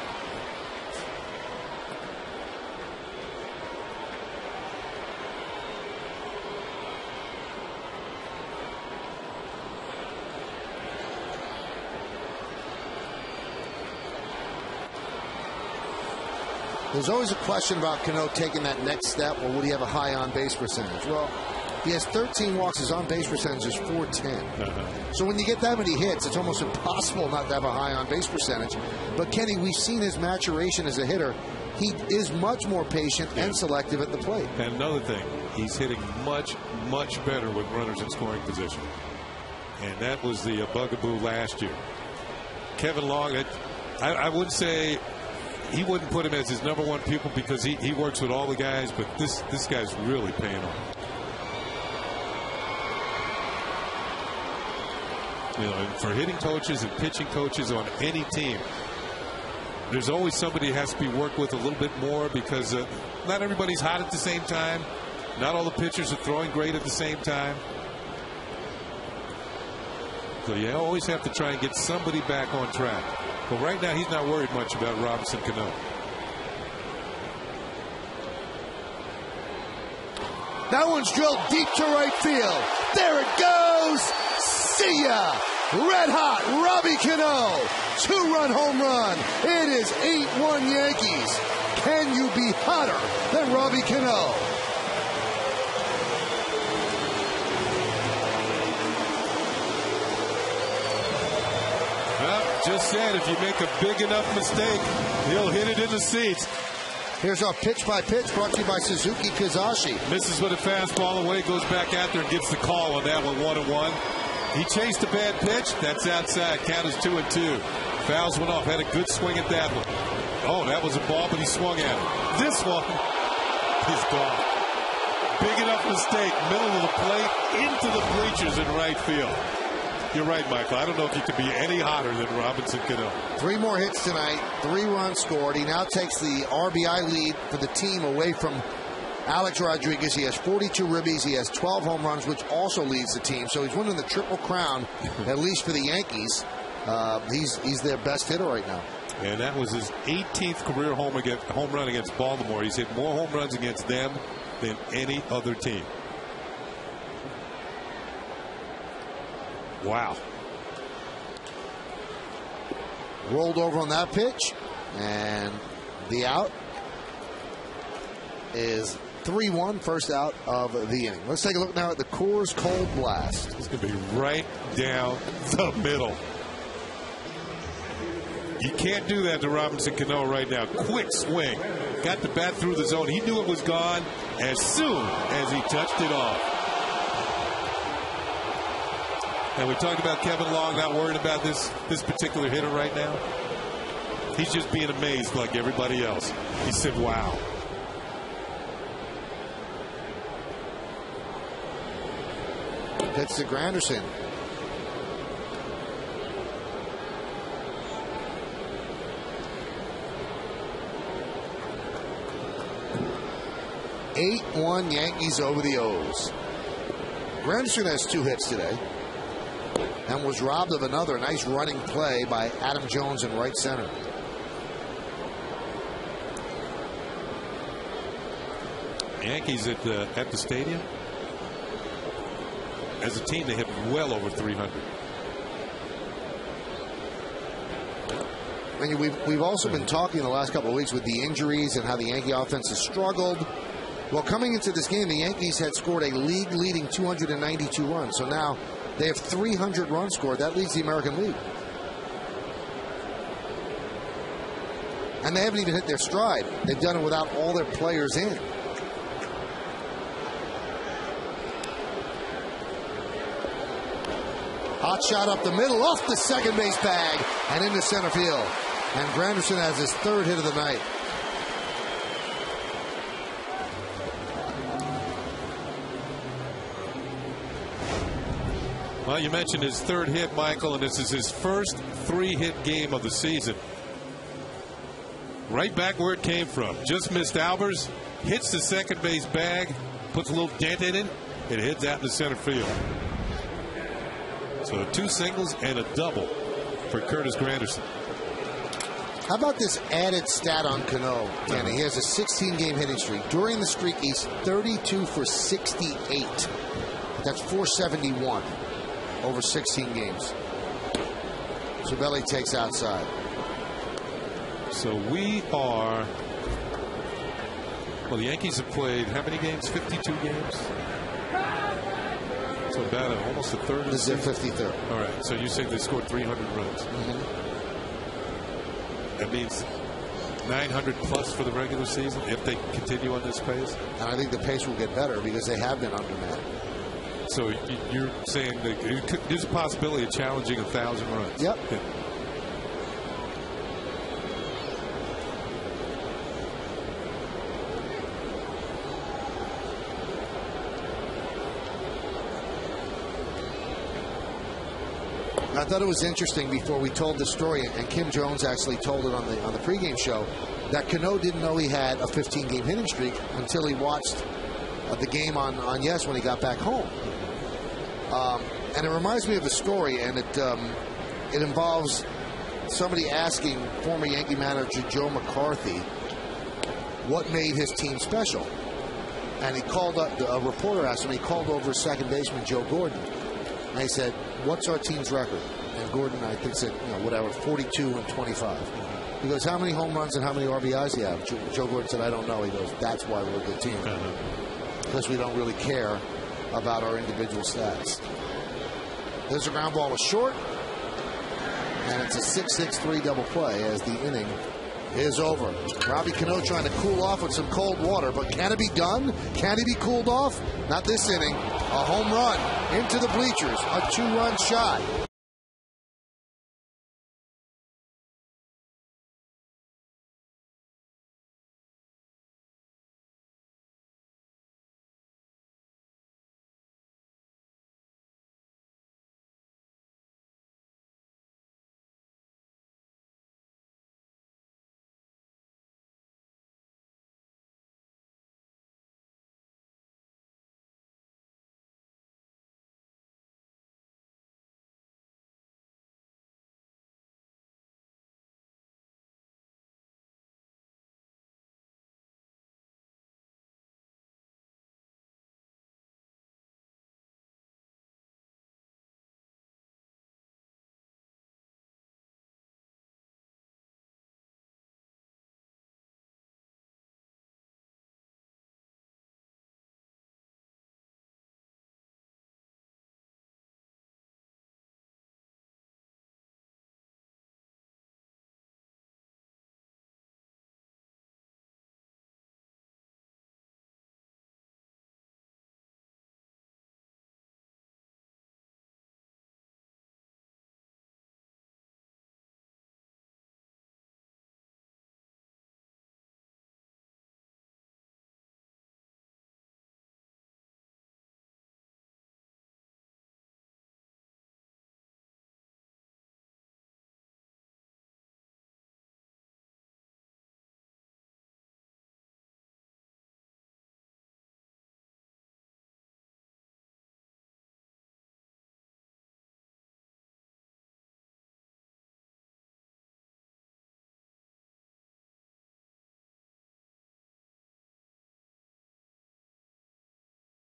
B: There's always a question about Cano taking that next step, or would he have a high on-base percentage? Well, he has 13 walks. His on-base percentage is .410. So when you get that many hits, it's almost impossible not to have a high on-base percentage. But, Kenny, we've seen his maturation as a hitter. He is much more patient and selective at the plate.
C: And another thing, he's hitting much, much better with runners in scoring position. And that was the bugaboo last year. Kevin Long, I wouldn't say he wouldn't put him as his #1 pupil because he works with all the guys, but this guy's really paying off. You know, and for hitting coaches and pitching coaches on any team, there's always somebody who has to be worked with a little bit more because not everybody's hot at the same time. Not all the pitchers are throwing great at the same time. So you always have to try and get somebody back on track. But right now, he's not worried much about Robinson Cano.
B: That one's drilled deep to right field. There it goes. See ya. Red hot Robbie Cano. 2-run home run. It is 8-1 Yankees. Can you be hotter than Robbie Cano?
C: Well, just said, if you make a big enough mistake, he'll hit it in the seats.
B: Here's our pitch by pitch brought to you by Suzuki Kizashi.
C: Misses with a fastball away, goes back out there and gets the call on that one, 1-1. He chased a bad pitch. That's outside. Count is 2-2. Fouls went off. Had a good swing at that one. Oh, that was a ball, but he swung at it. This one, he's gone. Big enough mistake. Middle of the plate, into the bleachers in right field. You're right, Michael. I don't know if you could be any hotter than Robinson Cano.
B: 3 more hits tonight, 3 runs scored. He now takes the RBI lead for the team away from Alex Rodriguez. He has 42 ribbies. He has 12 home runs, which also leads the team. So he's winning the Triple Crown, at least for the Yankees. He's their best hitter right now.
C: And that was his 18th career home run against Baltimore. He's hit more home runs against them than any other team. Wow.
B: Rolled over on that pitch, and the out is 3-1, first out of the inning. Let's take a look now at the Coors Cold Blast.
C: It's going to be right down the middle. You can't do that to Robinson Cano right now. Quick swing. Got the bat through the zone. He knew it was gone as soon as he touched it off. And we talked about Kevin Long not worried about this particular hitter right now. He's just being amazed like everybody else. He said, wow.
B: That's to Granderson. Eight-1 Yankees over the O's. Granderson has 2 hits today and was robbed of another nice running play by Adam Jones in right center.
C: Yankees at the stadium. As a team, they hit well over 300.
B: And we've also been talking the last couple of weeks with the injuries and how the Yankee offense has struggled. Well, coming into this game, the Yankees had scored a league-leading 292 runs. So now they have 300 runs scored. That leads the American League. And they haven't even hit their stride. They've done it without all their players in. Hot shot up the middle, off the second base bag, and into center field. And Granderson has his 3rd hit of the night.
C: Well, you mentioned his 3rd hit, Michael, and this is his first 3-hit game of the season. Right back where it came from. Just missed Albers, hits the second base bag, puts a little dent in it, and it heads out to center field. So 2 singles and a double for Curtis Granderson.
B: How about this added stat on Cano, Kenny? He has a 16-game hitting streak. During the streak, he's 32 for 68. That's 471 over 16 games. Cervelli takes outside.
C: So we are... Well, the Yankees have played how many games? 52 games? So about almost a third of the season.
B: This is their 53rd.
C: All right. So you say they scored 300 runs.
B: Mm-hmm.
C: That means 900 plus for the regular season if they continue on this pace.
B: And I think the pace will get better because they have been undermanned.
C: So you're saying that there's a possibility of challenging 1,000 runs.
B: Yep.
C: Yeah.
B: I thought it was interesting before we told the story, and Kim Jones actually told it on the pregame show, that Cano didn't know he had a 15-game hitting streak until he watched the game on Yes when he got back home. And it reminds me of a story, and it involves somebody asking former Yankee manager Joe McCarthy what made his team special. And he called up, a reporter asked him, he called over second baseman Joe Gordon. And he said, what's our team's record? And Gordon, I think, said, 42 and 25. He goes, how many home runs and how many RBIs do you have? Joe Gordon said, I don't know. He goes, that's why we're a good team. Because we don't really care about our individual stats. There's a ground ball to short. And it's a 6-6-3 double play as the inning is over. Robbie Cano trying to cool off with some cold water, but can it be done? Can he be cooled off? Not this inning. A home run into the bleachers, a 2-run shot.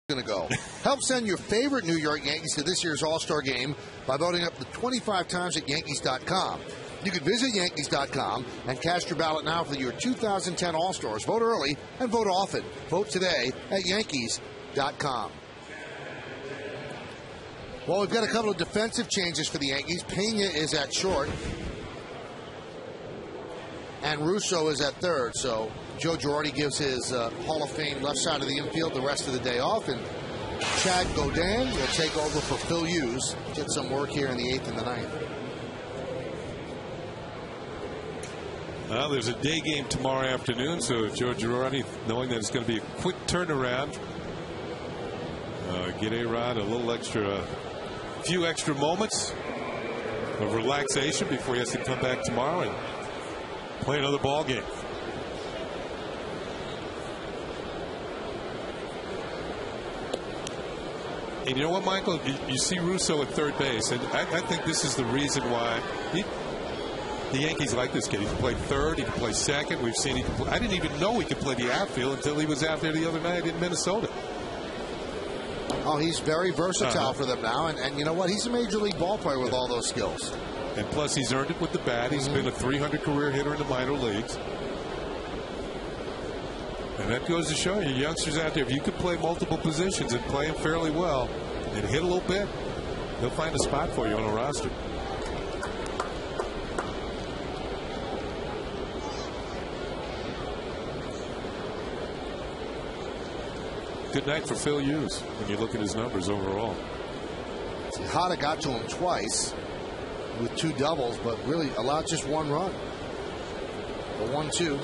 B: Going to go. Help send your favorite New York Yankees to this year's All-Star Game by voting up to 25 times at Yankees.com. You can visit Yankees.com and cast your ballot now for your 2010 All-Stars. Vote early and vote often. Vote today at Yankees.com. Well, we've got a couple of defensive changes for the Yankees. Pena is at short, and Russo is at third. So Joe Girardi gives his Hall of Fame left side of the infield the rest of the day off, and Chad Godin will take over for Phil Hughes. Get some work here in the 8th and the 9th.
C: Well, there's a day game tomorrow afternoon, so if Joe Girardi, knowing that it's going to be a quick turnaround, get A-Rod a little extra, few extra moments of relaxation before he has to come back tomorrow and play another ball game. And you know what, Michael? You see Russo at third base, and I think this is the reason why the Yankees like this kid. He can play third, he can play second. We've seen he can play. I didn't even know he could play the outfield until he was out there the other night in Minnesota.
B: Oh, he's very versatile for them now, and you know what? He's a major league ball player with all those skills.
C: And plus, he's earned it with the bat. He's been a .300 career hitter in the minor leagues. And that goes to show you, youngsters out there, if you can play multiple positions and play them fairly well and hit a little bit, they'll find a spot for you on a roster. Good night for Phil Hughes when you look at his numbers overall.
B: Tejada got to him twice with 2 doubles, but really allowed just 1 run. A 1-2.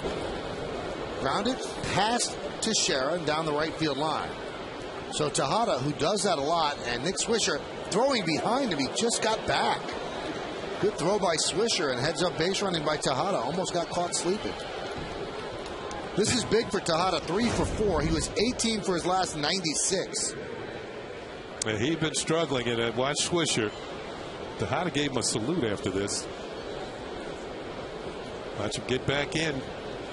B: Grounded past Teixeira and down the right field line. So Tejada, who does that a lot, and Nick Swisher throwing behind him, he just got back. Good throw by Swisher, and heads up base running by Tejada. Almost got caught sleeping. This is big for Tejada, 3 for 4. He was 18 for his last 96.
C: And he'd been struggling, and watch Swisher. Tejada gave him a salute after this. Watch him get back in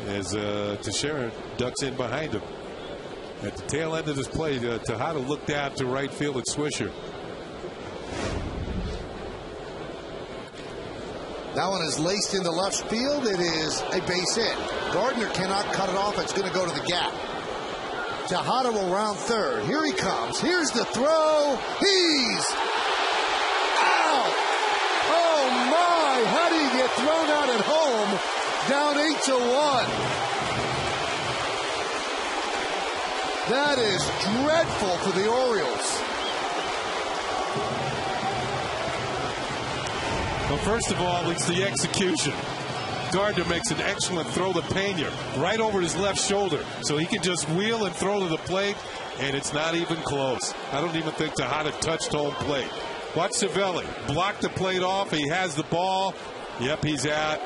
C: as Teixeira ducks in behind him. At the tail end of this play, Tejada looked out to right field at Swisher.
B: That one is laced into left field. It is a base hit. Gardner cannot cut it off. It's going to go to the gap. Tejada will round third. Here he comes. Here's the throw. He's out. Oh, my. How do you get thrown out at home Down 8-1. That is dreadful for the Orioles.
C: Well, first of all, it's the execution. Gardner makes an excellent throw to Pena right over his left shoulder, so he can just wheel and throw to the plate, and it's not even close. I don't even think Tejada touched home plate. Watch Cervelli block the plate off. He has the ball. Yep, he's out.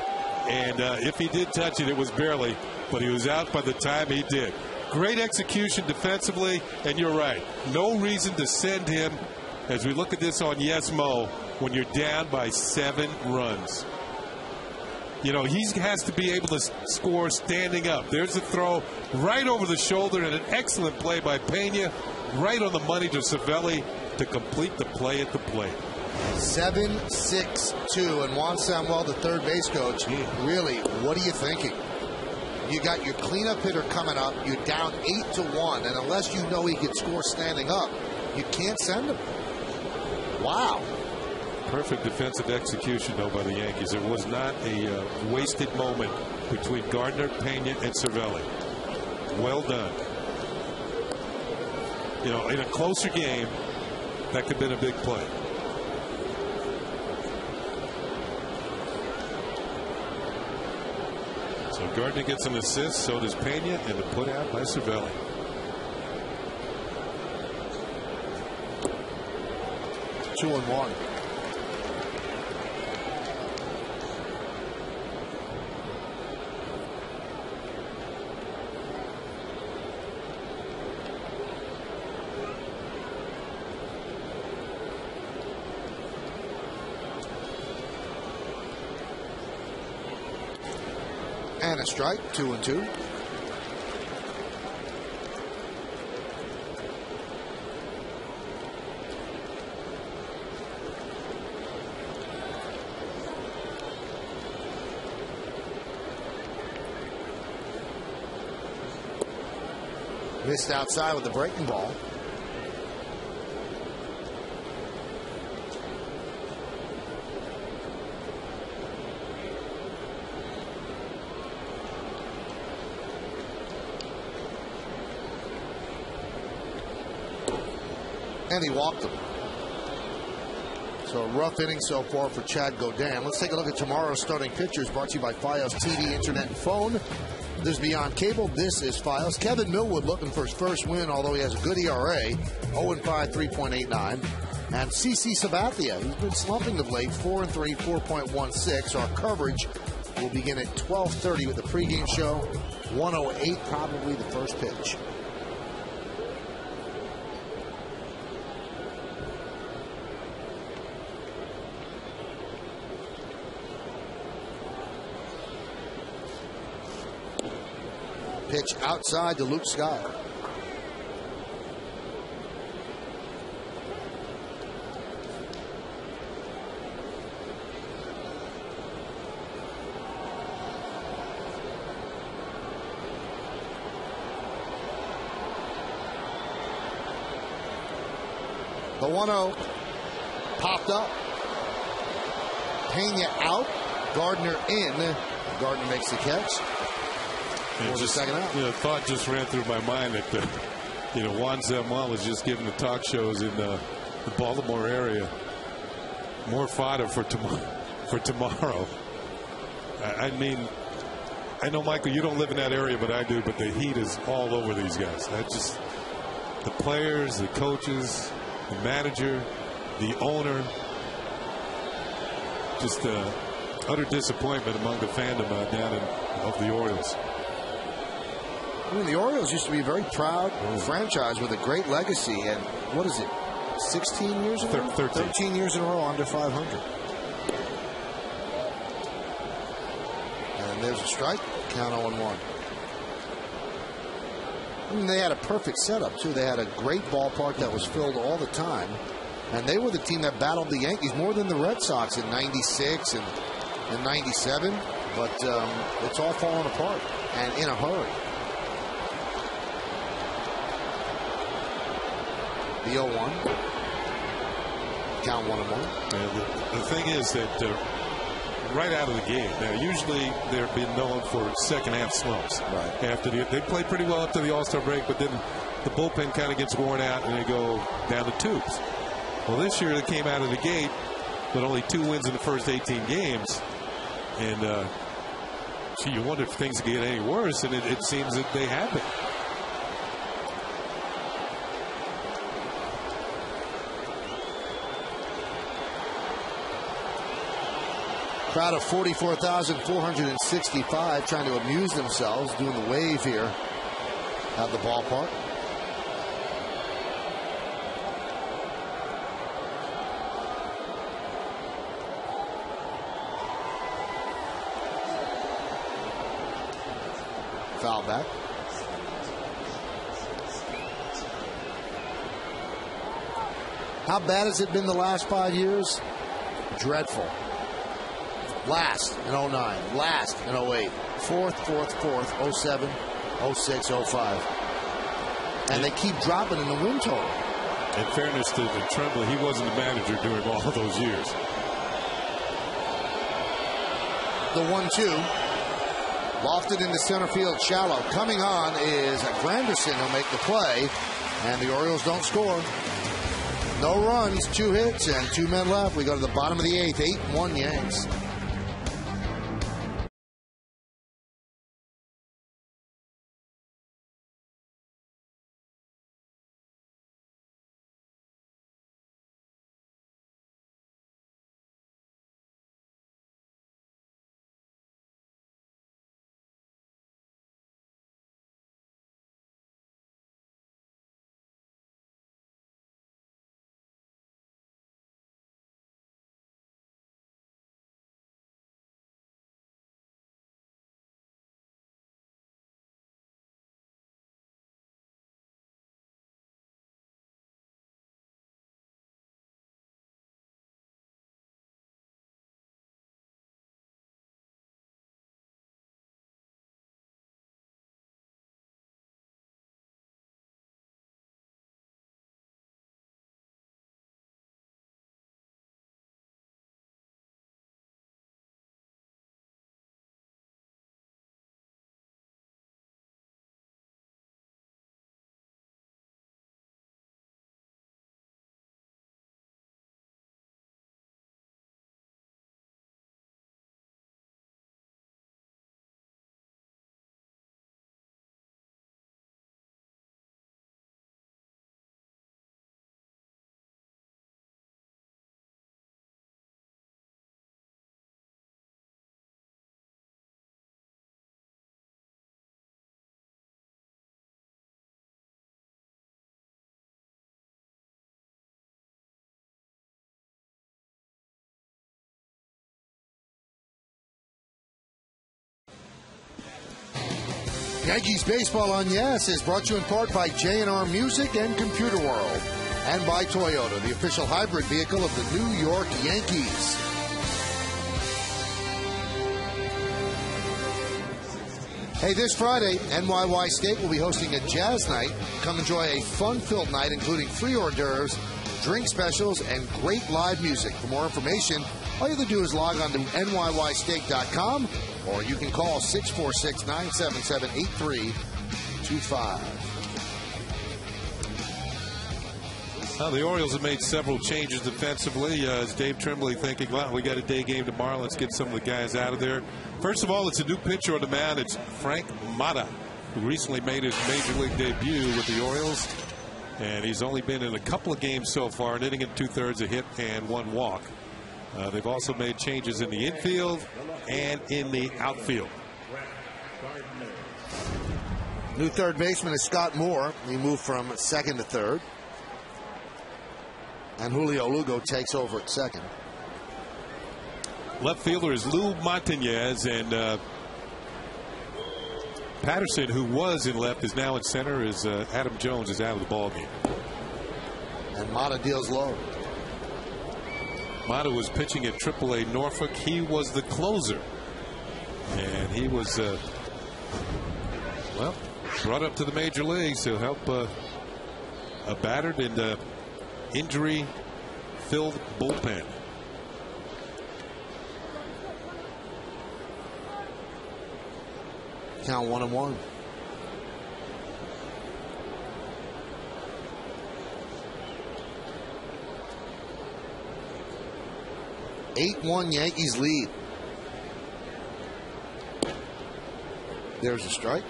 C: And if he did touch it, it was barely, but he was out by the time he did. Great execution defensively, and you're right. No reason to send him, as we look at this on Yes Mo, when you're down by 7 runs. You know, he has to be able to score standing up. There's a throw right over the shoulder and an excellent play by Pena, right on the money to Cervelli to complete the play at the plate.
B: 7-6-2, and Juan Samuel, the third base coach, really, what are you thinking? You got your cleanup hitter coming up, you're down 8-1, and unless you know he can score standing up, you can't send him. Wow.
C: Perfect defensive execution, though, by the Yankees. There was not a wasted moment between Gardner, Pena, and Cervelli. Well done. You know, in a closer game, that could have been a big play. So Gardner gets an assist, so does Pena, and the put out by Cervelli.
B: Two and one. And a strike, 2-2. Missed outside with the breaking ball. And he walked him. So a rough inning so far for Chad Godin. Let's take a look at tomorrow's starting pitchers, brought to you by Fios TV, Internet, and Phone. This is Beyond Cable. This is Fios. Kevin Millwood looking for his first win, although he has a good ERA, 0-5, 3.89. And CC Sabathia, who's been slumping of late, 4-3, 4.16. Our coverage will begin at 12:30 with the pregame show. 1:08, probably the first pitch. Pitch outside to Luke Scott. The 1-0 popped up. Pena out. Gardner in. Gardner makes the catch.
C: Just,
B: second out.
C: You know, thought just ran through my mind that Juan Samuel was just giving the talk shows in the Baltimore area more fodder for tomorrow. I mean, I know, Michael, you don't live in that area, but I do. But the heat is all over these guys. The players, the coaches, the manager, the owner. Just utter disappointment among the fandom down of the Orioles.
B: I mean, the Orioles used to be a very proud franchise with a great legacy, and what is it, 16 years in a row? 13 years in a row under 500. And there's a strike, count 0-1. I mean, they had a perfect setup, too. They had a great ballpark that was filled all the time, and they were the team that battled the Yankees more than the Red Sox in 96 and 97, but it's all falling apart, and in a hurry. The 0-1. Count 1-1.
C: The thing is that right out of the game. Now, usually they're being known for second-half slumps.
B: Right.
C: After they play pretty well up to the All-Star break, but then the bullpen kind of gets worn out and they go down the tubes. Well, this year they came out of the gate, but only 2 wins in the first 18 games. And, gee, you wonder if things get any worse, and it seems that they have been.
B: Crowd of 44,465 trying to amuse themselves, doing the wave here at the ballpark. Foul back. How bad has it been the last 5 years? Dreadful. Last in 09, last in 08, fourth, 07, 06, 05. And they keep dropping in the win total.
C: In fairness to Tremblay, he wasn't the manager during all of those years.
B: The 1-2. Lofted into center field, shallow. Coming on is Granderson who'll make the play. And the Orioles don't score. No runs, 2 hits, and 2 men left. We go to the bottom of the 8th, 8-1 Yanks. Yankees Baseball on Yes is brought to you in part by J&R Music and Computer World, and by Toyota, the official hybrid vehicle of the New York Yankees. Hey, this Friday, NYY Steak will be hosting a jazz night. Come enjoy a fun-filled night, including free hors d'oeuvres, drink specials, and great live music. For more information, all you have to do is log on to NYYsteak.com, or you can call 646-977-8325.
C: Well, the Orioles have made several changes defensively. As Dave Tremblay thinking, well, we got a day game tomorrow. Let's get some of the guys out of there. First of all, it's a new pitcher on the mound. It's Frank Mata, who recently made his Major League debut with the Orioles. And he's only been in a couple of games so far, an inning and 2/3, a hit and 1 walk. They've also made changes in the infield and in the outfield.
B: New third baseman is Scott Moore. He moved from second to third. And Julio Lugo takes over at second.
C: Left fielder is Lou Montañez, and Patterson, who was in left, is now in center. As Adam Jones is out of the ballgame.
B: And Mata deals low.
C: Mata was pitching at AAA Norfolk. He was the closer, and he was well, brought up to the major leagues to help a battered and injury-filled bullpen.
B: Count 1-1. Eight-1 Yankees lead. There's a strike.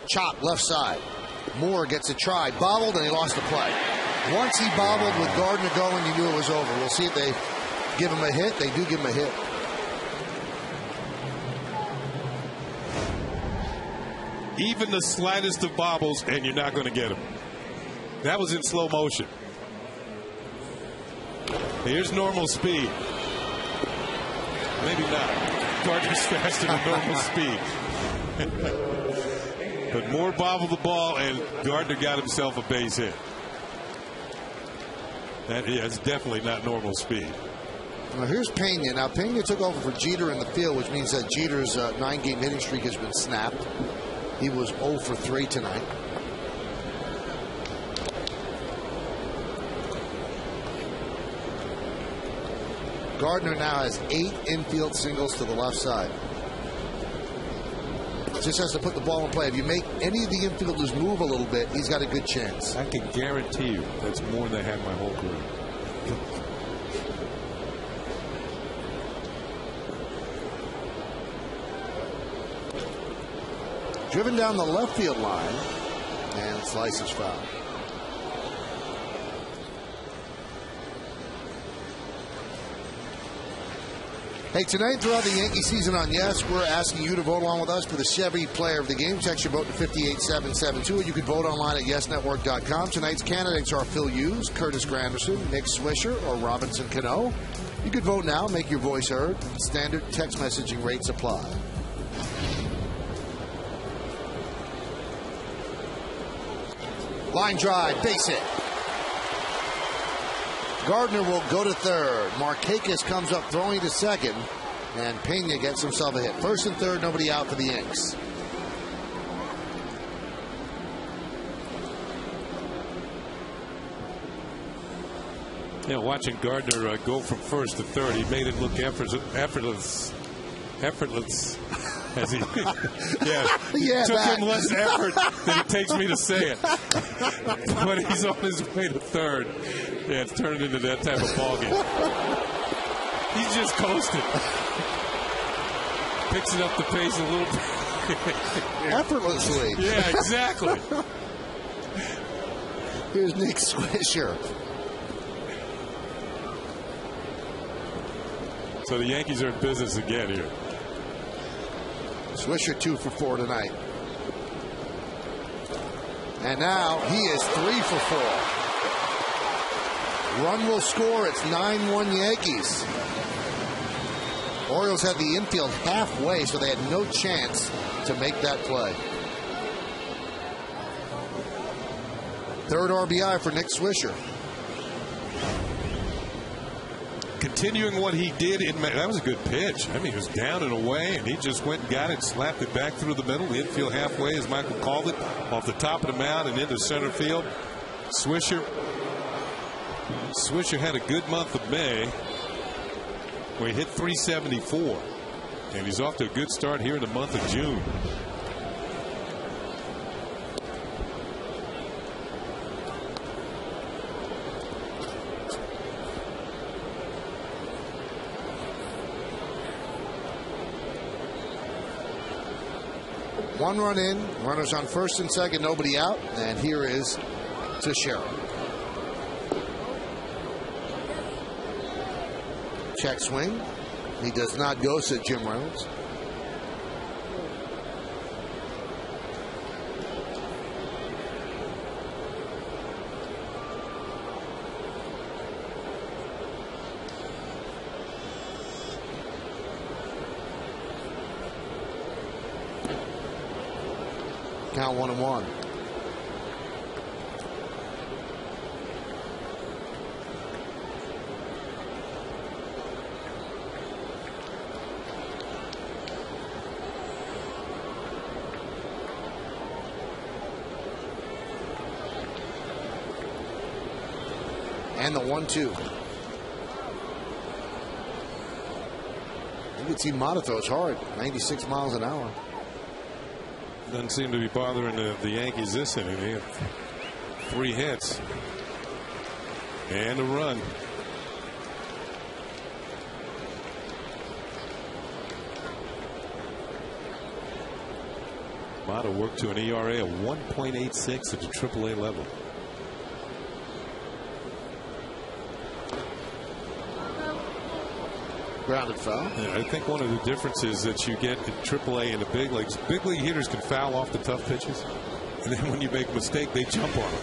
B: Chop left side. Moore gets a try. Bobbled, and he lost the play. Once he bobbled with Gardner going, you knew it was over. We'll see if they give him a hit. They do give him a hit.
C: Even the slightest of bobbles, and you're not going to get him. That was in slow motion. Here's normal speed. Maybe not. Gardner's faster than normal speed. But Moore bobbled the ball, and Gardner got himself a base hit. That's definitely not normal speed.
B: Now here's Pena. Now Pena took over for Jeter in the field, which means that Jeter's 9-game hitting streak has been snapped. He was 0 for 3 tonight. Gardner now has 8 infield singles to the left side. Just has to put the ball in play. If you make any of the infielders move a little bit, he's got a good chance.
C: I can guarantee you that's more than I had my whole career.
B: Driven down the left field line, and slices foul. Hey, tonight throughout the Yankee season on Yes, we're asking you to vote along with us for the Chevy Player of the Game. Text your vote to 58772. You can vote online at yesnetwork.com. Tonight's candidates are Phil Hughes, Curtis Granderson, Nick Swisher, or Robinson Cano. You can vote now, make your voice heard. Standard text messaging rates apply. Line drive, base hit. Gardner will go to third. Markakis comes up throwing to second. And Pena gets himself a hit. First and third, nobody out for the Yanks.
C: Yeah, watching Gardner go from first to third, he made it look effortless. As he, it took him less effort than it takes me to say it. But he's on his way to third. Yeah, it's turned into that type of ballgame. He's just coasting. Picks it up the pace a little bit.
B: Effortlessly.
C: Yeah, exactly.
B: Here's Nick Swisher.
C: So the Yankees are in business again here.
B: Swisher 2 for 4 tonight. And now he is 3 for 4. Run will score. It's 9-1 Yankees. Orioles had the infield halfway, so they had no chance to make that play. Third RBI for Nick Swisher.
C: Continuing what he did that was a good pitch. I mean, he was down and away, and he just went and got it, slapped it back through the middle, the infield halfway, as Michael called it, off the top of the mound and into center field. Swisher had a good month of May, where he hit 374, and he's off to a good start here in the month of June.
B: One run in, runners on first and second, nobody out, and here is Teixeira. Check swing. He does not go, said Jim Reynolds. Count 1-1. And the 1-2. You can see Mata throws hard, 96 miles an hour.
C: Doesn't seem to be bothering the Yankees this inning. They have 3 hits and a run. Mata worked to an ERA of 1.86 at the AAA level.
B: Grounded foul.
C: Yeah, I think one of the differences that you get in AAA and the big leagues, big league hitters can foul off the tough pitches, and then when you make a mistake, they jump on them.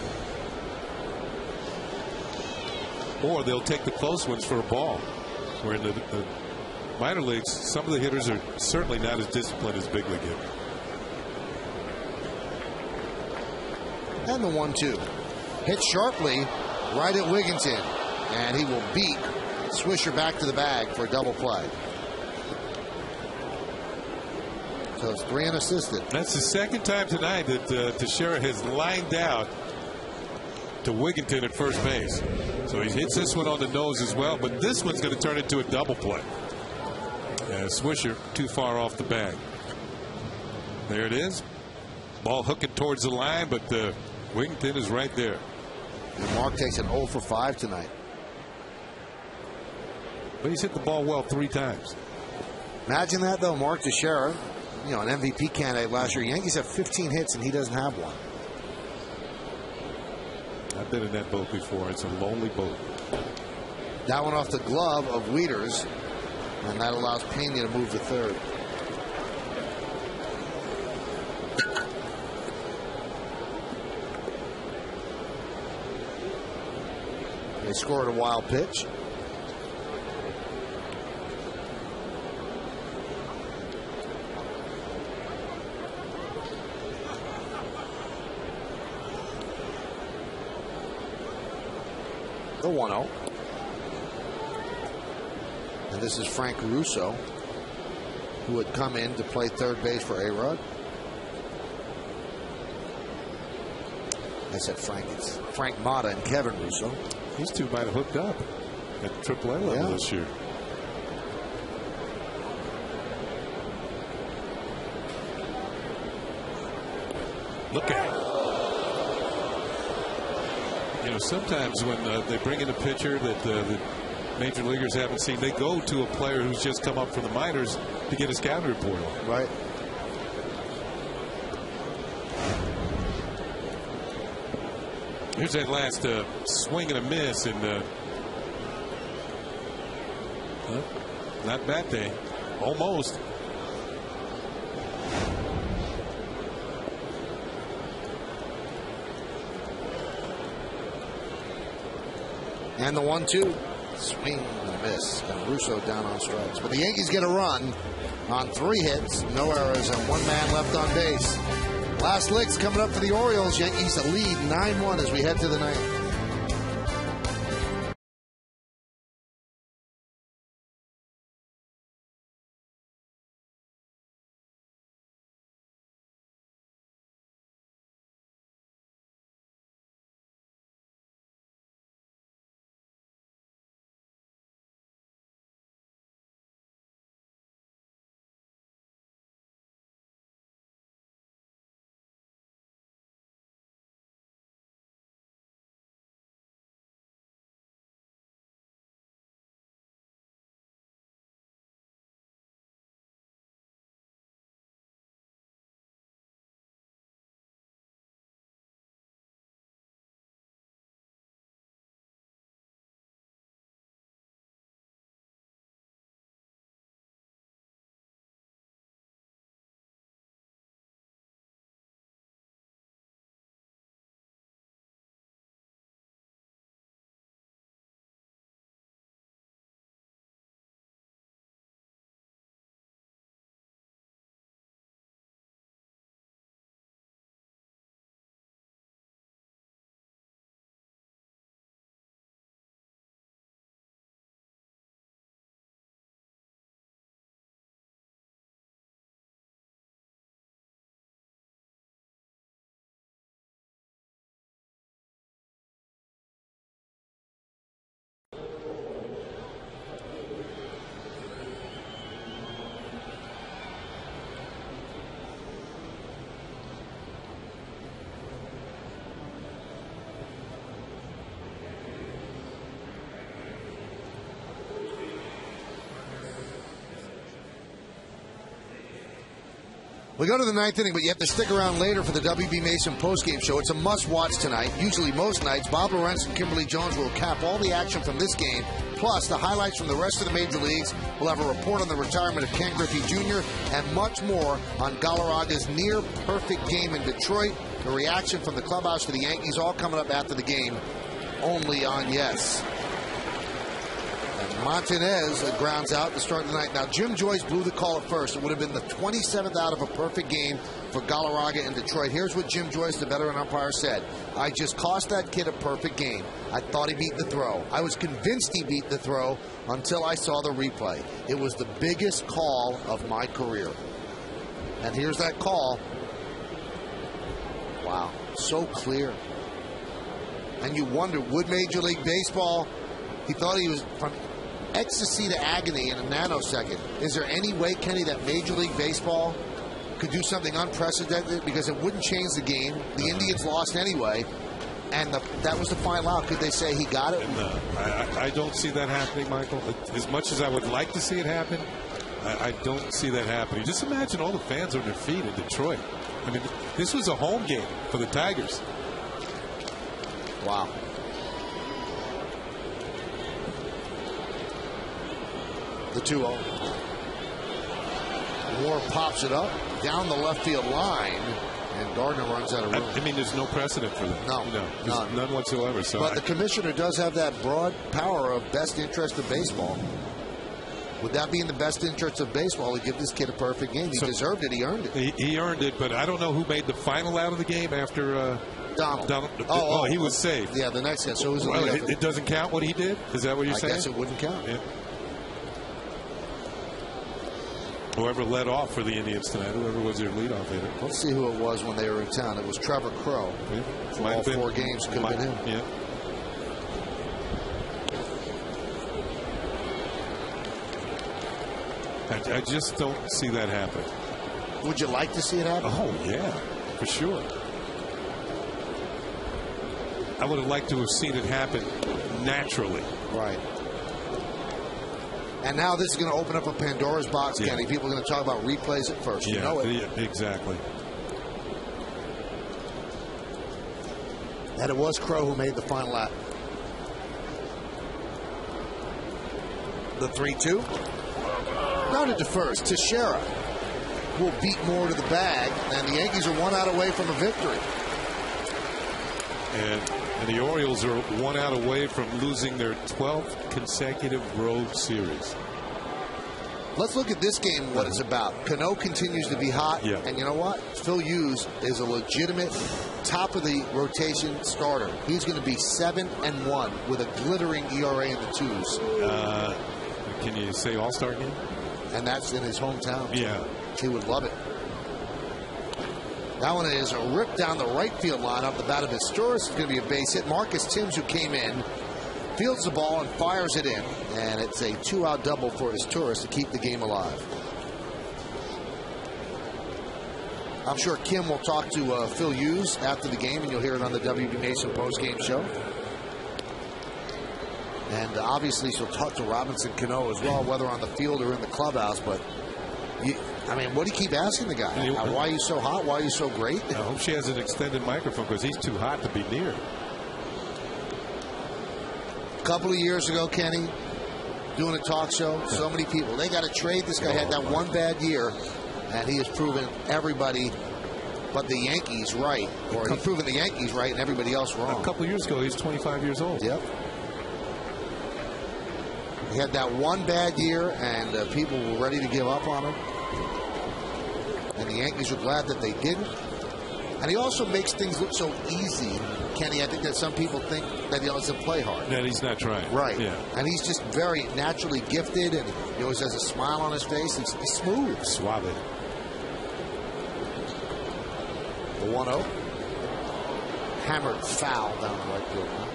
C: Or they'll take the close ones for a ball. Where in the minor leagues, some of the hitters are certainly not as disciplined as big league hitters.
B: And the 1-2. Hit sharply right at Wigginton. And he will beat Swisher back to the bag for a double play. So it's 3 unassisted.
C: That's the second time tonight that Teixeira has lined out to Wigginton at first base. So he hits this one on the nose as well, but this one's going to turn into a double play. Swisher too far off the bag. There it is. Ball hooking towards the line, but Wigginton is right there.
B: And Mark takes an 0 for 5 tonight.
C: But he's hit the ball well 3 times.
B: Imagine that, though. Mark Teixeira, an MVP candidate last year. Yankees have 15 hits, and he doesn't have one.
C: I've been in that boat before. It's a lonely boat.
B: That one off the glove of Wieters, and that allows Pena to move to third. They scored a wild pitch. The 1-0. And this is Frank Russo, who had come in to play third base for A-Rod. I said Frank. It's Frank Mata and Kevin Russo.
C: These two might have hooked up at AAA level this year. Look at it. Sometimes when they bring in a pitcher that the major leaguers haven't seen, they go to a player who's just come up from the minors to get his scouting report on.
B: Right.
C: Here's that last swing and a miss, and not bad day, almost.
B: And the 1-2. Swing and a miss. And Russo down on strikes. But the Yankees get a run on 3 hits, no errors, and 1 man left on base. Last licks coming up for the Orioles. Yankees lead 9-1 as we head to the 9th. We go to the ninth inning, but you have to stick around later for the WB Mason postgame show. It's a must-watch tonight. Usually most nights, Bob Lorenz and Kimberly Jones will cap all the action from this game, plus the highlights from the rest of the major leagues. We'll have a report on the retirement of Ken Griffey Jr. and much more on Galarraga's near-perfect game in Detroit, the reaction from the clubhouse to the Yankees, all coming up after the game, only on Yes. Montanez grounds out to start the night. Now, Jim Joyce blew the call at first. It would have been the 27th out of a perfect game for Galarraga in Detroit. Here's what Jim Joyce, the veteran umpire, said. I just cost that kid a perfect game. I thought he beat the throw. I was convinced he beat the throw until I saw the replay. It was the biggest call of my career. And here's that call. Wow, so clear. And you wonder, would Major League Baseball, he thought he was from ecstasy to agony in a nanosecond. Is there any way, Kenny, that Major League Baseball could do something unprecedented? Because it wouldn't change the game. The Indians lost anyway, and that was the final out. Could they say he got it?
C: No, I don't see that happening, Michael. As much as I would like to see it happen, I don't see that happening. Just imagine all the fans on their feet in Detroit. I mean, this was a home game for the Tigers.
B: Wow. The 2-0. Moore pops it up down the left field line, and Gardner runs out of room.
C: I mean, there's no precedent for that.
B: No,
C: none whatsoever. So
B: but the commissioner does have that broad power of best interest of baseball. Would that be in the best interest of baseball to give this kid a perfect game? He deserved it. He earned it.
C: He earned it, but I don't know who made the final out of the game after
B: Donald.
C: Oh, he was safe.
B: Yeah, the next guy. So
C: it doesn't count what he did? Is that what you're saying?
B: I guess it wouldn't count.
C: Yeah. Whoever led off for the Indians tonight, whoever was their leadoff hitter.
B: Let's see who it was when they were in town. It was Trevor Crow.
C: Yeah.
B: For all 4 games, could have been him.
C: Yeah. I just don't see that happen.
B: Would you like to see it happen?
C: Oh, yeah, for sure. I would have liked to have seen it happen naturally.
B: Right. And now this is going to open up a Pandora's box, Kenny. People are going to talk about replays at first.
C: Yeah,
B: you know it.
C: Yeah, exactly.
B: And it was Crow who made the final out. The 3-2. Grounded to first. Teixeira will beat Moore to the bag, and the Yankees are 1 out away from a victory.
C: And the Orioles are 1 out away from losing their 12th consecutive road series.
B: Let's look at this game, what it's about. Cano continues to be hot, and you know what? Phil Hughes is a legitimate top of the rotation starter. He's going to be 7-1 with a glittering ERA in the 2s.
C: Can you say All-Star game?
B: And that's in his hometown.
C: Yeah.
B: He would love it. That one is a rip down the right field line off the bat of Historis. It's going to be a base hit. Marcus Timms, who came in, fields the ball and fires it in. And it's a 2-out double for Historis to keep the game alive. I'm sure Kim will talk to Phil Hughes after the game, and you'll hear it on the WB Mason postgame show. And obviously she'll talk to Robinson Cano as well, whether on the field or in the clubhouse. But, I mean, what do you keep asking the guy? Why are you so hot? Why are you so great?
C: I hope she has an extended microphone because he's too hot to be near.
B: A couple of years ago, Kenny, doing a talk show, so many people, they got to trade. This guy had that one bad year, and he has proven everybody but the Yankees right. Or he's proven the Yankees right and everybody else wrong.
C: A couple of years ago, he was 25 years old.
B: Yep. He had that one bad year, and people were ready to give up on him. And the Yankees were glad that they didn't. And he also makes things look so easy, Kenny. I think that some people think that he doesn't play hard.
C: That he's not trying.
B: Right.
C: Yeah.
B: And he's just very naturally gifted, and he always has a smile on his face. He's smooth.
C: Suave.
B: The 1-0. Hammered foul down the right field line.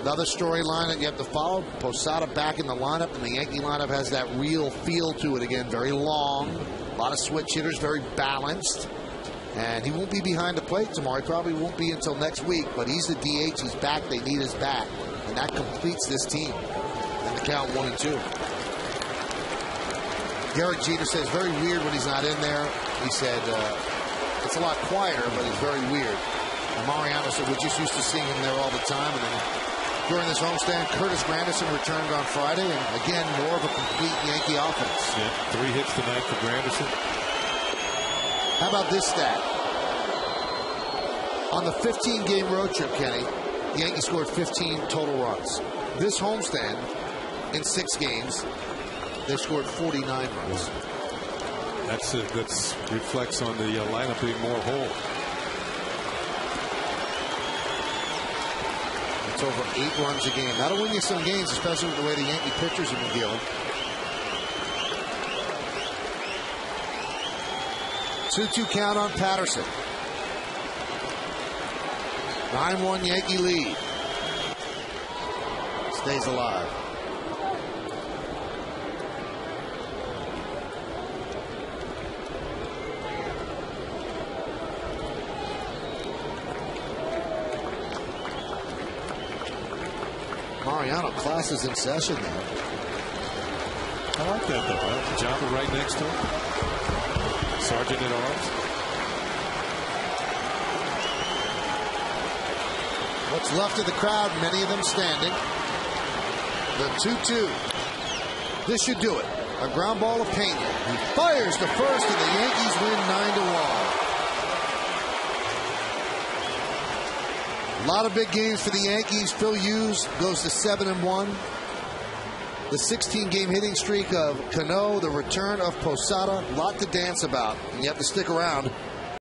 B: Another storyline that you have to follow. Posada back in the lineup, and the Yankee lineup has that real feel to it again. Very long, a lot of switch hitters, very balanced. And he won't be behind the plate tomorrow. He probably won't be until next week, but he's the DH. He's back. They need his bat, and that completes this team. And the count 1-2. Derek Jeter says very weird when he's not in there. He said it's a lot quieter, but it's very weird. And Mariano said we're just used to seeing him there all the time. And then during this homestand, Curtis Granderson returned on Friday, and again, more of a complete Yankee offense.
H: Yeah, 3 hits tonight for Granderson.
B: How about this stat? On the 15-game road trip, Kenny, the Yankees scored 15 total runs. This homestand, in 6 games, they scored 49 runs.
H: That reflects on the lineup being more whole.
B: It's over 8 runs a game. That'll win you some games, especially with the way the Yankee pitchers have been dealing. 2-2 count on Patterson. 9-1 Yankee lead. Stays alive. Mariano, class is in session now.
H: I like that, though. Joppa right next to him. Sergeant at arms.
B: What's left of the crowd, many of them standing. The 2-2. This should do it. A ground ball of Pena. He fires to first, and the Yankees win 9-1. A lot of big games for the Yankees. Phil Hughes goes to 7-1. The 16-game hitting streak of Cano, the return of Posada. A lot to dance about. And you have to stick around